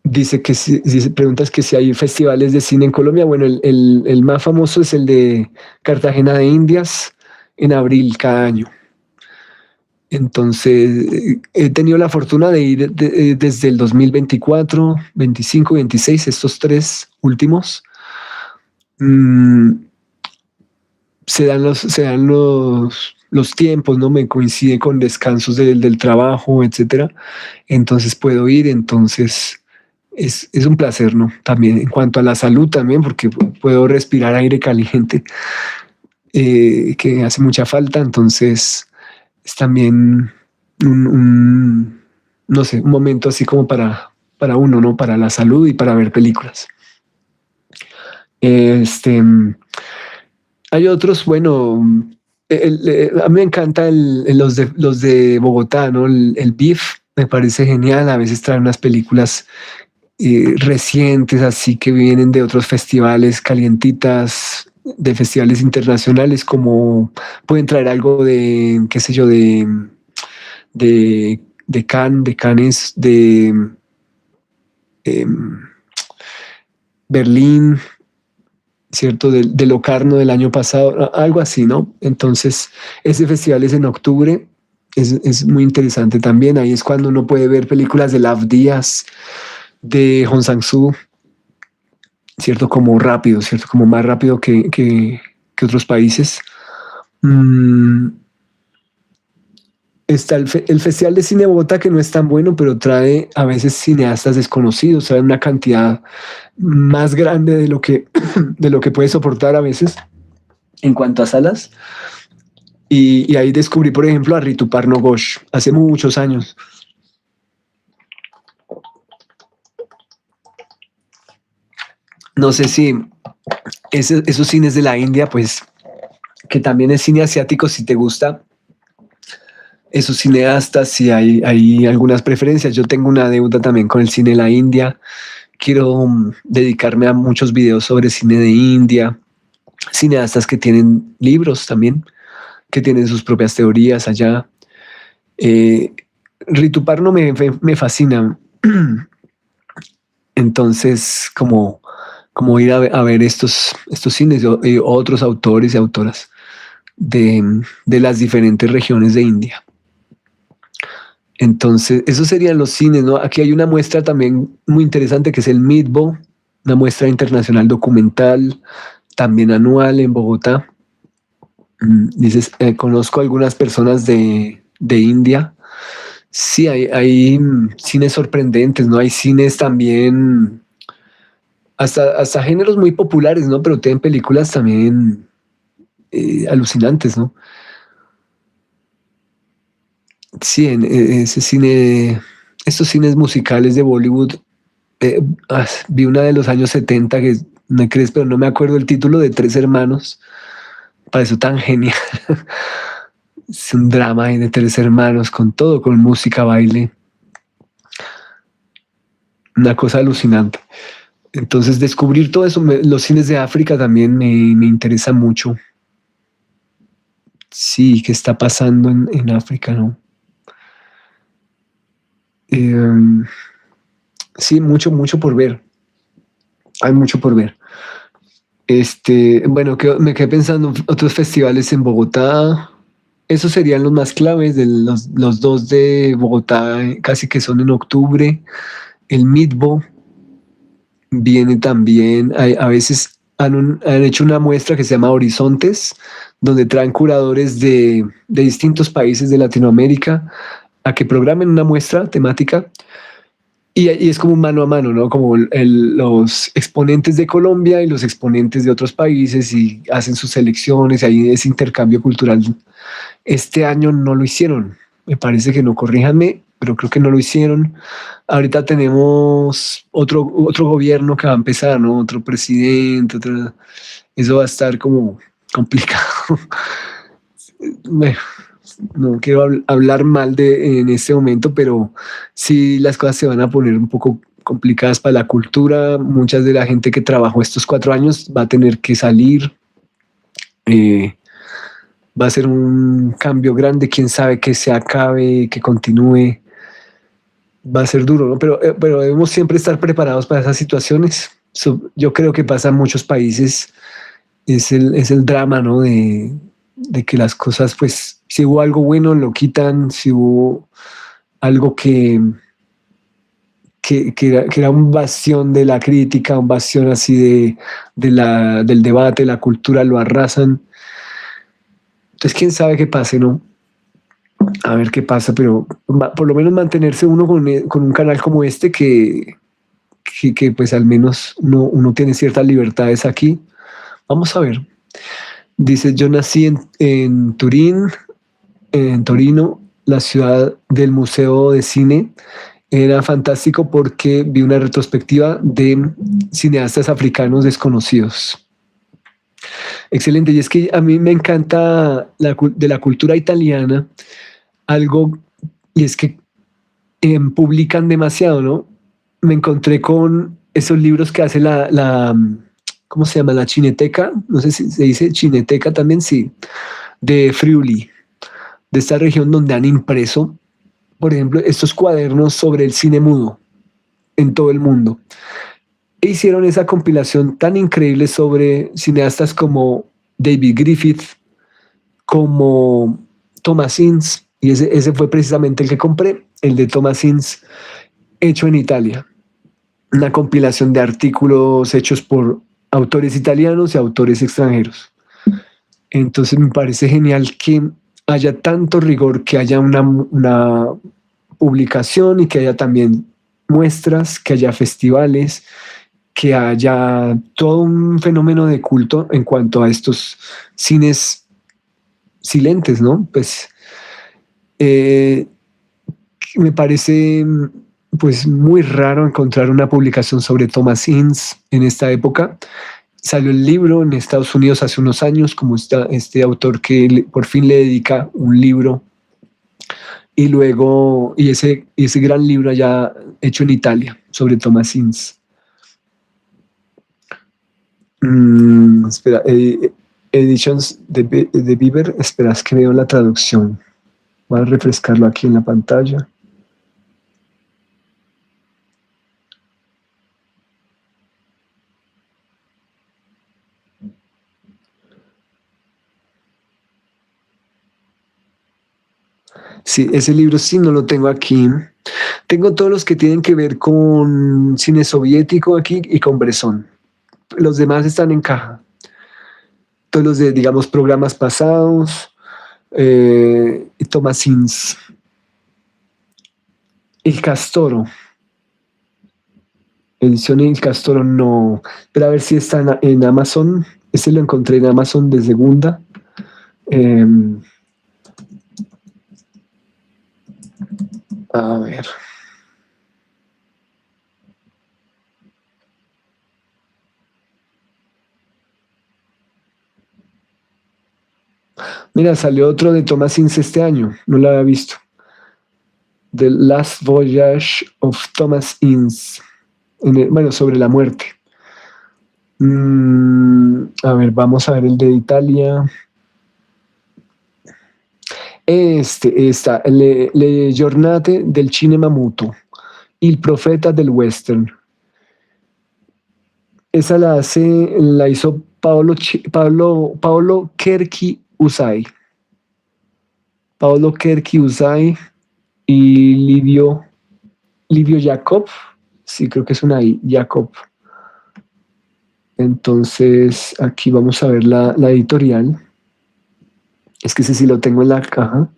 Dice que si preguntas que si hay festivales de cine en Colombia, bueno, el más famoso es el de Cartagena de Indias en abril cada año. Entonces, he tenido la fortuna de ir desde el 2024, 25, 26, estos tres últimos. Se dan los tiempos, ¿no? Me coincide con descansos del trabajo, etcétera. Entonces puedo ir, entonces es un placer, ¿no? También en cuanto a la salud también, porque puedo respirar aire caliente, que hace mucha falta, entonces es también no sé, un momento así como para uno, ¿no? Para la salud y para ver películas. Hay otros, bueno, a mí me encanta los de Bogotá, ¿no? El BIF me parece genial. A veces traen unas películas recientes, así que vienen de otros festivales calientitas, de festivales internacionales, como pueden traer algo de, qué sé yo, de Cannes, de em, Berlín, ¿cierto? De Locarno del año pasado, algo así, ¿no? Entonces, ese festival es en octubre, es muy interesante también. Ahí es cuando uno puede ver películas de Lav Díaz, de Hong Sang-soo, ¿cierto? Como rápido, ¿cierto? Como más rápido que otros países. Está el Festival de Cine de Bogotá, que no es tan bueno, pero trae a veces cineastas desconocidos, trae una cantidad más grande de lo que puede soportar a veces en cuanto a salas. Y ahí descubrí, por ejemplo, a Ritupurna Ghosh hace muchos años. No sé si esos cines de la India, pues, que también es cine asiático, si te gusta esos cineastas, si hay algunas preferencias. Yo tengo una deuda también con el cine de la India. Quiero dedicarme a muchos videos sobre cine de India, cineastas que tienen libros también, que tienen sus propias teorías allá. Eh, Rituparno me fascina. Entonces, como ir a ver estos cines y otros autores y autoras de las diferentes regiones de India. Entonces, esos serían los cines, ¿no? Aquí hay una muestra también muy interesante que es el MIDBO, una muestra internacional documental, también anual en Bogotá. Dices, conozco algunas personas de India. Sí, hay cines sorprendentes, ¿no? Hay cines también, hasta géneros muy populares, ¿no? Pero tienen películas también alucinantes, ¿no? Sí, en ese cine, estos cines musicales de Bollywood, vi una de los años 70 que no crees, pero no me acuerdo el título, de tres hermanos. Pareció tan genial. Es un drama ahí de tres hermanos con todo, con música, baile. Una cosa alucinante. Entonces, descubrir todo eso, los cines de África también me interesa mucho. Sí, ¿qué está pasando en África, no? Eh, sí, mucho por ver. Hay mucho por ver. Bueno, me quedé pensando en otros festivales en Bogotá. Esos serían los más claves, los dos de Bogotá, casi que son en octubre. El MIDBO viene también, a veces han hecho una muestra que se llama Horizontes, donde traen curadores de distintos países de Latinoamérica a que programen una muestra temática. Y es como un mano a mano, ¿no? Como los exponentes de Colombia y los exponentes de otros países, y hacen sus selecciones, ahí es intercambio cultural. Este año no lo hicieron, me parece que no, corríjanme, pero creo que no lo hicieron. Ahorita tenemos otro gobierno que va a empezar, ¿no? Otro presidente, eso va a estar como complicado. Bueno, no quiero hablar mal en este momento, pero sí las cosas se van a poner un poco complicadas para la cultura. Muchas de la gente que trabajó estos 4 años va a tener que salir. Eh, Va a ser un cambio grande. Quién sabe que se acabe, que continúe. Va a ser duro, ¿no? Pero debemos siempre estar preparados para esas situaciones. Yo creo que pasa en muchos países. Es el drama, ¿no? De que las cosas, pues, si hubo algo bueno, lo quitan. Si hubo algo que era un bastión de la crítica, un bastión así del debate, la cultura, lo arrasan. Entonces, quién sabe qué pase, ¿no? A ver qué pasa, pero por lo menos mantenerse uno con un canal como este que pues al menos uno tiene ciertas libertades aquí. Vamos a ver. Dice, yo nací en Turín, en Torino, la ciudad del Museo de Cine. Era fantástico porque vi una retrospectiva de cineastas africanos desconocidos. Excelente. Y es que a mí me encanta de la cultura italiana algo, y es que publican demasiado, ¿no? Me encontré con esos libros que hace ¿cómo se llama? La Cineteca, no sé si se dice Cineteca también, sí, de Friuli, de esta región donde han impreso, por ejemplo, estos cuadernos sobre el cine mudo en todo el mundo. E hicieron esa compilación tan increíble sobre cineastas como David Griffith, como Thomas Ince, y ese fue precisamente el que compré, el de Thomas Ince, hecho en Italia. Una compilación de artículos hechos por autores italianos y autores extranjeros. Entonces me parece genial que haya tanto rigor, que haya una publicación y que haya también muestras, que haya festivales, que haya todo un fenómeno de culto en cuanto a estos cines silentes, ¿no? Pues eh, me parece pues muy raro encontrar una publicación sobre Thomas Ince en esta época. Salió el libro en Estados Unidos hace unos años, como este autor que por fin le dedica un libro, y luego, ese gran libro allá hecho en Italia sobre Thomas Ince. Espera, Editions de Bieber, espera, es que veo la traducción. Voy a refrescarlo aquí en la pantalla. Sí, ese libro sí no lo tengo aquí. Tengo todos los que tienen que ver con cine soviético aquí y con Bresson. Los demás están en caja. Todos los de, digamos, programas pasados. Thomas Ince. El Castoro. Edición El Castoro no. Pero a ver si está en Amazon. Ese lo encontré en Amazon de segunda. Eh, a ver. Mira, salió otro de Thomas Ince este año. No lo había visto. The Last Voyage of Thomas Ince. Bueno, sobre la muerte. A ver, vamos a ver el de Italia. Esta, Le Giornate del Cinema Muto, Il Profeta del Western. Esa la hizo Paolo Kerki Usai. Paolo Kerki Usai y Livio Jacob. Sí, creo que es una I, Jacob. Entonces, aquí vamos a ver la editorial. Es que ese sí lo tengo en la caja.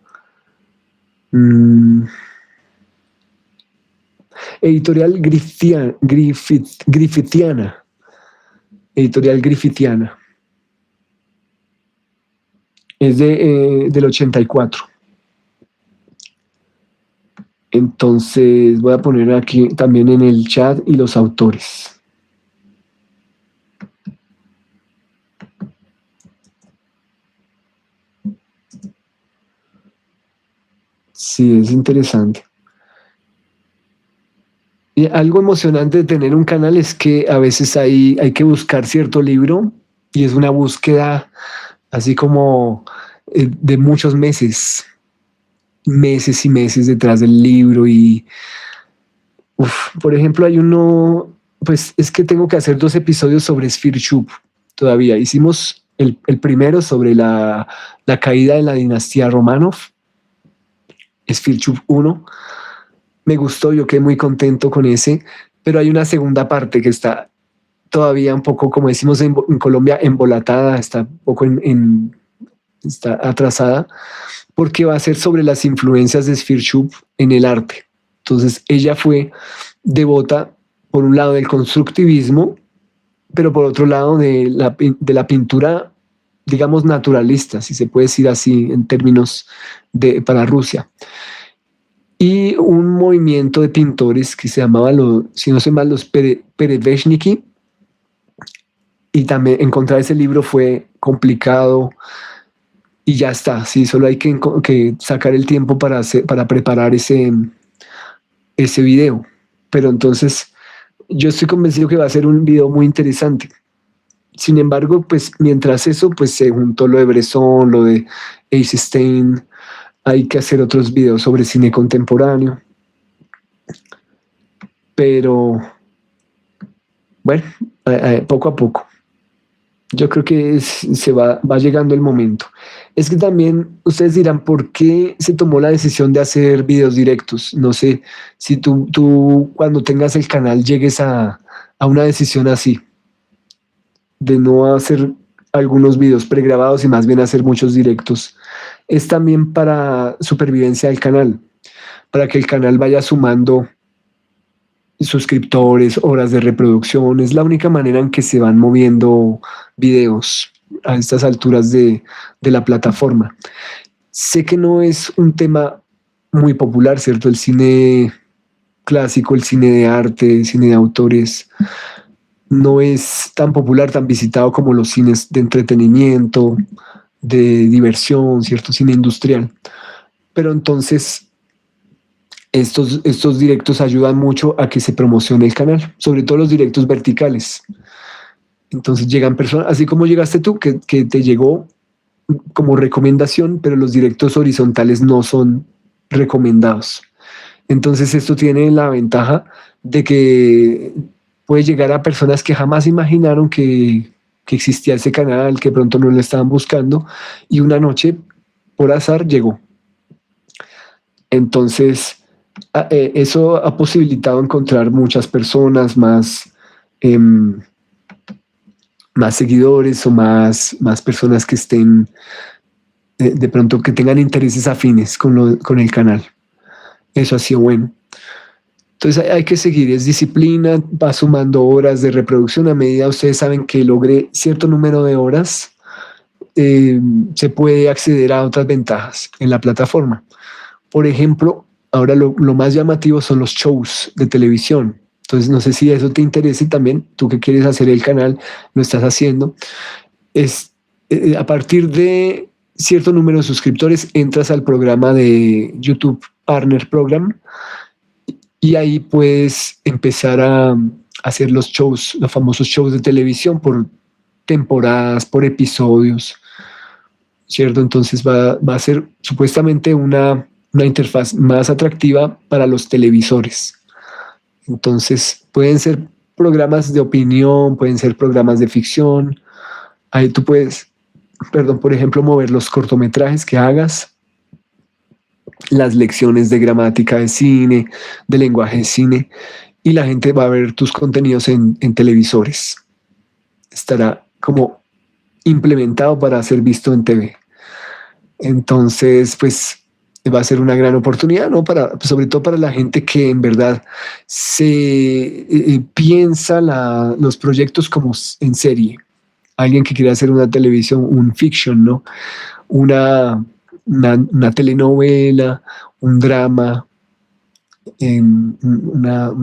Editorial Griffithiana. Editorial Griffithiana. Es del 84. Entonces voy a poner aquí también en el chat y los autores. Sí, es interesante. Y algo emocionante de tener un canal es que a veces hay que buscar cierto libro y es una búsqueda así como de muchos meses, meses y meses detrás del libro y, por ejemplo, hay uno, pues es que tengo que hacer 2 episodios sobre Sfirchuk todavía. Hicimos el primero sobre la caída de la dinastía Romanov, Sfirchuk uno. Me gustó, yo quedé muy contento con ese, pero hay una segunda parte que está todavía un poco, como decimos en Colombia, embolatada, está un poco está atrasada, porque va a ser sobre las influencias de Sfirchuk en el arte. Entonces, ella fue devota, por un lado, del constructivismo, pero por otro lado, de la pintura, digamos, naturalista, si se puede decir así en términos para Rusia. Y un movimiento de pintores que se llamaba, si no sé mal, los Perevechniki. Y también encontrar ese libro fue complicado y ya está. Sí, solo hay que sacar el tiempo para preparar ese video. Pero entonces yo estoy convencido que va a ser un video muy interesante. Sin embargo, pues mientras eso, pues se juntó lo de Bresson, lo de Eisenstein. Hay que hacer otros videos sobre cine contemporáneo. Pero bueno, poco a poco. Yo creo que se va llegando el momento. Es que también ustedes dirán, ¿por qué se tomó la decisión de hacer videos directos? No sé si tú cuando tengas el canal llegues a una decisión así, de no hacer algunos videos pregrabados y más bien hacer muchos directos. Es también para supervivencia del canal, para que el canal vaya sumando suscriptores, horas de reproducción. Es la única manera en que se van moviendo videos a estas alturas de la plataforma. Sé que no es un tema muy popular, ¿cierto? El cine clásico, el cine de arte, el cine de autores, no es tan popular, tan visitado como los cines de entretenimiento, de diversión, ¿cierto? Cine industrial. Pero entonces estos directos ayudan mucho a que se promocione el canal, sobre todo los directos verticales. Entonces llegan personas, así como llegaste tú, que te llegó como recomendación, pero los directos horizontales no son recomendados. Entonces esto tiene la ventaja de que puede llegar a personas que jamás imaginaron que existía ese canal, que pronto no lo estaban buscando, y una noche, por azar, llegó. Entonces, eso ha posibilitado encontrar muchas personas, em, más seguidores o más personas que estén, de pronto que tengan intereses afines con el canal. Eso ha sido bueno. Entonces hay que seguir, es disciplina, va sumando horas de reproducción a medida ustedes saben que logre cierto número de horas, se puede acceder a otras ventajas en la plataforma. Por ejemplo, ahora lo más llamativo son los shows de televisión. Entonces, no sé si eso te interesa y también tú que quieres hacer el canal, lo estás haciendo. Es a partir de cierto número de suscriptores, entras al programa de YouTube Partner Program y ahí puedes empezar a hacer los shows, los famosos shows de televisión por temporadas, por episodios, ¿cierto? Entonces va a ser supuestamente una interfaz más atractiva para los televisores. Entonces pueden ser programas de opinión, pueden ser programas de ficción. Ahí tú puedes, perdón, por ejemplo, mover los cortometrajes que hagas, las lecciones de gramática de cine, de lenguaje de cine, y la gente va a ver tus contenidos en televisores. Estará como implementado para ser visto en TV. Entonces, pues va a ser una gran oportunidad, ¿no? Sobre todo para la gente que en verdad se piensa los proyectos como en serie. Alguien que quiere hacer una televisión, un fiction, ¿no? Una telenovela, un drama, una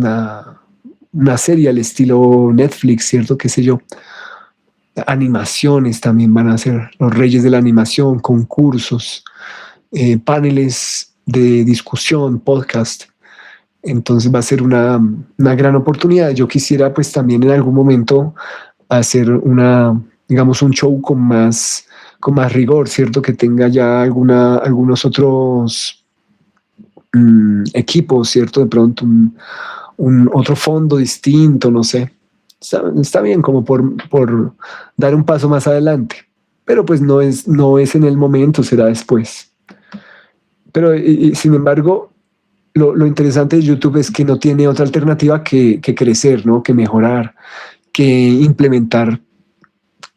serie al estilo Netflix, ¿cierto? Qué sé yo. Animaciones también van a ser los reyes de la animación, concursos, paneles de discusión, podcast. Entonces va a ser una gran oportunidad. Yo quisiera pues también en algún momento hacer digamos, un show con más rigor, ¿cierto? Que tenga ya algunos otros equipos, ¿cierto? De pronto un otro fondo distinto, no sé. Está bien como por dar un paso más adelante, pero pues no es en el momento, será después. Pero sin embargo, lo interesante de YouTube es que no tiene otra alternativa que crecer, ¿no? Que mejorar, que implementar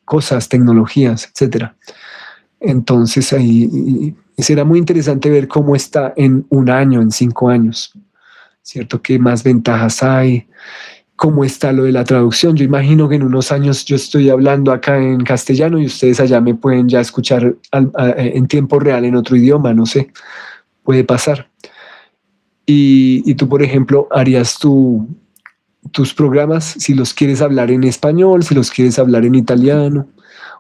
cosas, tecnologías, etcétera. Entonces ahí será muy interesante ver cómo está en un año, en 5 años, ¿cierto? ¿Qué más ventajas hay? ¿Cómo está lo de la traducción? Yo imagino que en unos años yo estoy hablando acá en castellano y ustedes allá me pueden ya escuchar en tiempo real en otro idioma, no sé, puede pasar. Y tú, por ejemplo, harías tus programas si los quieres hablar en español, si los quieres hablar en italiano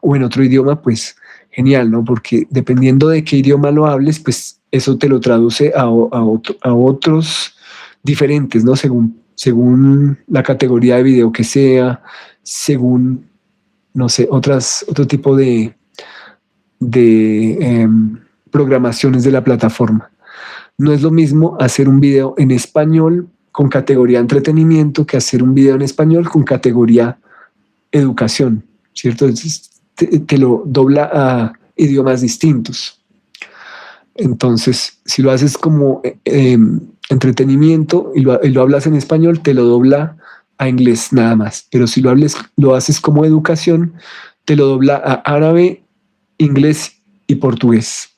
o en otro idioma, pues genial, ¿no? Porque dependiendo de qué idioma lo hables, pues eso te lo traduce a otros diferentes, ¿no? Según la categoría de video que sea, según, no sé, otro tipo de programaciones de la plataforma. No es lo mismo hacer un video en español con categoría entretenimiento que hacer un video en español con categoría educación, ¿cierto? Entonces, te lo dobla a idiomas distintos. Entonces, si lo haces como entretenimiento y lo hablas en español, te lo dobla a inglés nada más. Pero si lo haces como educación, te lo dobla a árabe, inglés y portugués.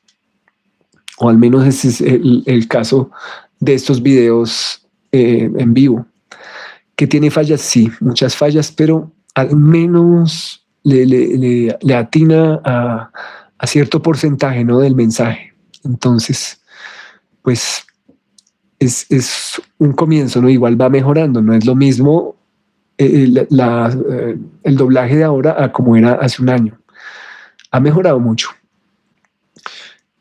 O al menos ese es el caso de estos videos en vivo. ¿Que tiene fallas? Sí, muchas fallas, pero al menos le atina a cierto porcentaje, ¿no? Del mensaje. Entonces, pues es un comienzo, ¿no? Igual va mejorando, no es lo mismo el doblaje de ahora a como era hace un año. Ha mejorado mucho.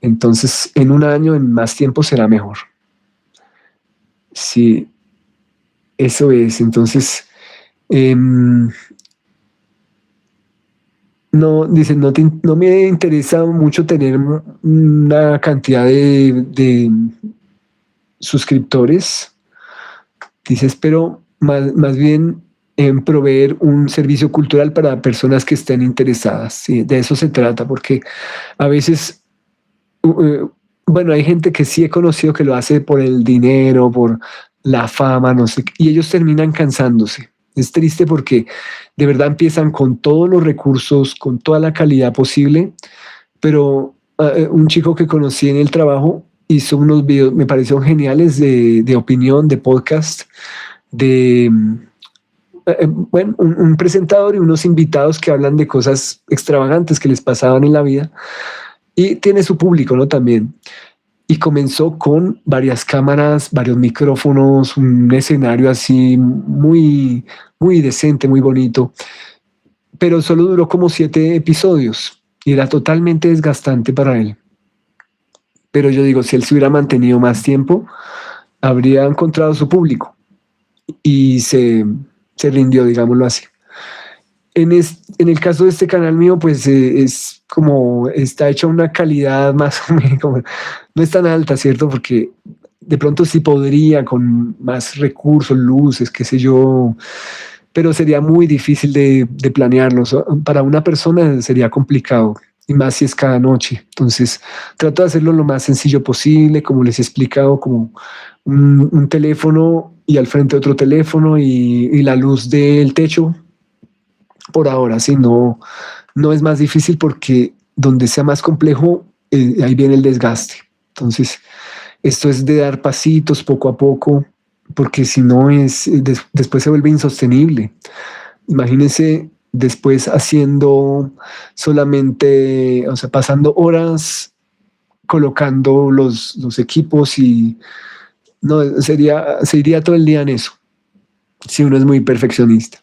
Entonces, en un año, en más tiempo, será mejor. Sí, eso es. Entonces, no, dice, no me interesa mucho tener una cantidad de suscriptores. Dices, pero más bien en proveer un servicio cultural para personas que estén interesadas. Sí, de eso se trata, porque a veces, bueno, hay gente que sí he conocido que lo hace por el dinero, por la fama, no sé, y ellos terminan cansándose. Es triste porque de verdad empiezan con todos los recursos, con toda la calidad posible, pero un chico que conocí en el trabajo hizo unos videos, me parecieron geniales de opinión, de podcast, de, bueno, un presentador y unos invitados que hablan de cosas extravagantes que les pasaban en la vida y tiene su público, ¿no? También. Y comenzó con varias cámaras, varios micrófonos, un escenario así muy decente, muy bonito, pero solo duró como 7 episodios y era totalmente desgastante para él. Pero yo digo, si él se hubiera mantenido más tiempo, habría encontrado su público y se rindió, digámoslo así. En el caso de este canal mío, pues es como está hecho a una calidad más o menos, no es tan alta, ¿cierto? Porque de pronto sí podría con más recursos, luces, qué sé yo, pero sería muy difícil de planearlo. Para una persona sería complicado, y más si es cada noche. Entonces, trato de hacerlo lo más sencillo posible, como les he explicado, como un teléfono y al frente otro teléfono y la luz del techo por ahora, sí, no es más difícil porque donde sea más complejo, ahí viene el desgaste. Entonces, esto es de dar pasitos poco a poco, porque si no después se vuelve insostenible. Imagínense después haciendo solamente, o sea, pasando horas colocando los equipos y No, se iría todo el día en eso, si uno es muy perfeccionista.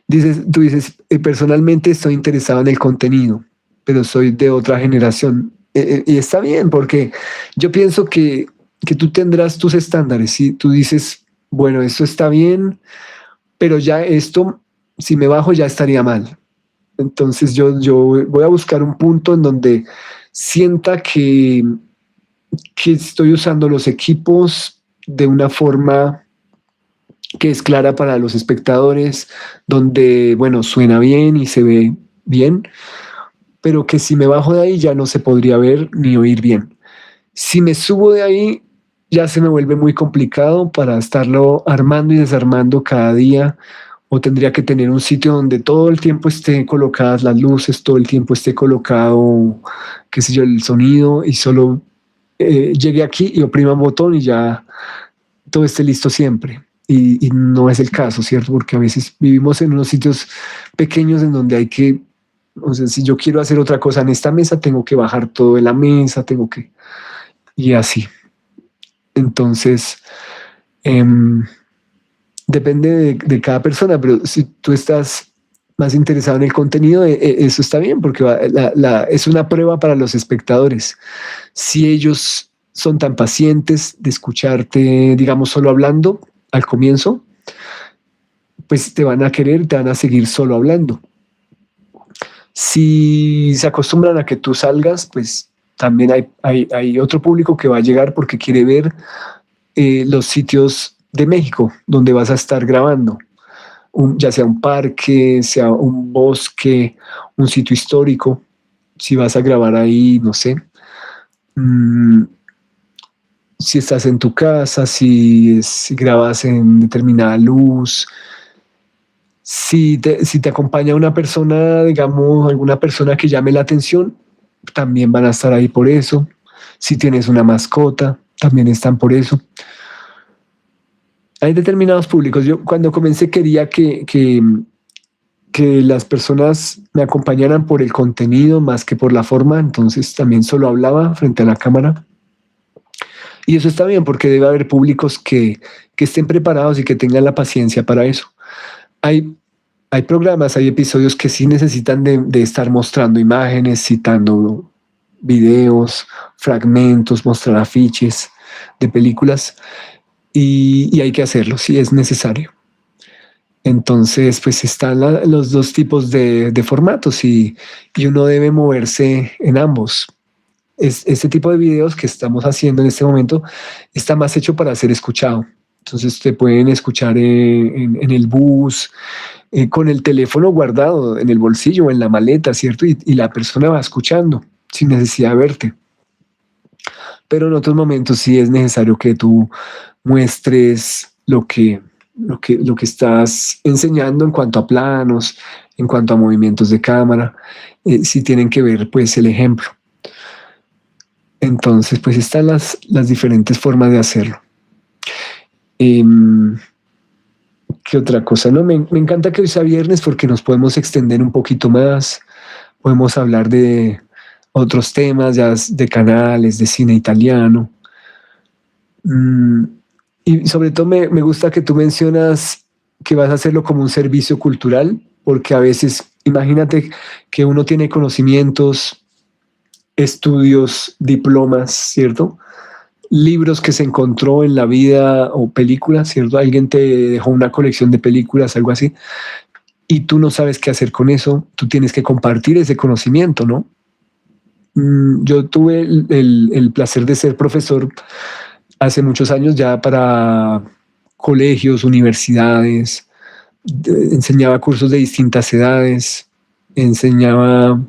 Tú dices, personalmente estoy interesado en el contenido, pero soy de otra generación. Y está bien, porque yo pienso que tú tendrás tus estándares. Si tú dices, bueno, esto está bien, pero ya esto, si me bajo, ya estaría mal. Entonces yo voy a buscar un punto en donde sienta que estoy usando los equipos de una forma que es clara para los espectadores, donde, bueno, suena bien y se ve bien, pero que si me bajo de ahí ya no se podría ver ni oír bien. Si me subo de ahí, ya se me vuelve muy complicado para estarlo armando y desarmando cada día, o tendría que tener un sitio donde todo el tiempo esté colocadas las luces, todo el tiempo esté colocado, qué sé yo, el sonido, y solo llegue aquí y oprima un botón y ya todo esté listo siempre. Y no es el caso, ¿cierto? Porque a veces vivimos en unos sitios pequeños en donde hay que, o sea, si yo quiero hacer otra cosa en esta mesa, tengo que bajar todo de la mesa, y así. Entonces, em, depende de cada persona, pero si tú estás más interesado en el contenido, eso está bien, porque es una prueba para los espectadores. Si ellos son tan pacientes de escucharte, digamos, solo hablando al comienzo, pues te van a querer, te van a seguir solo hablando. Si se acostumbran a que tú salgas, pues también hay otro público que va a llegar porque quiere ver los sitios de México donde vas a estar grabando, ya sea un parque, sea un bosque, un sitio histórico. Si vas a grabar ahí, no sé, mmm, si estás en tu casa, si grabas en determinada luz, si te acompaña una persona, digamos, alguna persona que llame la atención, también van a estar ahí por eso. Si tienes una mascota, también están por eso. Hay determinados públicos. Yo cuando comencé quería que las personas me acompañaran por el contenido más que por la forma, entonces también solo hablaba frente a la cámara. Y eso está bien porque debe haber públicos que estén preparados y que tengan la paciencia para eso. Hay, hay programas, hay episodios que sí necesitan de estar mostrando imágenes, citando videos, fragmentos, mostrar afiches de películas y hay que hacerlo si es necesario. Entonces, pues están los dos tipos de formatos y uno debe moverse en ambos. Este tipo de videos que estamos haciendo en este momento está más hecho para ser escuchado. Entonces te pueden escuchar en el bus, con el teléfono guardado en el bolsillo o en la maleta, ¿cierto? Y la persona va escuchando sin necesidad de verte. Pero en otros momentos sí es necesario que tú muestres lo que estás enseñando en cuanto a planos, en cuanto a movimientos de cámara, si tienen que ver pues el ejemplo. Entonces pues están las diferentes formas de hacerlo. ¿Qué otra cosa? No, me encanta que hoy sea viernes porque nos podemos extender un poquito más, podemos hablar de otros temas, ya de canales, de cine italiano. Mm, y sobre todo me gusta que tú mencionas que vas a hacerlo como un servicio cultural, porque a veces, imagínate que uno tiene conocimientos, estudios, diplomas, ¿cierto? Libros que se encontró en la vida o películas, ¿cierto? Alguien te dejó una colección de películas, algo así, y tú no sabes qué hacer con eso, tú tienes que compartir ese conocimiento, ¿no? Yo tuve el placer de ser profesor hace muchos años ya para colegios, universidades, enseñaba cursos de distintas edades, enseñaba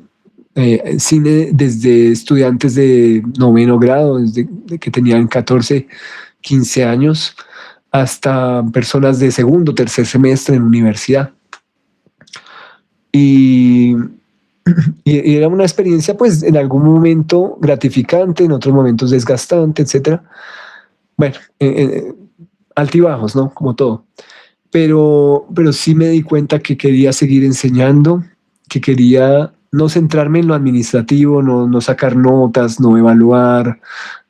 cine desde estudiantes de noveno grado, desde que tenían 14, 15 años, hasta personas de segundo, tercer semestre en universidad. Y, y era una experiencia, pues, en algún momento gratificante, en otros momentos desgastante, etcétera. Bueno, altibajos, ¿no? Como todo. Pero sí me di cuenta que quería seguir enseñando, que quería no centrarme en lo administrativo, no sacar notas, no evaluar,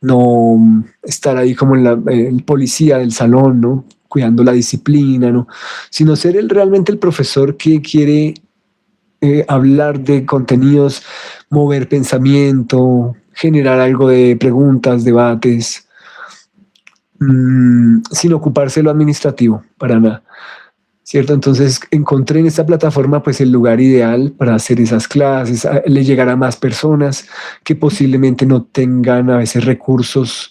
no estar ahí como el policía del salón, ¿no? Cuidando la disciplina, ¿no? Sino ser realmente el profesor que quiere hablar de contenidos, mover pensamiento, generar algo de preguntas, debates, sin ocuparse de lo administrativo, para nada. ¿Cierto? Entonces encontré en esta plataforma pues el lugar ideal para hacer esas clases, le llegar a más personas que posiblemente no tengan a veces recursos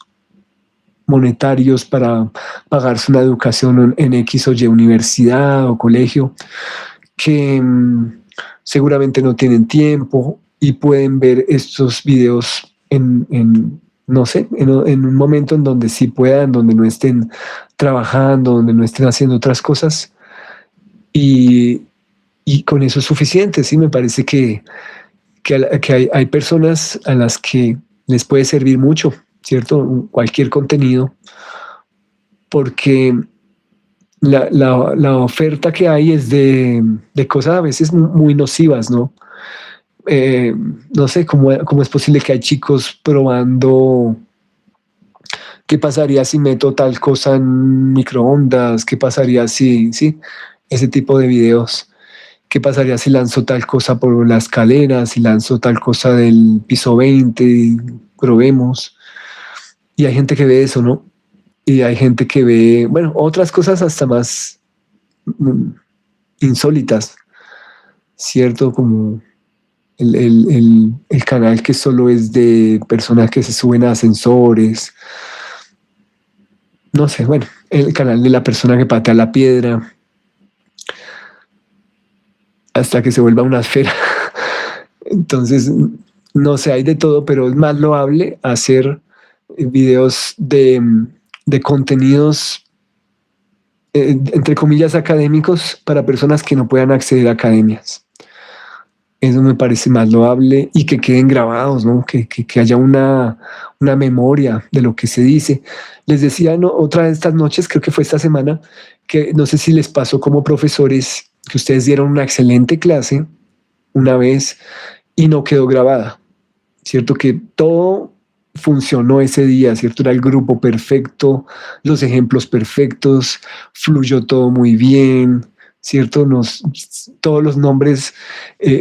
monetarios para pagarse una educación en X o Y universidad o colegio, que seguramente no tienen tiempo y pueden ver estos videos no sé, en un momento en donde sí puedan, donde no estén trabajando, donde no estén haciendo otras cosas. Y, y con eso es suficiente, sí, me parece que hay personas a las que les puede servir mucho, ¿cierto? Cualquier contenido, porque la oferta que hay es de cosas a veces muy nocivas, ¿no? No sé cómo es posible que hay chicos probando qué pasaría si meto tal cosa en microondas, qué pasaría si, sí, ese tipo de videos. ¿Qué pasaría si lanzo tal cosa por la escalera, si lanzo tal cosa del piso 20? Probemos. Y hay gente que ve eso, ¿no? Y hay gente que ve, bueno, otras cosas hasta más mm, insólitas, ¿cierto? Como el canal que solo es de personas que se suben a ascensores. No sé, bueno, el canal de la persona que patea la piedra hasta que se vuelva una esfera. Entonces, no sé, hay de todo, pero es más loable hacer videos de contenidos, entre comillas, académicos para personas que no puedan acceder a academias. Eso me parece más loable y que queden grabados, ¿no? Que haya una memoria de lo que se dice. Les decía, ¿no? Otra de estas noches, creo que fue esta semana, que no sé si les pasó como profesores que ustedes dieron una excelente clase una vez y no quedó grabada. ¿Cierto? Que todo funcionó ese día, ¿cierto? Era el grupo perfecto, los ejemplos perfectos, fluyó todo muy bien, ¿cierto? Todos los nombres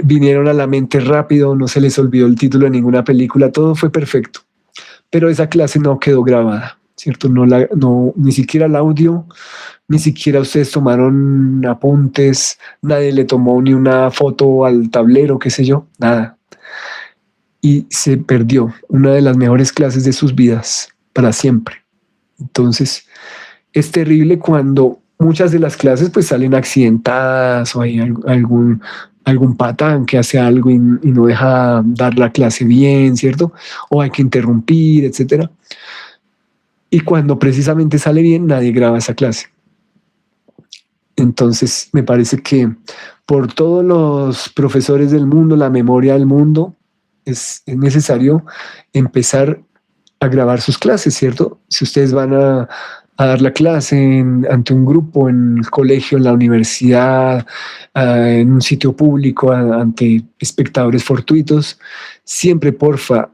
vinieron a la mente rápido, no se les olvidó el título de ninguna película, todo fue perfecto, pero esa clase no quedó grabada, ¿cierto? Ni siquiera el audio, ni siquiera ustedes tomaron apuntes, nadie le tomó ni una foto al tablero, qué sé yo, nada, y se perdió una de las mejores clases de sus vidas para siempre. Entonces, es terrible cuando muchas de las clases pues salen accidentadas o hay algún patán que hace algo y no deja dar la clase bien, ¿cierto? O hay que interrumpir, etcétera. Y cuando precisamente sale bien, nadie graba esa clase. Entonces, me parece que por todos los profesores del mundo, la memoria del mundo, es necesario empezar a grabar sus clases, ¿cierto? Si ustedes van a dar la clase ante un grupo, en el colegio, en la universidad, en un sitio público, ante espectadores fortuitos, siempre, porfa,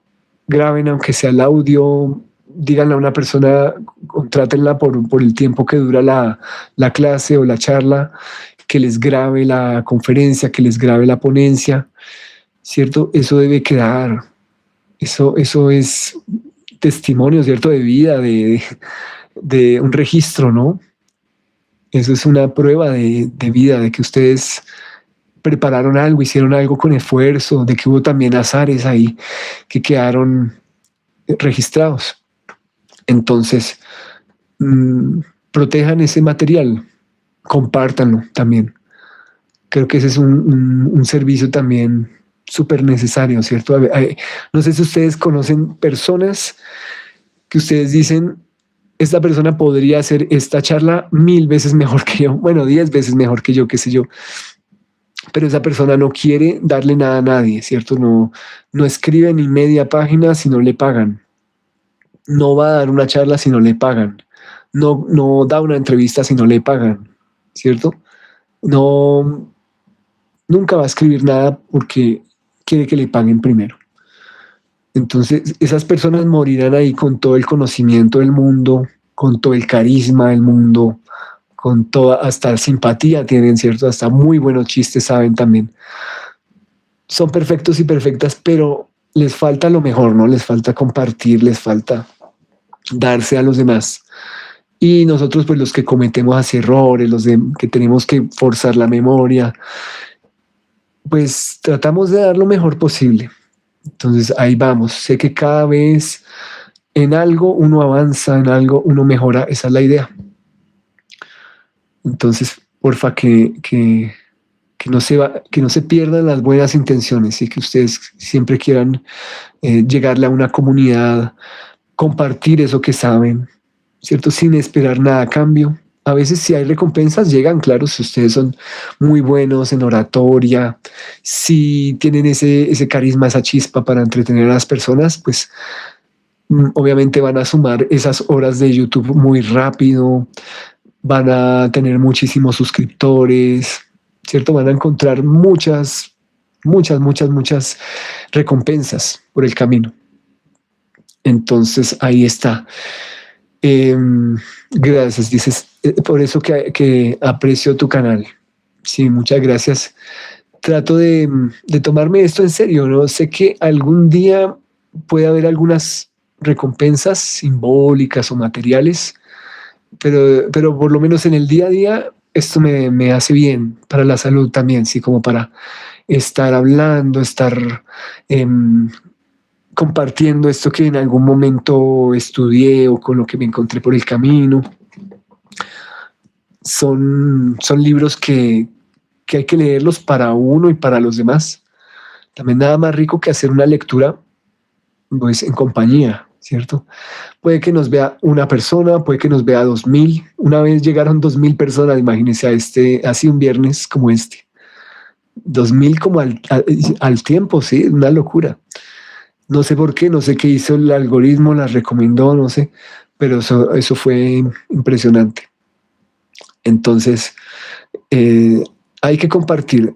graben aunque sea el audio, díganle a una persona, contrátenla por el tiempo que dura la clase o la charla, que les grabe la conferencia, que les grabe la ponencia, ¿cierto? Eso debe quedar. Eso es testimonio, ¿cierto? De vida, de un registro, ¿no? Eso es una prueba de vida, de que ustedes prepararon algo, hicieron algo con esfuerzo, de que hubo también azares ahí que quedaron registrados. Entonces, mmm, protejan ese material, compártanlo también. Creo que ese es un servicio también súper necesario, ¿cierto? No sé si ustedes conocen personas que ustedes dicen, esta persona podría hacer esta charla 1000 veces mejor que yo, bueno, 10 veces mejor que yo, qué sé yo, pero esa persona no quiere darle nada a nadie, ¿cierto? No escribe ni media página si no le pagan, no va a dar una charla si no le pagan, no da una entrevista si no le pagan, ¿cierto? No, nunca va a escribir nada porque quiere que le paguen primero. Entonces, esas personas morirán ahí con todo el conocimiento del mundo, con todo el carisma del mundo, con toda, hasta simpatía tienen, ¿cierto? Hasta muy buenos chistes saben también. Son perfectos y perfectas, pero les falta lo mejor, ¿no? Les falta compartir, les falta darse a los demás. Y nosotros, pues los que cometemos así errores, que tenemos que forzar la memoria, pues tratamos de dar lo mejor posible. Entonces ahí vamos. Sé que cada vez en algo uno avanza, en algo uno mejora. Esa es la idea. Entonces, porfa, que no se pierdan las buenas intenciones y que ustedes siempre quieran llegarle a una comunidad, compartir eso que saben, ¿cierto? Sin esperar nada a cambio. A veces si hay recompensas llegan, claro, si ustedes son muy buenos en oratoria, si tienen ese carisma, esa chispa para entretener a las personas, pues obviamente van a sumar esas horas de YouTube muy rápido, van a tener muchísimos suscriptores, ¿cierto? Van a encontrar muchas recompensas por el camino. Entonces ahí está. Gracias, dices, por eso que aprecio tu canal. Sí, muchas gracias. Trato de tomarme esto en serio, ¿no? Sé que algún día puede haber algunas recompensas simbólicas o materiales, pero por lo menos en el día a día esto me hace bien para la salud también, sí, como para estar hablando, estar compartiendo esto que en algún momento estudié o con lo que me encontré por el camino. Son libros que hay que leerlos para uno y para los demás. También nada más rico que hacer una lectura pues, en compañía, ¿cierto? Puede que nos vea una persona, puede que nos vea 2000. Una vez llegaron 2000 personas, imagínense, así un viernes como este. 2000 como al tiempo, sí, una locura. No sé por qué, no sé qué hizo el algoritmo, las recomendó, no sé, pero eso fue impresionante. Entonces, hay que compartir.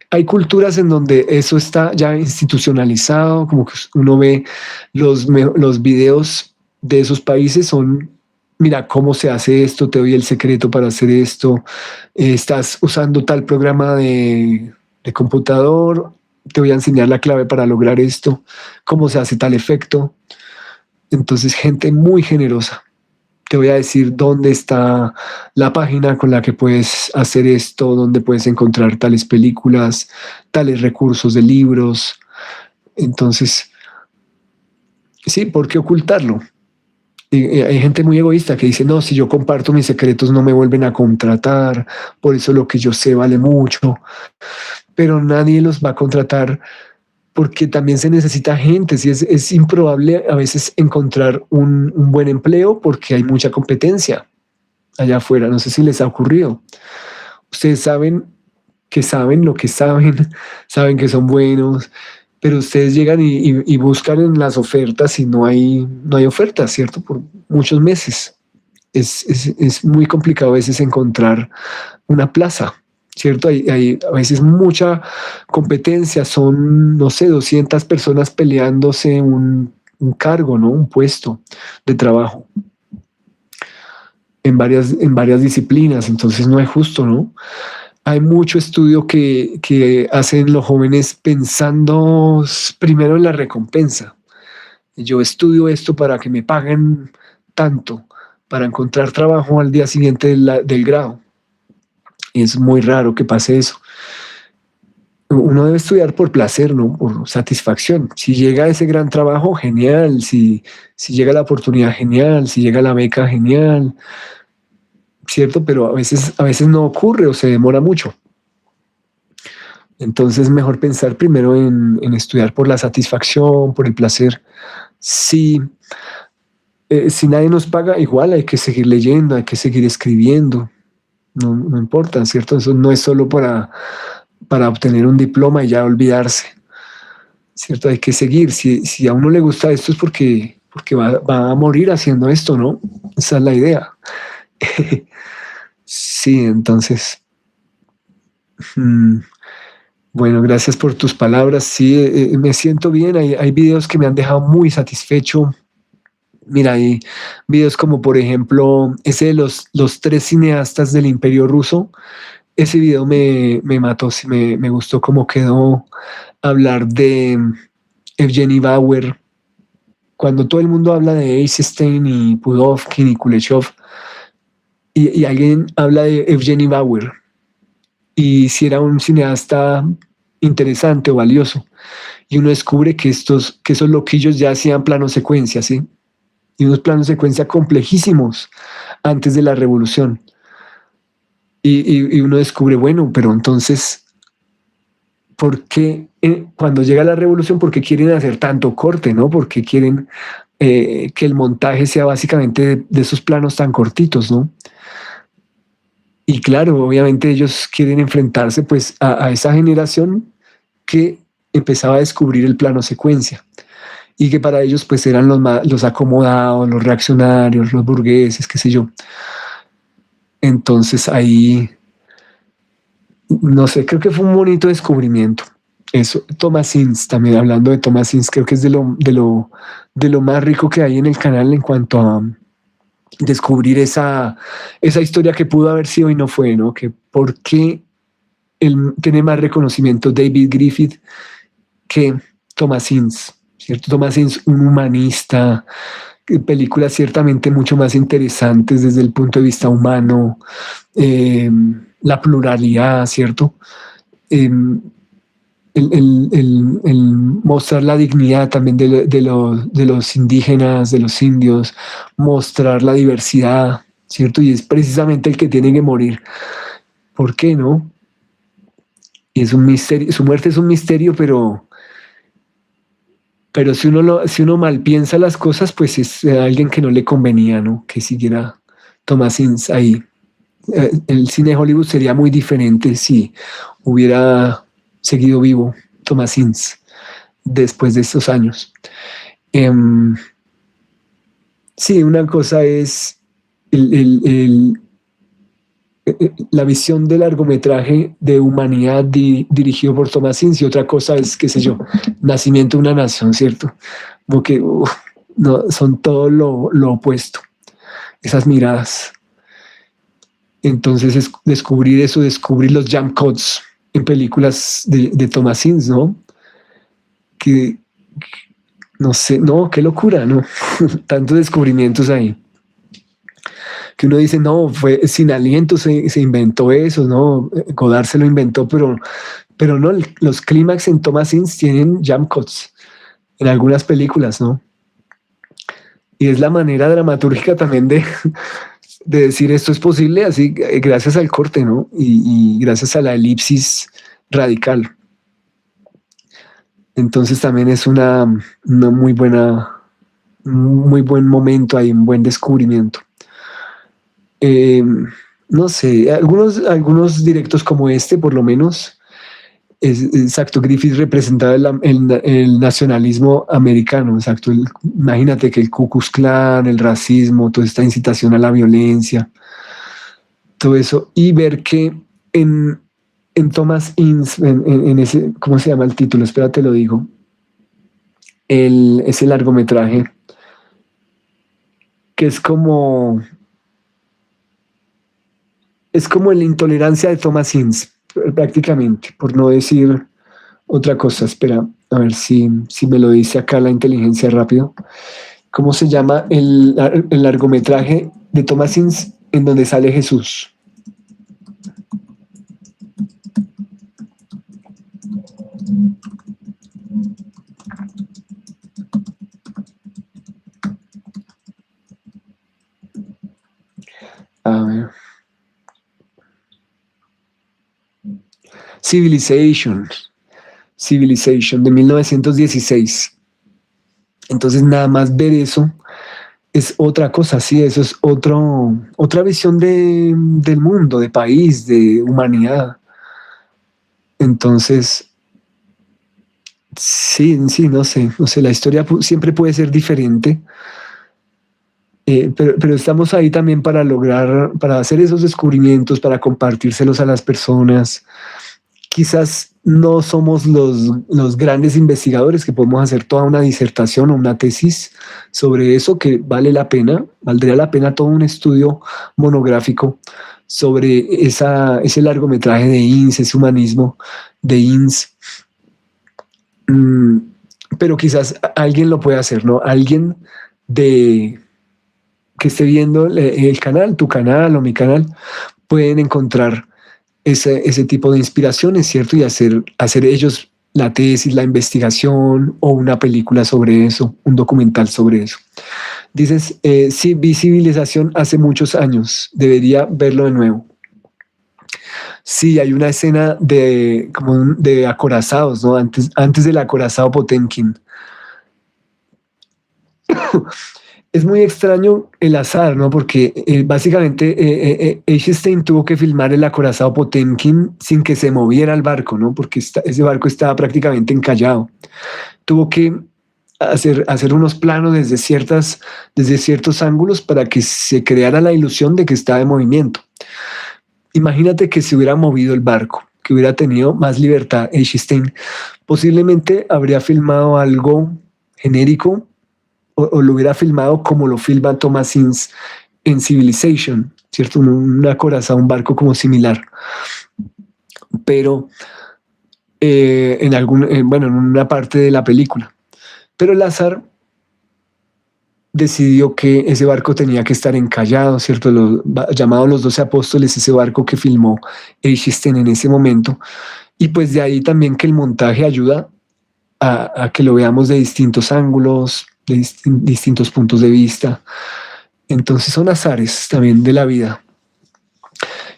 Hay culturas en donde eso está ya institucionalizado, como que uno ve los videos de esos países son, mira cómo se hace esto, te doy el secreto para hacer esto, estás usando tal programa de computador, te voy a enseñar la clave para lograr esto, cómo se hace tal efecto. Entonces, gente muy generosa. Te voy a decir dónde está la página con la que puedes hacer esto, dónde puedes encontrar tales películas, tales recursos de libros. Entonces, sí, ¿por qué ocultarlo? Y hay gente muy egoísta que dice, no, si yo comparto mis secretos no me vuelven a contratar, por eso lo que yo sé vale mucho, pero nadie los va a contratar porque también se necesita gente. Si es improbable a veces encontrar un buen empleo porque hay mucha competencia allá afuera. No sé si les ha ocurrido. Ustedes saben lo que saben, saben que son buenos, pero ustedes llegan y buscan en las ofertas y no hay ofertas, ¿cierto? Por muchos meses. Es muy complicado a veces encontrar una plaza, ¿cierto? Hay a veces mucha competencia, son, no sé, 200 personas peleándose un cargo, ¿no? Un puesto de trabajo en varias disciplinas, entonces no es justo, ¿no? Hay mucho estudio que hacen los jóvenes pensando primero en la recompensa. Yo estudio esto para que me paguen tanto, para encontrar trabajo al día siguiente del grado. Y es muy raro que pase eso. Uno debe estudiar por placer, ¿no? Por satisfacción. Si llega ese gran trabajo, genial. Si llega la oportunidad, genial. Si llega la beca, genial. ¿Cierto? Pero a veces no ocurre o se demora mucho. Entonces, mejor pensar primero en estudiar por la satisfacción, por el placer. Si, si nadie nos paga, igual hay que seguir leyendo, hay que seguir escribiendo. No importa, ¿cierto? Eso no es solo para obtener un diploma y ya olvidarse, ¿cierto? Hay que seguir. Si a uno le gusta esto es porque va a morir haciendo esto, ¿no? Esa es la idea. Sí, entonces, mm, Bueno, gracias por tus palabras. Sí, me siento bien. Hay videos que me han dejado muy satisfecho. Mira, hay videos como, por ejemplo, ese de los tres cineastas del Imperio Ruso. Ese video me mató, sí, me gustó cómo quedó. Hablar de Evgeny Bauer. Cuando todo el mundo habla de Eisenstein y Pudovkin y Kuleshov, y alguien habla de Evgeny Bauer, y si era un cineasta interesante o valioso, y uno descubre que esos loquillos ya hacían planos secuencia, ¿sí? Y unos planos secuencia complejísimos antes de la revolución. Y uno descubre, bueno, pero entonces, ¿por qué cuando llega la revolución, por qué quieren hacer tanto corte, ¿no? ¿Por qué quieren que el montaje sea básicamente de esos planos tan cortitos, ¿no? Y claro, obviamente ellos quieren enfrentarse pues a esa generación que empezaba a descubrir el plano secuencia y que para ellos pues eran los acomodados, los reaccionarios, los burgueses, qué sé yo. Entonces ahí, no sé, creo que fue un bonito descubrimiento. Eso, Thomas Ince, también hablando de Thomas Ince, creo que es de lo más rico que hay en el canal en cuanto a descubrir esa historia que pudo haber sido y no fue, ¿no? Que por qué él tiene más reconocimiento David Griffith que Thomas Ince, ¿cierto? Thomas Ince, un humanista, películas ciertamente mucho más interesantes desde el punto de vista humano, eh, la pluralidad, ¿cierto? Eh, el mostrar la dignidad también de los indígenas, de los indios, mostrar la diversidad, ¿cierto? Y es precisamente el que tiene que morir. ¿Por qué no? Y es un misterio, su muerte es un misterio, pero si uno mal piensa las cosas, pues es alguien que no le convenía, ¿no? Que siguiera Thomas Ince ahí. El cine de Hollywood sería muy diferente si hubiera seguido vivo Thomas Ince después de estos años. Em, sí, una cosa es la visión de largometraje de humanidad dirigido por Thomas Ince y otra cosa es, qué sé yo, Nacimiento de una nación, ¿cierto? Como que no, son todo lo opuesto, esas miradas. Entonces es descubrir eso, descubrir los jump cuts en películas de Thomas Ince, ¿no? Que no sé, no, qué locura, ¿no? Tantos descubrimientos ahí. Que uno dice, no, fue sin aliento, se inventó eso, ¿no? Godard se lo inventó, pero no, los clímax en Thomas Ince tienen jump cuts en algunas películas, ¿no? Y es la manera dramatúrgica también de decir esto es posible, así gracias al corte, ¿no? Y gracias a la elipsis radical. Entonces también es una muy buen momento ahí, un buen descubrimiento. Eh, no sé, algunos directos como este, por lo menos, exacto, Griffith representaba el nacionalismo americano, exacto. Imagínate que el Ku Klux Klan, el racismo, toda esta incitación a la violencia, todo eso, y ver que en Thomas Ince, en ese, ¿cómo se llama el título? Espérate, lo digo. Ese largometraje, que es como la intolerancia de Thomas Ince, prácticamente, por no decir otra cosa. Espera, a ver si me lo dice acá la inteligencia rápido. ¿Cómo se llama el largometraje de Thomas Ince en donde sale Jesús? A ver. Civilization de 1916. Entonces nada más ver eso es otra cosa, sí, eso es otra visión del mundo, de país, de humanidad. Entonces, sí, sí, no sé, la historia siempre puede ser diferente, pero estamos ahí también para lograr, para hacer esos descubrimientos, para compartírselos a las personas, quizás no somos los grandes investigadores que podemos hacer toda una disertación o una tesis sobre eso, que vale la pena, valdría la pena todo un estudio monográfico sobre ese largometraje de Ince, ese humanismo de Ince. Mm, pero quizás alguien lo puede hacer, ¿no? Alguien de que esté viendo el canal, tu canal o mi canal, pueden encontrar ese tipo de inspiraciones, ¿cierto? Y hacer ellos la tesis, la investigación o una película sobre eso, un documental sobre eso. Dices, sí, vi Civilización hace muchos años, debería verlo de nuevo. Sí, hay una escena de acorazados, ¿no? Antes del acorazado Potemkin. Es muy extraño el azar, ¿no? Porque básicamente Eisenstein tuvo que filmar el acorazado Potemkin sin que se moviera el barco, ¿no? Porque ese barco estaba prácticamente encallado. Tuvo que hacer unos planos desde ciertos ángulos para que se creara la ilusión de que estaba en movimiento. Imagínate que se hubiera movido el barco, que hubiera tenido más libertad Eisenstein. Posiblemente habría filmado algo genérico o lo hubiera filmado como lo filma Thomas Ince en Civilization, ¿cierto? Una coraza, un barco como similar. Pero en una parte de la película. Pero el azar decidió que ese barco tenía que estar encallado, ¿cierto? Llamado Los 12 Apóstoles, ese barco que filmó Eisenstein en ese momento. Y pues de ahí también que el montaje ayuda a que lo veamos de distintos ángulos, de distintos puntos de vista. Entonces son azares también de la vida.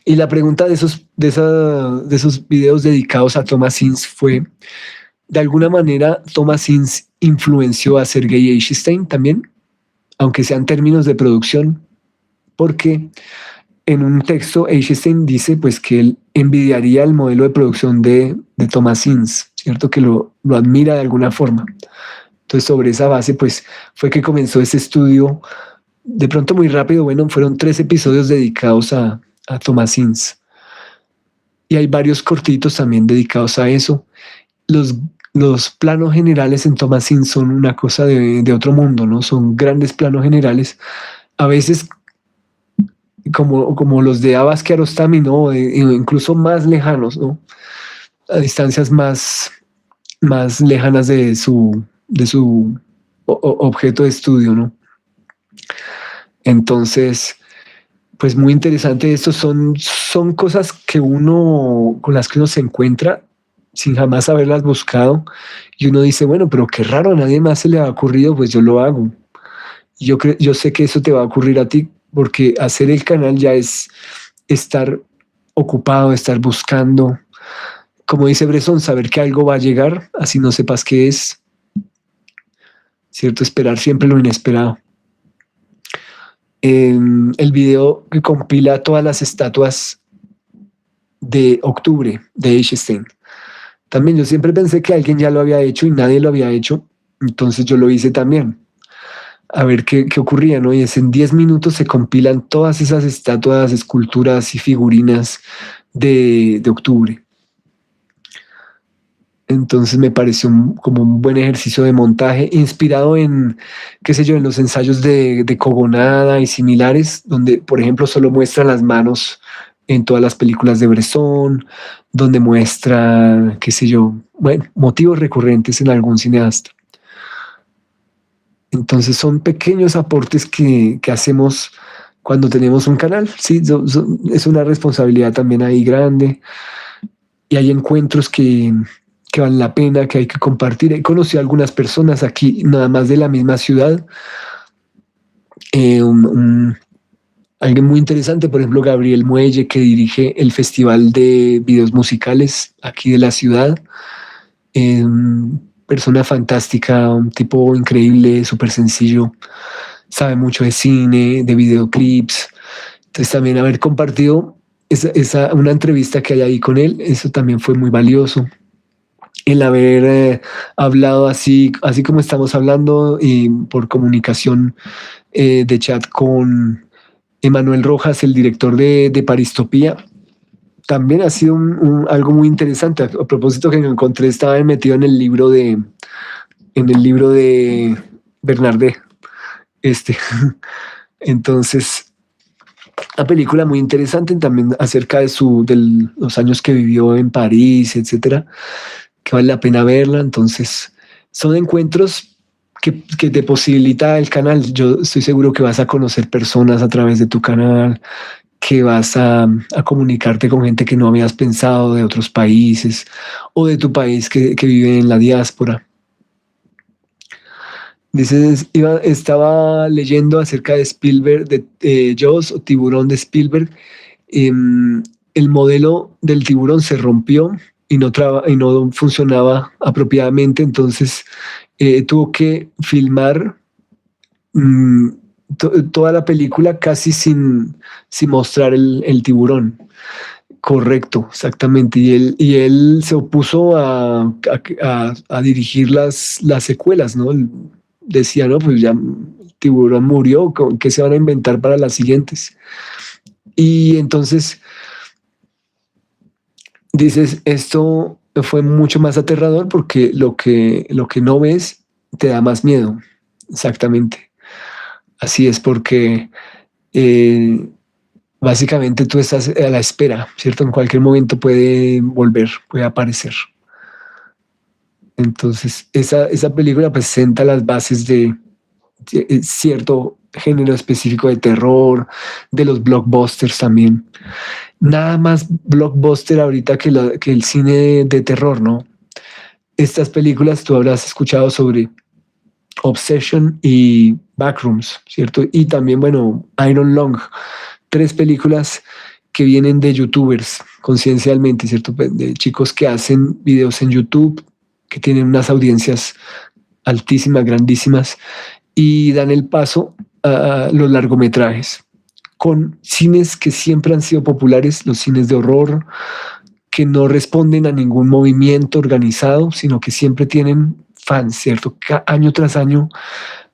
Y la pregunta de esos videos dedicados a Thomas Ince fue, ¿de alguna manera Thomas Ince influenció a Sergei Eisenstein también? Aunque sean términos de producción, porque en un texto Eisenstein dice pues que él envidiaría el modelo de producción de Thomas Ince, ¿cierto? Que lo admira de alguna forma. Entonces sobre esa base pues fue que comenzó ese estudio de pronto muy rápido. Bueno, fueron 3 episodios dedicados a Thomas Ince. Y hay varios cortitos también dedicados a eso. Los planos generales en Thomas Ince son una cosa de otro mundo, ¿no? Son grandes planos generales, a veces como los de Abbas Kiarostami, ¿no? Incluso más lejanos, ¿no? A distancias más lejanas de su objeto de estudio, ¿no? Entonces, pues muy interesante. Estos son cosas con las que uno se encuentra sin jamás haberlas buscado, y uno dice, bueno, pero qué raro, a nadie más se le ha ocurrido, pues yo lo hago. Yo sé que eso te va a ocurrir a ti, porque hacer el canal ya es estar ocupado, estar buscando. Como dice Bresson, saber que algo va a llegar, así no sepas qué es. ¿Cierto? Esperar siempre lo inesperado. El video que compila todas las estatuas de octubre de Eisenstein. También yo siempre pensé que alguien ya lo había hecho y nadie lo había hecho, entonces yo lo hice también. A ver qué ocurría, ¿no? Y es en 10 minutos se compilan todas esas estatuas, esculturas y figurinas de octubre. Entonces me pareció como un buen ejercicio de montaje, inspirado en, qué sé yo, en los ensayos de Cogonada y similares, donde, por ejemplo, solo muestra las manos en todas las películas de Bresson, donde muestra, qué sé yo, bueno, motivos recurrentes en algún cineasta. Entonces son pequeños aportes que hacemos cuando tenemos un canal, ¿sí? Es una responsabilidad también ahí grande, y hay encuentros que valen la pena, que hay que compartir. He conocido a algunas personas aquí, nada más de la misma ciudad. Alguien muy interesante, por ejemplo, Gabriel Muelle, que dirige el Festival de Videos Musicales aquí de la ciudad. Persona fantástica, un tipo increíble, súper sencillo, sabe mucho de cine, de videoclips. Entonces también haber compartido una entrevista que hay ahí con él, eso también fue muy valioso. El haber hablado así como estamos hablando, y por comunicación de chat con Emanuel Rojas, el director de Paristopía, también ha sido algo muy interesante. A propósito que me encontré, estaba metido en el libro de Bernardet. Este. Entonces, una película muy interesante también acerca de los años que vivió en París, etcétera, que vale la pena verla. Entonces, son encuentros que te posibilita el canal. Yo estoy seguro que vas a conocer personas a través de tu canal, que vas a comunicarte con gente que no habías pensado de otros países o de tu país que vive en la diáspora. Dices, estaba leyendo acerca de Spielberg, de Jaws o Tiburón de Spielberg. El modelo del tiburón se rompió y no funcionaba apropiadamente, entonces tuvo que filmar mm, toda la película casi sin mostrar el tiburón. Correcto, exactamente. Y él se opuso a dirigir las secuelas, ¿no? Él decía, no, pues ya el tiburón murió, ¿qué se van a inventar para las siguientes? Y entonces dices, esto fue mucho más aterrador porque lo que no ves te da más miedo. Exactamente. Así es porque eh, básicamente tú estás a la espera, ¿cierto? En cualquier momento puede volver, puede aparecer. Entonces, esa película presenta las bases de cierto género específico de terror, de los blockbusters también. Nada más blockbuster ahorita que el cine de terror, ¿no? Estas películas tú habrás escuchado sobre Obsession y Backrooms, ¿cierto? Y también, bueno, Iron Lung, tres películas que vienen de youtubers conciencialmente, ¿cierto? De chicos que hacen videos en YouTube, que tienen unas audiencias altísimas, grandísimas, y dan el paso a los largometrajes con cines que siempre han sido populares, los cines de horror, que no responden a ningún movimiento organizado, sino que siempre tienen fans, ¿cierto? Año tras año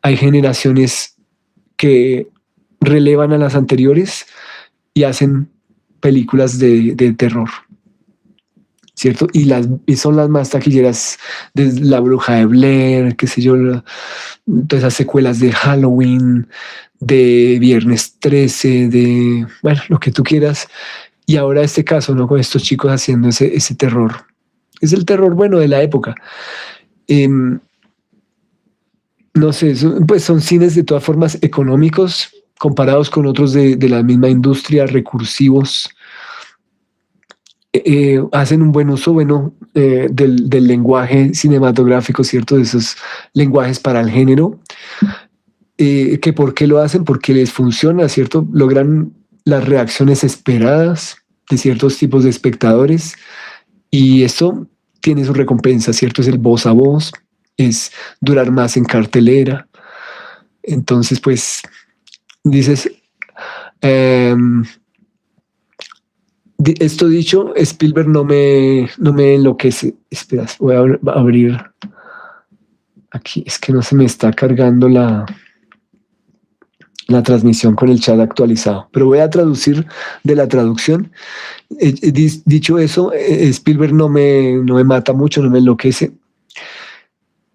hay generaciones que relevan a las anteriores y hacen películas de terror, ¿cierto? Y son las más taquilleras de La Bruja de Blair, qué sé yo, todas esas secuelas de Halloween, de Viernes 13, de, bueno, lo que tú quieras. Y ahora este caso, ¿no? Con estos chicos haciendo ese terror. Es el terror, bueno, de la época. Em, no sé, pues son cines de todas formas económicos comparados con otros de la misma industria, recursivos. Hacen un buen uso, bueno, del lenguaje cinematográfico, ¿cierto? De esos lenguajes para el género. Que por qué lo hacen, porque les funciona, ¿cierto? Logran las reacciones esperadas de ciertos tipos de espectadores y eso tiene su recompensa, ¿cierto? Es el voz a voz, es durar más en cartelera. Entonces, pues, dices, em, esto dicho, Spielberg no me enloquece. Espera, voy a abrir aquí, es que no se me está cargando la transmisión con el chat actualizado, pero voy a traducir de la traducción. Dicho eso, Spielberg no me mata mucho, no me enloquece.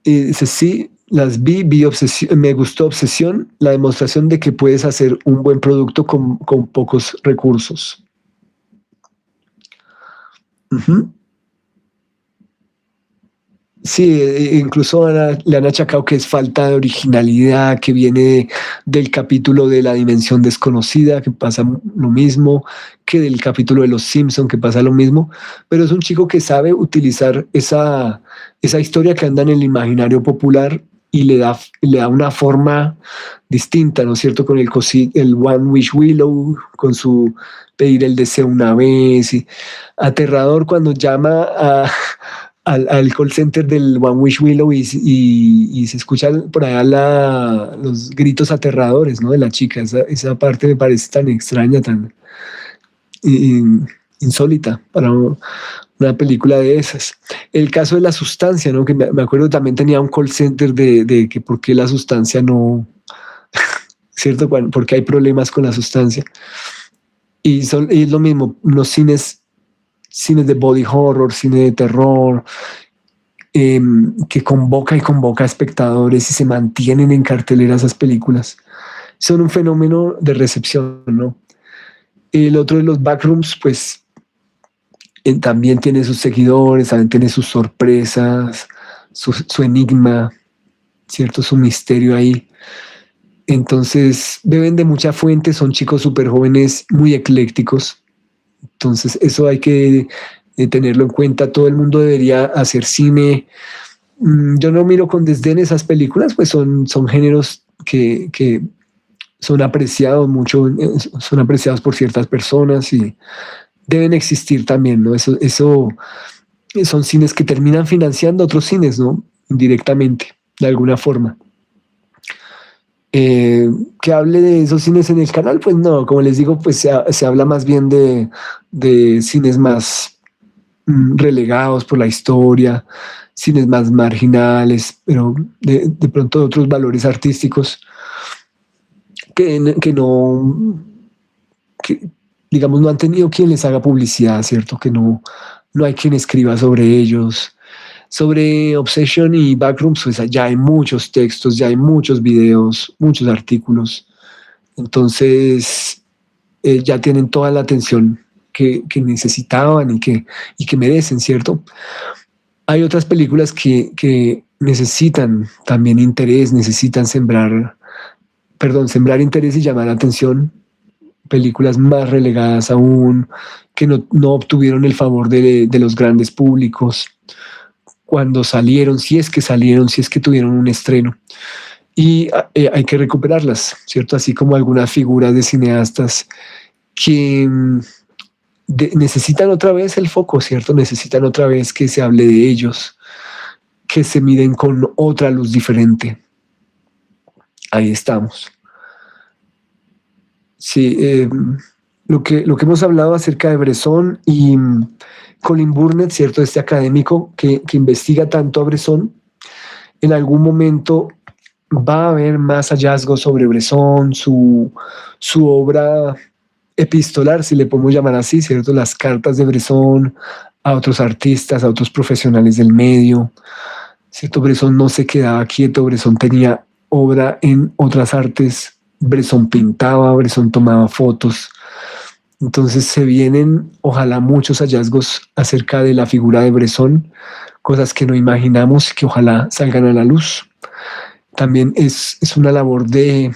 Dice, sí, las vi Obsesión, me gustó Obsesión, la demostración de que puedes hacer un buen producto con pocos recursos. Ujú. Sí, incluso le han achacado que es falta de originalidad, que viene del capítulo de La Dimensión Desconocida, que pasa lo mismo, que del capítulo de Los Simpson, que pasa lo mismo, pero es un chico que sabe utilizar esa historia que anda en el imaginario popular y le da una forma distinta, ¿no es cierto? Con el One Wish Willow, con su pedir el deseo una vez, y aterrador cuando llama al call center del One Wish Willow y se escuchan por allá los gritos aterradores, ¿no? De la chica. Esa parte me parece tan extraña, tan in- insólita para una película de esas. El caso de la sustancia, ¿no? Que me acuerdo también tenía un call center de que por qué la sustancia no, ¿cierto? Porque hay problemas con la sustancia. Y es lo mismo, los cines cine de body horror, cine de terror, que convoca y convoca a espectadores y se mantienen en cartelera esas películas. Son un fenómeno de recepción, ¿no? El otro de los backrooms, pues también tiene sus seguidores, también tiene sus sorpresas, su enigma, ¿cierto? Su misterio ahí. Entonces, beben de mucha fuente, son chicos súper jóvenes, muy eclécticos. Entonces, eso hay que tenerlo en cuenta. Todo el mundo debería hacer cine. Yo no miro con desdén esas películas, pues son géneros que son apreciados mucho, son apreciados por ciertas personas y deben existir también, ¿no? Eso son cines que terminan financiando otros cines, ¿no? Indirectamente, de alguna forma. Que hable de esos cines en el canal, pues no, como les digo, pues se habla más bien de cines más relegados por la historia, cines más marginales, pero de pronto de otros valores artísticos que no, que, digamos, no han tenido quien les haga publicidad, ¿cierto? Que no hay quien escriba sobre ellos. Sobre Obsession y Backrooms, pues ya hay muchos textos, ya hay muchos videos, muchos artículos. Entonces, ya tienen toda la atención que necesitaban y que merecen, ¿cierto? Hay otras películas que necesitan también interés, necesitan sembrar interés y llamar la atención. Películas más relegadas aún, que no obtuvieron el favor de los grandes públicos cuando salieron, si es que salieron, si es que tuvieron un estreno. Y hay que recuperarlas, ¿cierto? Así como algunas figuras de cineastas que necesitan otra vez el foco, ¿cierto? Necesitan otra vez que se hable de ellos, que se miren con otra luz diferente. Ahí estamos. Sí, lo que hemos hablado acerca de Bresson y Colin Burnett, ¿cierto? Este académico que investiga tanto a Bresson, en algún momento va a haber más hallazgos sobre Bresson, su obra epistolar, si le podemos llamar así, ¿cierto? Las cartas de Bresson a otros artistas, a otros profesionales del medio, ¿cierto? Bresson no se quedaba quieto, Bresson tenía obra en otras artes, Bresson pintaba, Bresson tomaba fotos. Entonces se vienen, ojalá, muchos hallazgos acerca de la figura de Bresson, cosas que no imaginamos que ojalá salgan a la luz. También es una labor de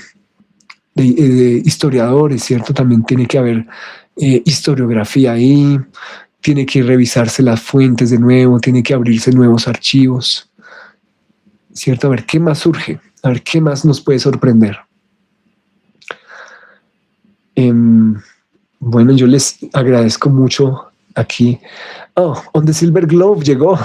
historiadores, ¿cierto? También tiene que haber historiografía ahí, tiene que revisarse las fuentes de nuevo, tiene que abrirse nuevos archivos, ¿cierto? A ver qué más surge, a ver qué más nos puede sorprender. Bueno, yo les agradezco mucho aquí. Oh, On the Silver Globe llegó.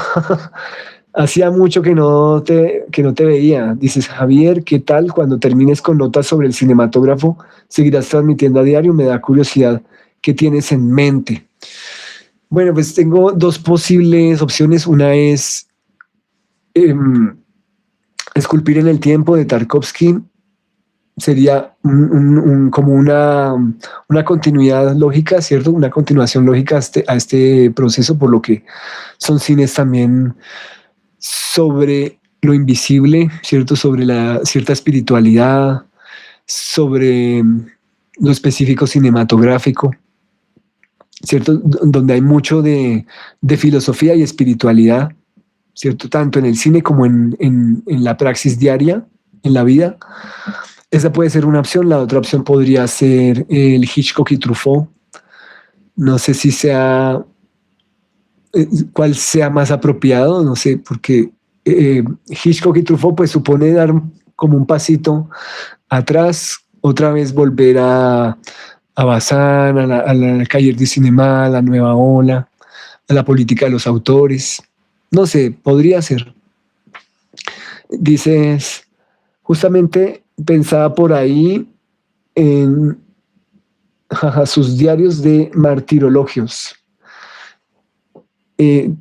Hacía mucho que no te veía. Dices, Javier, ¿qué tal? Cuando termines con notas sobre el cinematógrafo, ¿seguirás transmitiendo a diario? Me da curiosidad. ¿Qué tienes en mente? Bueno, pues tengo dos posibles opciones. Una es Esculpir en el tiempo de Tarkovsky. Sería como una continuidad lógica, ¿cierto? Una continuación lógica a este proceso, por lo que son cines también sobre lo invisible, ¿cierto? Sobre la cierta espiritualidad, sobre lo específico cinematográfico, ¿cierto? Donde hay mucho de filosofía y espiritualidad, ¿cierto? Tanto en el cine como en la praxis diaria, en la vida. Esa puede ser una opción. La otra opción podría ser el Hitchcock y Truffaut. No sé si sea cuál sea más apropiado, no sé, porque Hitchcock y Truffaut pues supone dar como un pasito atrás, otra vez volver a Bazin, a la Cahiers du Cinéma, a la nueva ola, a la política de los autores. No sé, podría ser. Dices, justamente pensaba por ahí en sus diarios de martirologios. ¿Te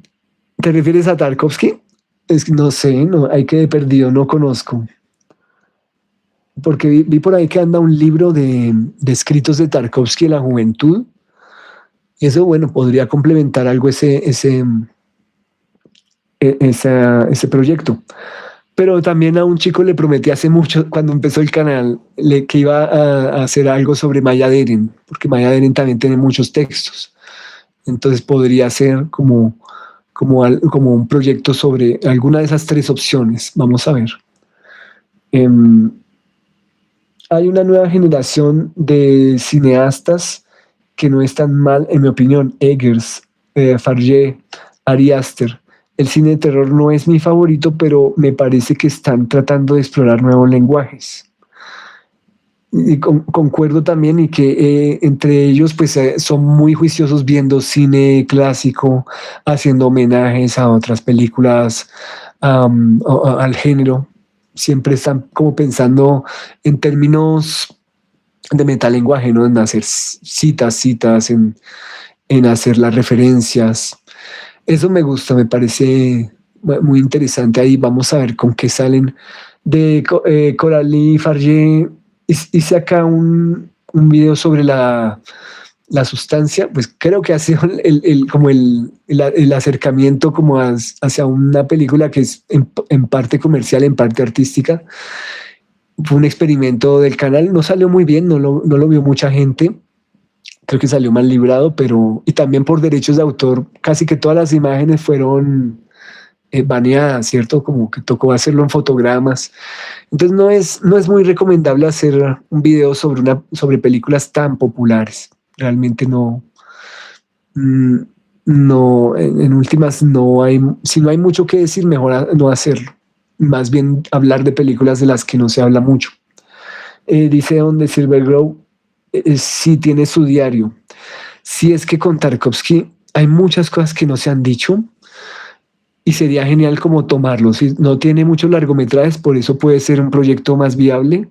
refieres a Tarkovsky? Es que no sé, no, hay que de perdido, no conozco. Porque vi por ahí que anda un libro de escritos de Tarkovsky en la juventud, Y eso, bueno, podría complementar algo ese proyecto. Pero también a un chico le prometí hace mucho, cuando empezó el canal, que iba a hacer algo sobre Maya Deren, porque Maya Deren también tiene muchos textos. Entonces podría ser como un proyecto sobre alguna de esas tres opciones. Vamos a ver. Em, Hay una nueva generación de cineastas que no están mal, en mi opinión. Eggers, Farge, Ari Aster. El cine de terror no es mi favorito, pero me parece que están tratando de explorar nuevos lenguajes. Y concuerdo también y que entre ellos pues son muy juiciosos viendo cine clásico, haciendo homenajes a otras películas, al género. Siempre están como pensando en términos de metalenguaje, ¿no? En hacer citas, en hacer las referencias. Eso me gusta, me parece muy interesante. Ahí vamos a ver con qué salen. De Coralie Farge hice acá un video sobre la sustancia, pues creo que ha sido como el acercamiento como hacia una película que es en parte comercial, en parte artística. Fue un experimento del canal, no salió muy bien, no lo vio mucha gente, creo que salió mal librado, pero y también por derechos de autor, casi que todas las imágenes fueron baneadas, ¿cierto? Como que tocó hacerlo en fotogramas. Entonces no es muy recomendable hacer un video sobre películas tan populares. Realmente no, mm, no, en últimas no hay, si no hay mucho que decir, mejor no hacerlo. Más bien hablar de películas de las que no se habla mucho. Dice donde Silver Grove, sí tiene su diario. Si es que con Tarkovsky hay muchas cosas que no se han dicho y sería genial como tomarlo. Si no tiene muchos largometrajes, por eso puede ser un proyecto más viable,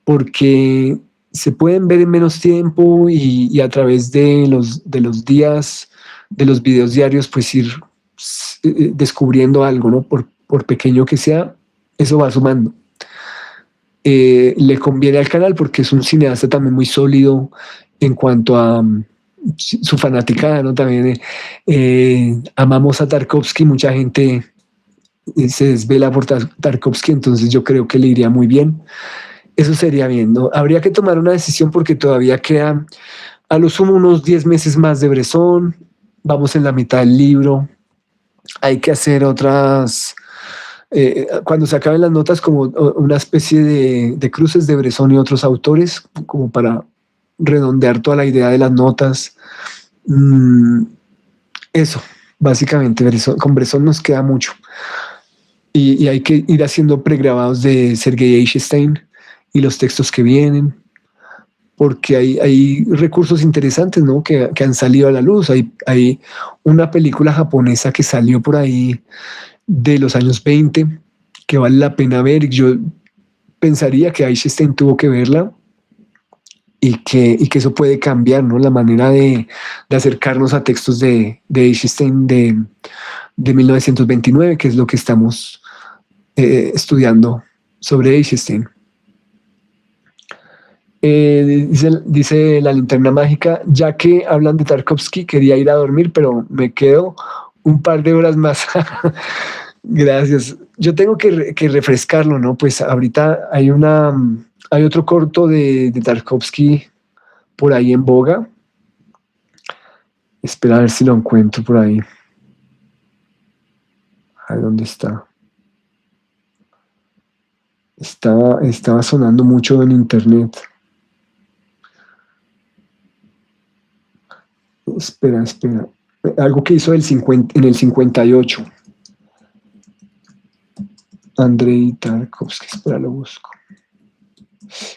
porque se pueden ver en menos tiempo y a través de los días, de los videos diarios, pues ir descubriendo algo, ¿no? Por pequeño que sea, eso va sumando. Le conviene al canal porque es un cineasta también muy sólido en cuanto a su fanaticada, ¿no? También amamos a Tarkovsky, mucha gente se desvela por Tarkovsky, entonces yo creo que le iría muy bien. Eso sería bien, ¿no? Habría que tomar una decisión porque todavía quedan a lo sumo unos 10 meses más de Bresson, vamos en la mitad del libro, hay que hacer cuando se acaben las notas, como una especie de cruces de Bresson y otros autores, como para redondear toda la idea de las notas. Mm, Eso, básicamente, con Bresson nos queda mucho. Y hay que ir haciendo pregrabados de Sergei Eisenstein y los textos que vienen, porque hay recursos interesantes, ¿no? Que han salido a la luz. Hay una película japonesa que salió por ahí de los años 20 que vale la pena ver. Yo pensaría que Eisenstein tuvo que verla y que eso puede cambiar, ¿no? La manera de acercarnos a textos de Eisenstein de 1929, que es lo que estamos estudiando sobre Eisenstein. Dice la linterna mágica, ya que hablan de Tarkovsky, quería ir a dormir, pero me quedo un par de horas más. Gracias. Yo tengo que refrescarlo, ¿no? Pues ahorita hay otro corto de Tarkovsky por ahí en boga. Espera a ver si lo encuentro por ahí. A ver dónde está. Estaba sonando mucho en internet. Espera. Algo que hizo en el 58. Andrei Tarkovsky, espera, lo busco.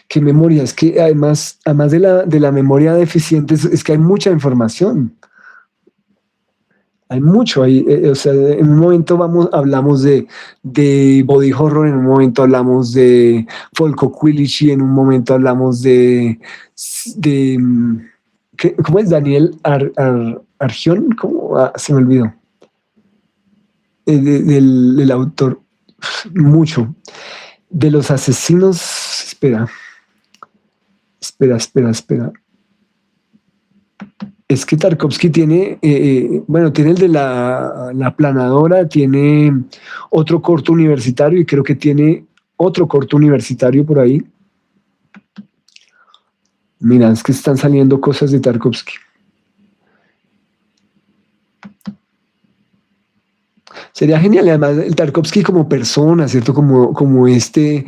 ¿Qué memoria? Es que además de la memoria deficiente, es que hay mucha información. Hay mucho ahí. O sea, en un momento hablamos de body horror, en un momento hablamos de Folko Quilici, en un momento hablamos de ¿cómo es? Daniel Argión, ¿cómo? Se me olvidó. Del autor, mucho. De los asesinos, espera. Es que Tarkovsky tiene, bueno, tiene el de la planadora, tiene otro corto universitario y creo que tiene otro corto universitario por ahí. Mira, es que están saliendo cosas de Tarkovsky. Sería genial, y además el Tarkovsky como persona, ¿cierto? Como este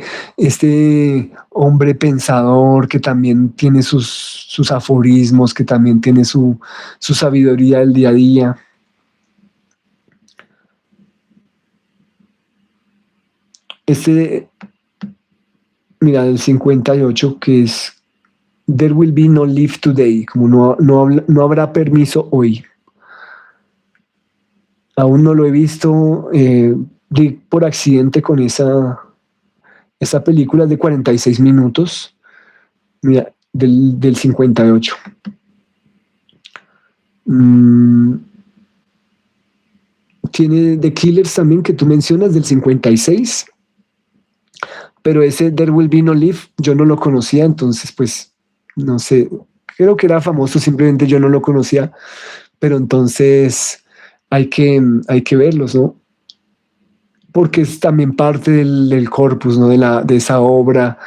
hombre pensador que también tiene sus aforismos, que también tiene su sabiduría del día a día. Este, mira, del 58, que es There will be no leave today, como no habrá permiso hoy. Aún no lo he visto, di por accidente con esa película de 46 minutos, mira, del 58. Mm, tiene The Killers también que tú mencionas del 56, pero ese There Will Be No Life yo no lo conocía, entonces pues no sé, creo que era famoso, simplemente yo no lo conocía, pero entonces hay que verlos, ¿no? Porque es también parte del corpus, ¿no? De esa obra,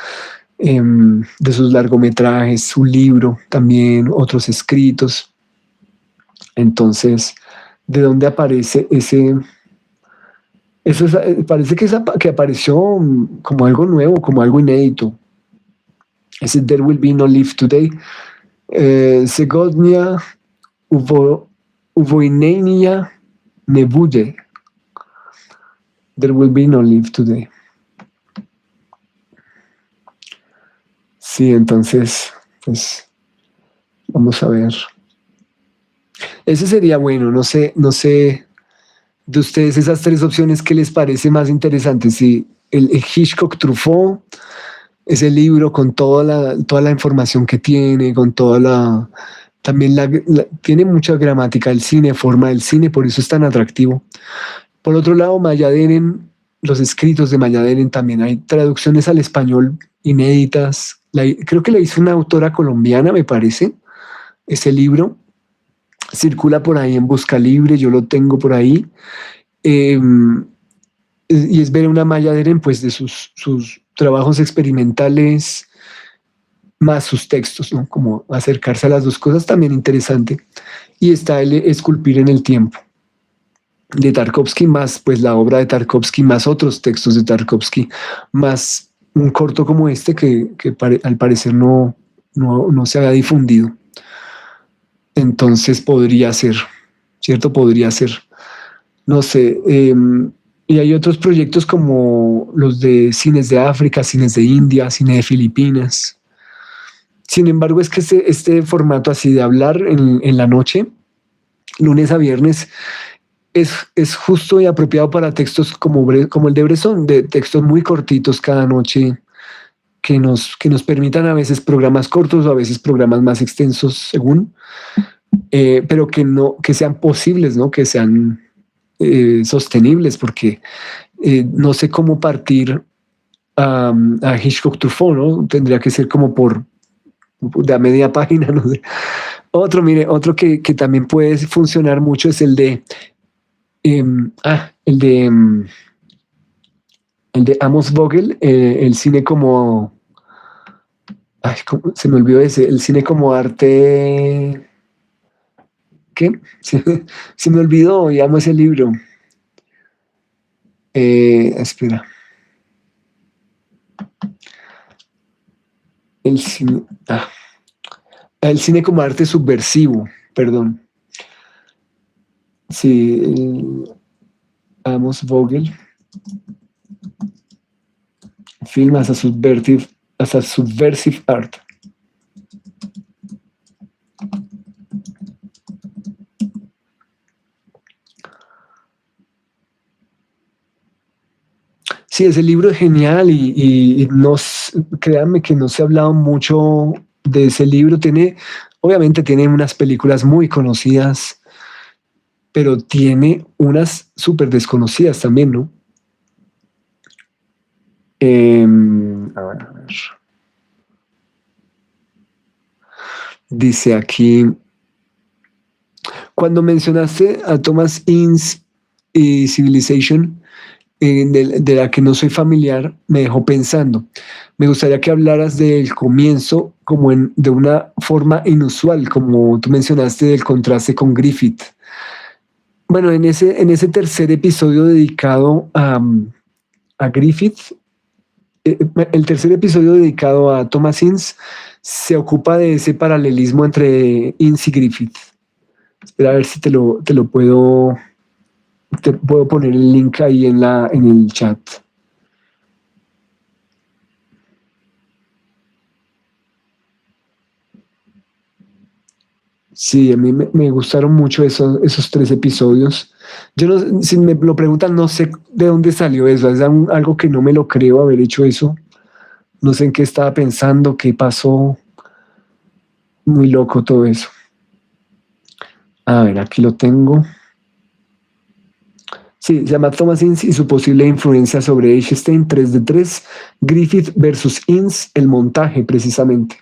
de sus largometrajes, su libro, también otros escritos. Entonces, ¿de dónde aparece ese? Parece que apareció como algo nuevo, como algo inédito. Ese There Will Be No Live Today. Segodnia Uvoinenia Nebuye. There Will Be No Live Today. Sí, entonces, pues vamos a ver. Ese sería bueno, no sé de ustedes esas tres opciones, ¿qué les parece más interesante? Si el Hitchcock Truffaut, ese libro con toda la información que tiene, con toda también tiene mucha gramática el cine, forma del cine, por eso es tan atractivo. Por otro lado, Maya Deren, los escritos de Maya Deren también hay traducciones al español inéditas. Creo que la hizo una autora colombiana, me parece, ese libro. Circula por ahí en Busca Libre, yo lo tengo por ahí. Eh, y es ver una Maya Deren, pues, de sus trabajos experimentales más sus textos, ¿no? Como acercarse a las dos cosas, también interesante. Y está el Esculpir en el Tiempo de Tarkovsky, más pues la obra de Tarkovsky, más otros textos de Tarkovsky, más un corto como este que al parecer no se había difundido. Entonces podría ser, ¿cierto? Podría ser. No sé. Y hay otros proyectos como los de cines de África, cines de India, cine de Filipinas. Sin embargo, es que este formato así de hablar en la noche, lunes a viernes, es justo y apropiado para textos como el de Bresson, de textos muy cortitos cada noche que nos permitan a veces programas cortos o a veces programas más extensos según, pero que sean posibles, ¿no? Que sean sostenibles, porque no sé cómo partir a Hitchcock Truffaut, ¿no? Tendría que ser como de a media página, no sé. Mire, otro que también puede funcionar mucho es em, ah, el de, em, el de Amos Vogel, el cine como, ay, se me olvidó ese, el cine como arte, ¿qué? Se me olvidó y amo ese libro. Espera, el cine, el cine como arte subversivo, perdón. Sí, Amos Vogel, film as a subversive art. Sí, ese libro es genial y créanme que no se ha hablado mucho de ese libro. Obviamente tiene unas películas muy conocidas, pero tiene unas súper desconocidas también, ¿no? A ver. Dice aquí, Cuando mencionaste a Thomas Ince y Civilization, de la que no soy familiar, me dejó pensando. Me gustaría que hablaras del comienzo como de una forma inusual, como tú mencionaste del contraste con Griffith. Bueno, en ese tercer episodio dedicado a Griffith, el tercer episodio dedicado a Thomas Ince se ocupa de ese paralelismo entre Ince y Griffith. Espera a ver si te puedo poner el link ahí en el chat. Sí, a mí me gustaron mucho esos tres episodios. Yo no, si me lo preguntan, no sé de dónde salió eso. Es algo que no me lo creo haber hecho eso. No sé en qué estaba pensando, qué pasó. Muy loco todo eso. A ver, aquí lo tengo. Sí, se llama Thomas Ince y su posible influencia sobre Eisenstein 3 de 3. Griffith versus Ince, el montaje precisamente.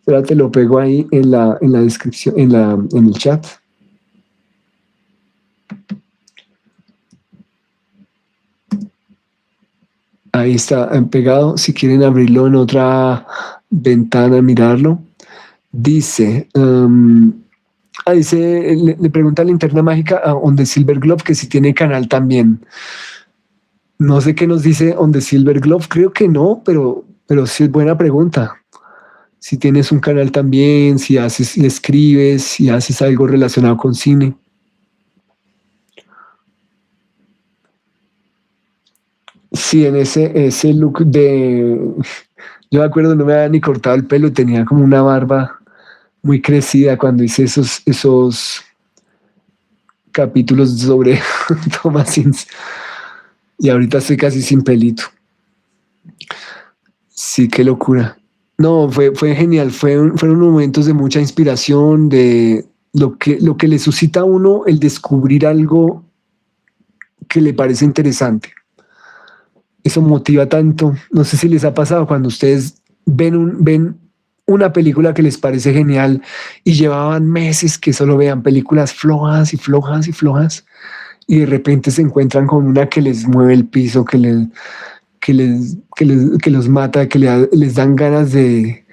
Ahora te lo pego ahí en la descripción, en el chat. Ahí está pegado. Si quieren abrirlo en otra ventana, mirarlo. Dice, le pregunta a Linterna Mágica a On the Silver Glove que si tiene canal también. No sé qué nos dice On the Silver Glove. Creo que no, pero sí es buena pregunta. Si tienes un canal también, si escribes, si haces algo relacionado con cine. Sí, en ese look yo me acuerdo, no me había ni cortado el pelo, tenía como una barba muy crecida cuando hice esos capítulos sobre Thomas Ince. Y ahorita estoy casi sin pelito. Sí, qué locura. No, fue genial, fueron momentos de mucha inspiración, de lo que le suscita a uno el descubrir algo que le parece interesante. Eso motiva tanto. No sé si les ha pasado cuando ustedes ven una película que les parece genial y llevaban meses que solo vean películas flojas y flojas y flojas y de repente se encuentran con una que les mueve el piso, que los mata, les dan ganas de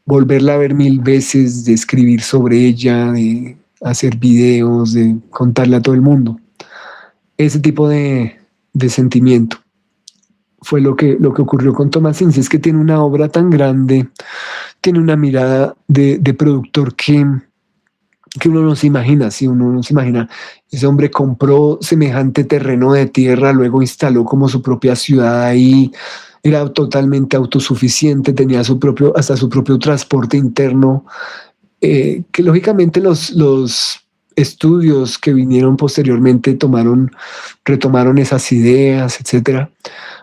volverla a ver mil veces, de escribir sobre ella, de hacer videos, de contarle a todo el mundo. Ese tipo de sentimiento fue lo que ocurrió con Thomas Ince. Es que tiene una obra tan grande, tiene una mirada de productor que uno no se imagina, si uno no se imagina, ese hombre compró semejante terreno de tierra, luego instaló como su propia ciudad ahí, era totalmente autosuficiente, tenía hasta su propio transporte interno, que lógicamente los estudios que vinieron posteriormente retomaron esas ideas, etcétera.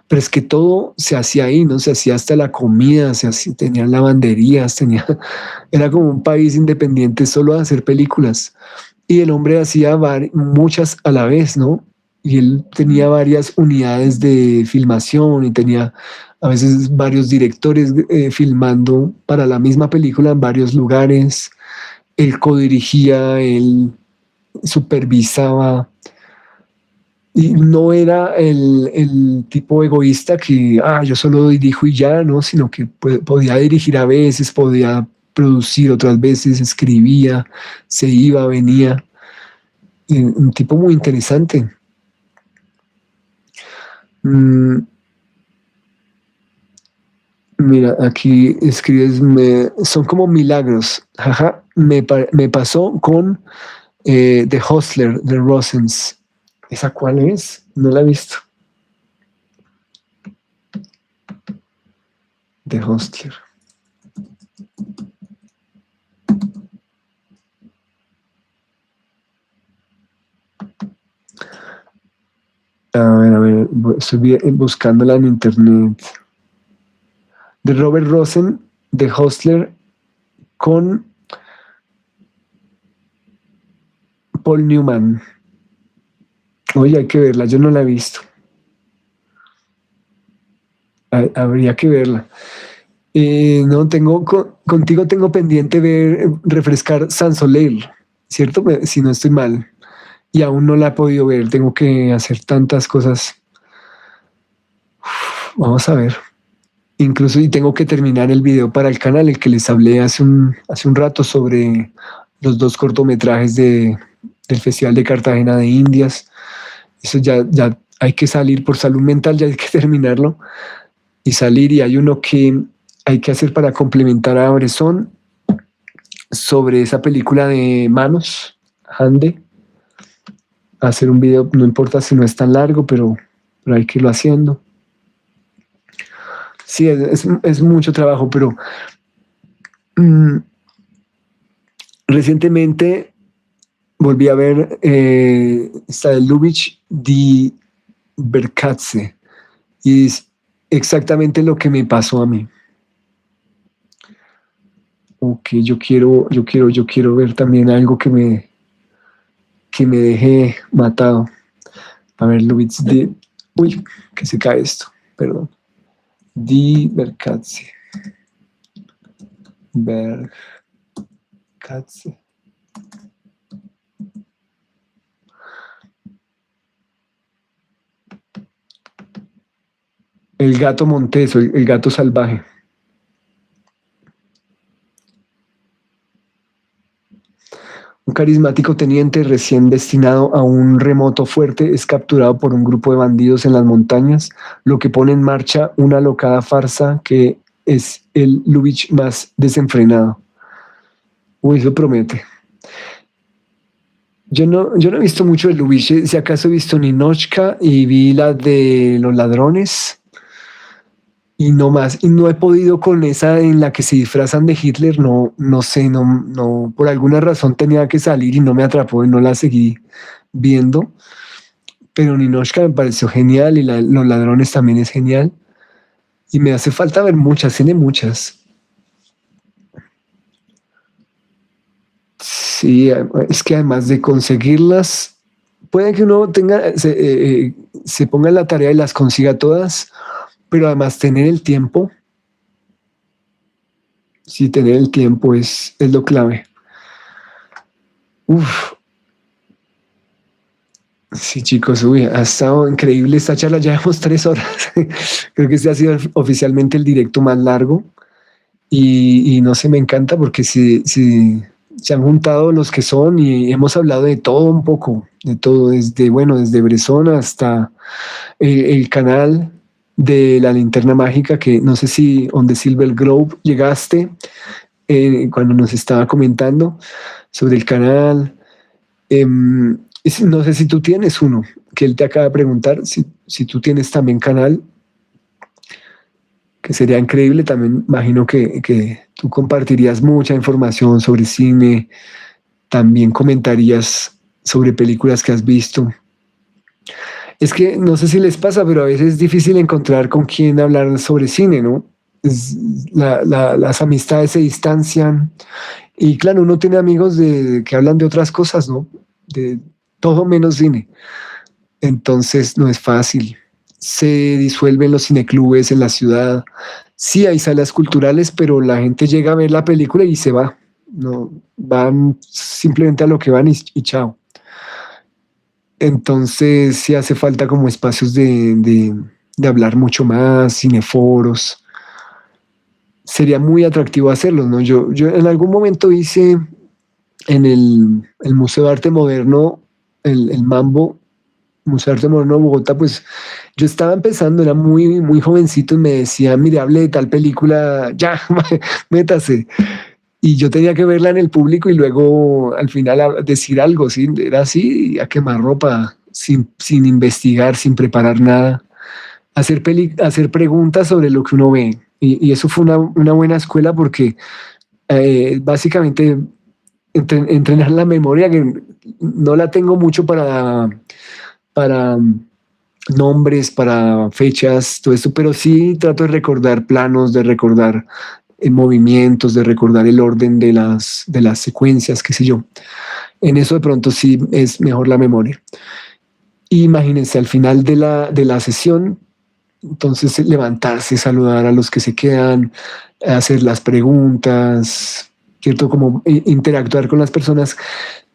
Pero es que todo se hacía ahí, ¿no? Se hacía hasta la comida, tenían lavanderías, era como un país independiente solo de hacer películas. Y el hombre hacía muchas a la vez, ¿no? Y él tenía varias unidades de filmación y tenía a veces varios directores filmando para la misma película en varios lugares. Él codirigía, él supervisaba y no era el tipo egoísta que, yo solo dirijo y ya, ¿no? Sino que podía dirigir a veces, podía producir otras veces, escribía, se iba, venía. Un tipo muy interesante. Mm, Mira, aquí escribes, son como milagros. Jaja, me pasó con The Hostler de Rosens. ¿Esa cuál es? No la he visto. The Hostler. A ver, estoy buscándola en internet. De Robert Rosen, The Hostler, con Paul Newman. Oye, hay que verla, yo no la he visto. Habría que verla. No, contigo tengo pendiente refrescar Sans Soleil. ¿cierto? Si no estoy mal. Y aún no la he podido ver, tengo que hacer tantas cosas. Vamos a ver. Incluso y tengo que terminar el video para el canal, el que les hablé hace un rato sobre los dos cortometrajes del Festival de Cartagena de Indias. Eso ya hay que salir por salud mental, ya hay que terminarlo y salir. Y hay uno que hay que hacer para complementar a Bresson sobre esa película de Manos, Hande. Hacer un video, no importa si no es tan largo, pero hay que irlo haciendo. Sí, es mucho trabajo, pero mm, recientemente volví a ver esta de Lubitsch, Die Bergkatze, y es exactamente lo que me pasó a mí. Ok, yo quiero ver también algo que me deje matado. A ver, Lubitsch, uy, que se cae esto, perdón. Die Bergkatze. Bergkatze. El gato monteso, el gato salvaje. Un carismático teniente recién destinado a un remoto fuerte es capturado por un grupo de bandidos en las montañas, lo que pone en marcha una alocada farsa que es el Lubitsch más desenfrenado. Uy, eso promete. Yo no he visto mucho de Lubitsch, si acaso he visto Ninochka y vi la de los ladrones y no más. Y no he podido con esa en la que se disfrazan de Hitler, no sé, no, por alguna razón tenía que salir y no me atrapó y no la seguí viendo. Pero Ninochka me pareció genial y los ladrones también es genial. Y me hace falta ver muchas, tiene muchas. Sí, es que además de conseguirlas, puede que uno se ponga en la tarea y las consiga todas, pero además tener el tiempo, sí, tener el tiempo es lo clave. Uf, sí, chicos, uy, ha estado increíble esta charla, ya llevamos 3 horas. Creo que este ha sido oficialmente el directo más largo y no sé, me encanta porque se han juntado los que son y hemos hablado de todo un poco, de todo, desde Bresson hasta el canal de la Linterna Mágica, que no sé si on the Silver Globe llegaste cuando nos estaba comentando sobre el canal. No sé si tú tienes uno, que él te acaba de preguntar, si tú tienes también canal, que sería increíble. También imagino que tú compartirías mucha información sobre cine, también comentarías sobre películas que has visto. Es que no sé si les pasa, pero a veces es difícil encontrar con quién hablar sobre cine, ¿no? Es- las amistades se distancian y claro, uno tiene amigos que hablan de otras cosas, ¿no? De todo menos cine. Entonces no es fácil. Se disuelven los cineclubes en la ciudad. Sí, hay salas culturales, pero la gente llega a ver la película y se va. No, van simplemente a lo que van y chao. Entonces sí hace falta como espacios de hablar mucho más, cineforos. Sería muy atractivo hacerlo, ¿no? Yo en algún momento hice en el Museo de Arte Moderno, el Mambo, Museo de Arte Moderno de Bogotá, pues yo estaba empezando, era muy, muy jovencito y me decía, mire, hable de tal película, ya, métase. Y yo tenía que verla en el público y luego al final decir algo, ¿sí? Era así, a quemarropa, sin investigar, sin preparar nada, hacer preguntas sobre lo que uno ve. Y eso fue una buena escuela porque básicamente entrenar la memoria, que no la tengo mucho para nombres, para fechas, todo esto, pero sí trato de recordar planos, de recordar movimientos, de recordar el orden de las secuencias, qué sé yo. En eso de pronto sí es mejor la memoria. Imagínense al final de la sesión, entonces levantarse, saludar a los que se quedan, hacer las preguntas, ¿cierto? Como interactuar con las personas.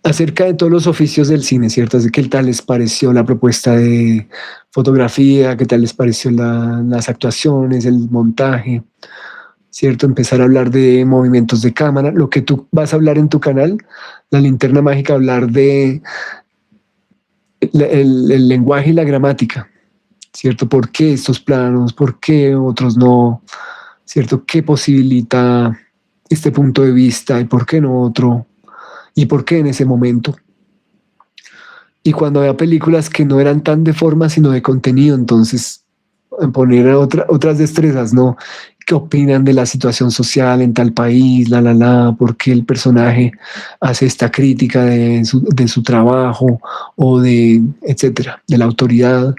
acerca de todos los oficios del cine, ¿cierto? Así que, ¿qué tal les pareció la propuesta de fotografía? ¿Qué tal les pareció las actuaciones, el montaje? ¿Cierto? Empezar a hablar de movimientos de cámara, lo que tú vas a hablar en tu canal, la linterna mágica, hablar de el lenguaje y la gramática, ¿cierto? ¿Por qué estos planos? ¿Por qué otros no? ¿Cierto? ¿Qué posibilita este punto de vista y por qué no otro? ¿Y por qué en ese momento? Y cuando había películas que no eran tan de forma, sino de contenido, entonces poner otras destrezas, ¿no? ¿Qué opinan de la situación social en tal país? ¿Por qué el personaje hace esta crítica de su trabajo o de, etcétera, de la autoridad?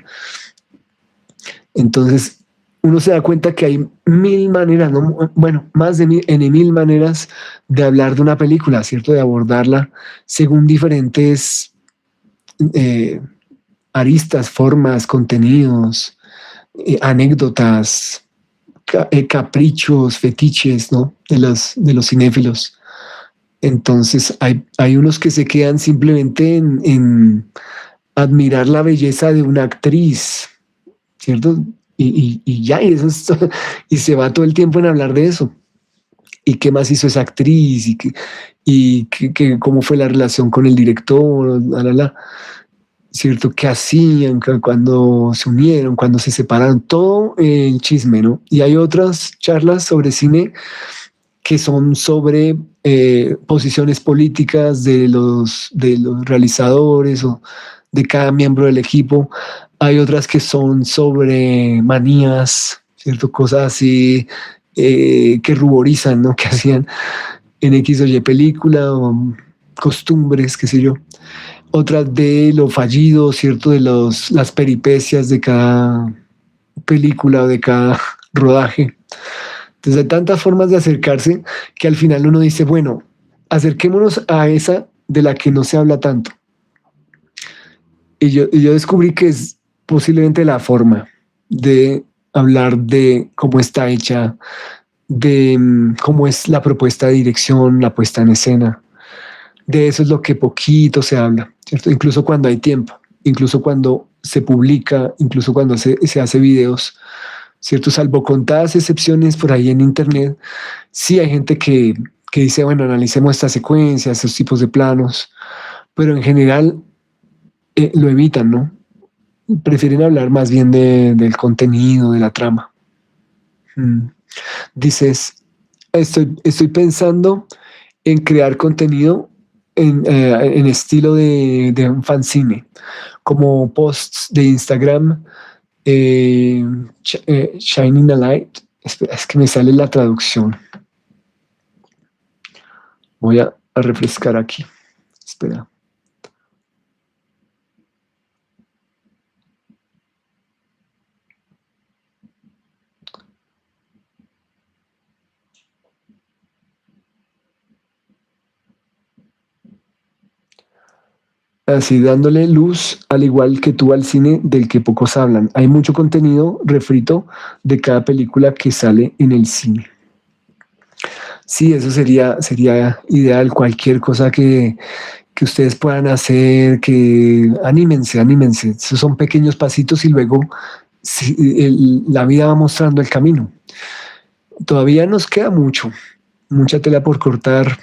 Entonces, uno se da cuenta que hay mil maneras, ¿no? Bueno, más de mil maneras de hablar de una película, ¿cierto? De abordarla según diferentes eh, aristas, formas, contenidos, anécdotas, caprichos, fetiches, ¿no? De los cinéfilos. Entonces, hay unos que se quedan simplemente en admirar la belleza de una actriz, ¿cierto? Y ya, y eso es y se va todo el tiempo en hablar de eso. ¿Y qué más hizo esa actriz? Cómo fue la relación con el director, ¿cierto? ¿Qué hacían cuando se unieron, cuando se separaron? Todo el chisme, ¿no? Y hay otras charlas sobre cine que son sobre posiciones políticas de los realizadores o de cada miembro del equipo. Hay otras que son sobre manías, ¿cierto? Cosas así que ruborizan, ¿no? Que hacían en X o Y película, o costumbres, qué sé yo. Otras de lo fallido, ¿cierto? De las peripecias de cada película o de cada rodaje. Entonces hay tantas formas de acercarse que al final uno dice, bueno, acerquémonos a esa de la que no se habla tanto. Y yo descubrí que es posiblemente la forma de hablar de cómo está hecha, de cómo es la propuesta de dirección, la puesta en escena. De eso es lo que poquito se habla, ¿cierto? Incluso cuando hay tiempo, incluso cuando se publica, incluso cuando se hace videos, ¿cierto? Salvo contadas excepciones por ahí en internet, sí hay gente que dice, bueno, analicemos esta secuencia, estos tipos de planos, pero en general lo evitan, ¿no? Prefieren hablar más bien del contenido, de la trama. Mm. Dices, estoy pensando en crear contenido en estilo de un fanzine, como posts de Instagram, eh, Shining a Light. Espera, es que me sale la traducción. Voy a refrescar aquí. Espera. Así dándole luz, al igual que tú al cine del que pocos hablan. Hay mucho contenido refrito de cada película que sale en el cine. Sí, eso sería ideal. Cualquier cosa que ustedes puedan hacer, que anímense, anímense. Esos son pequeños pasitos y luego sí, la vida va mostrando el camino. Todavía nos queda mucho, mucha tela por cortar.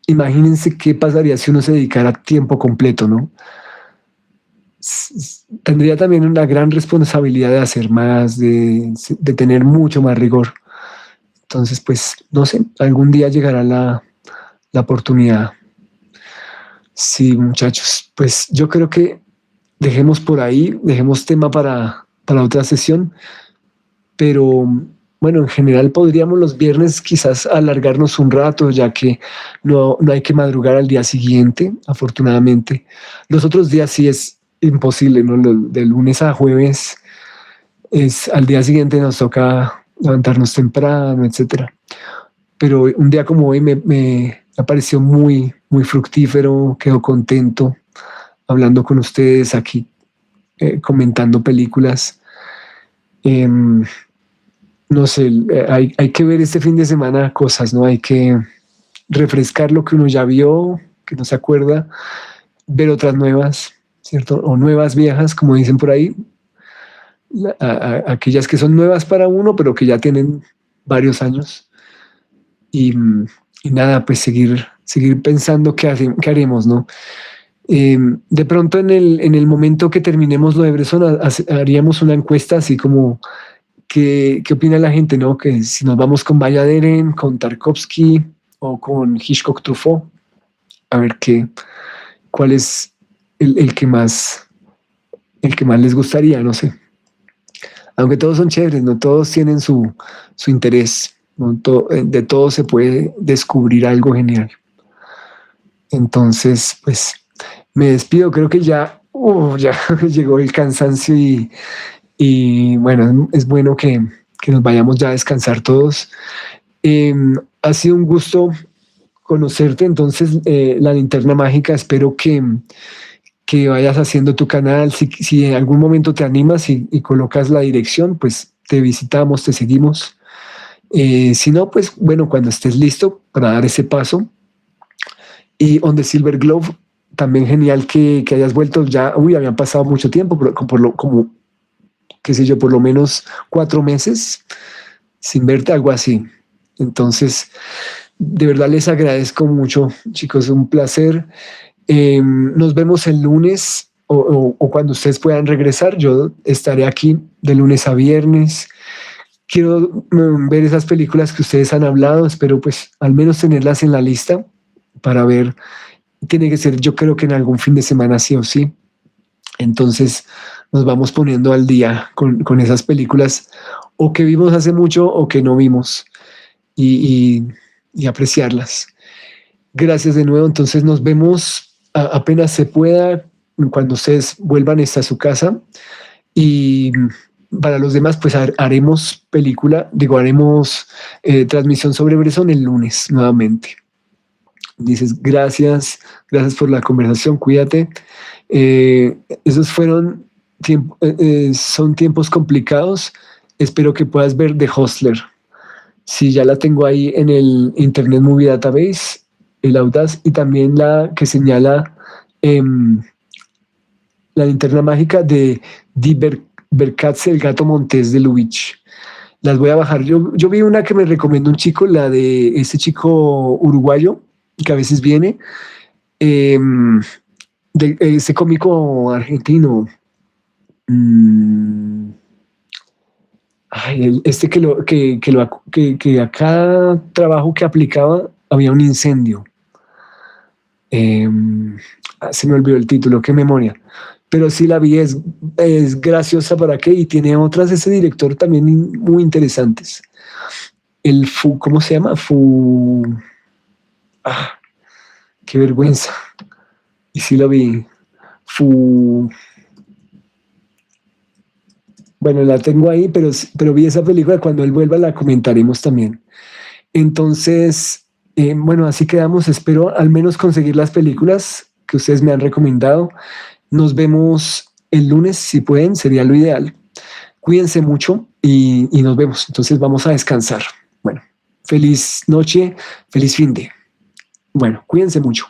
Imagínense qué pasaría si uno se dedicara a tiempo completo, ¿no? Tendría también una gran responsabilidad de hacer más, de tener mucho más rigor. Entonces, pues, no sé, algún día llegará la oportunidad. Sí, muchachos, pues yo creo que dejemos por ahí, dejemos tema para otra sesión, pero bueno, en general podríamos los viernes quizás alargarnos un rato, ya que no hay que madrugar al día siguiente, afortunadamente. Los otros días sí es imposible, ¿no? De lunes a jueves es al día siguiente nos toca levantarnos temprano, etcétera. Pero un día como hoy me pareció muy fructífero, quedo contento hablando con ustedes aquí, comentando películas. Em, no sé, hay que ver este fin de semana cosas, ¿no? Hay que refrescar lo que uno ya vio, que no se acuerda, ver otras nuevas, ¿cierto? O nuevas viejas, como dicen por ahí, aquellas que son nuevas para uno, pero que ya tienen varios años. Y, y nada, pues seguir pensando qué haremos, ¿no? De pronto en el momento que terminemos lo de Bresson, haríamos una encuesta así como qué opina la gente, ¿no? Que si nos vamos con Bayaderen, con Tarkovsky o con Hitchcock Truffaut, a ver cuál es el que más les gustaría, no sé. Aunque todos son chéveres, no todos tienen su interés, ¿no? De todo se puede descubrir algo genial. Entonces, pues me despido, creo que ya llegó el cansancio y bueno, es bueno que nos vayamos ya a descansar todos. Eh, Ha sido un gusto conocerte, entonces la linterna mágica, espero que vayas haciendo tu canal, si en algún momento te animas y colocas la dirección, pues te visitamos, te seguimos. Si no, pues bueno, cuando estés listo para dar ese paso. Y On the Silver Glove, también genial que hayas vuelto ya, habían pasado mucho tiempo, pero como, qué sé yo, por lo menos 4 meses sin verte, algo así. Entonces, de verdad les agradezco mucho, chicos, un placer. Nos vemos el lunes o cuando ustedes puedan regresar. Yo estaré aquí de lunes a viernes. Quiero ver esas películas que ustedes han hablado. Espero pues al menos tenerlas en la lista para ver. Tiene que ser, yo creo que en algún fin de semana sí o sí. Entonces nos vamos poniendo al día con esas películas o que vimos hace mucho o que no vimos y, y apreciarlas. Gracias de nuevo. Entonces nos vemos apenas se pueda cuando ustedes vuelvan a su casa y para los demás pues haremos haremos transmisión sobre Bresson el lunes nuevamente. Dices gracias por la conversación, cuídate. Esos son tiempos complicados. Espero que puedas ver The Hostler. Si ya la tengo ahí en el Internet Movie Database, el Audaz, y también la que señala la linterna mágica de Die Berkatze, el gato montés de Lubitsch. Las voy a bajar. Yo vi una que me recomendó un chico, la de este chico uruguayo, que a veces viene, eh, de ese cómico argentino. Este que a cada trabajo que aplicaba había un incendio. Eh, Se me olvidó el título, qué memoria. Pero sí la vi, es graciosa para qué y tiene otras de ese director también muy interesantes. ¿Cómo se llama? Ah, qué vergüenza. Y sí la vi. Bueno, la tengo ahí, pero vi esa película. Cuando él vuelva la comentaremos también. Entonces, bueno, así quedamos. Espero al menos conseguir las películas que ustedes me han recomendado. Nos vemos el lunes, si pueden, sería lo ideal. Cuídense mucho y nos vemos. Entonces vamos a descansar. Bueno, feliz noche, feliz fin de. Bueno, cuídense mucho.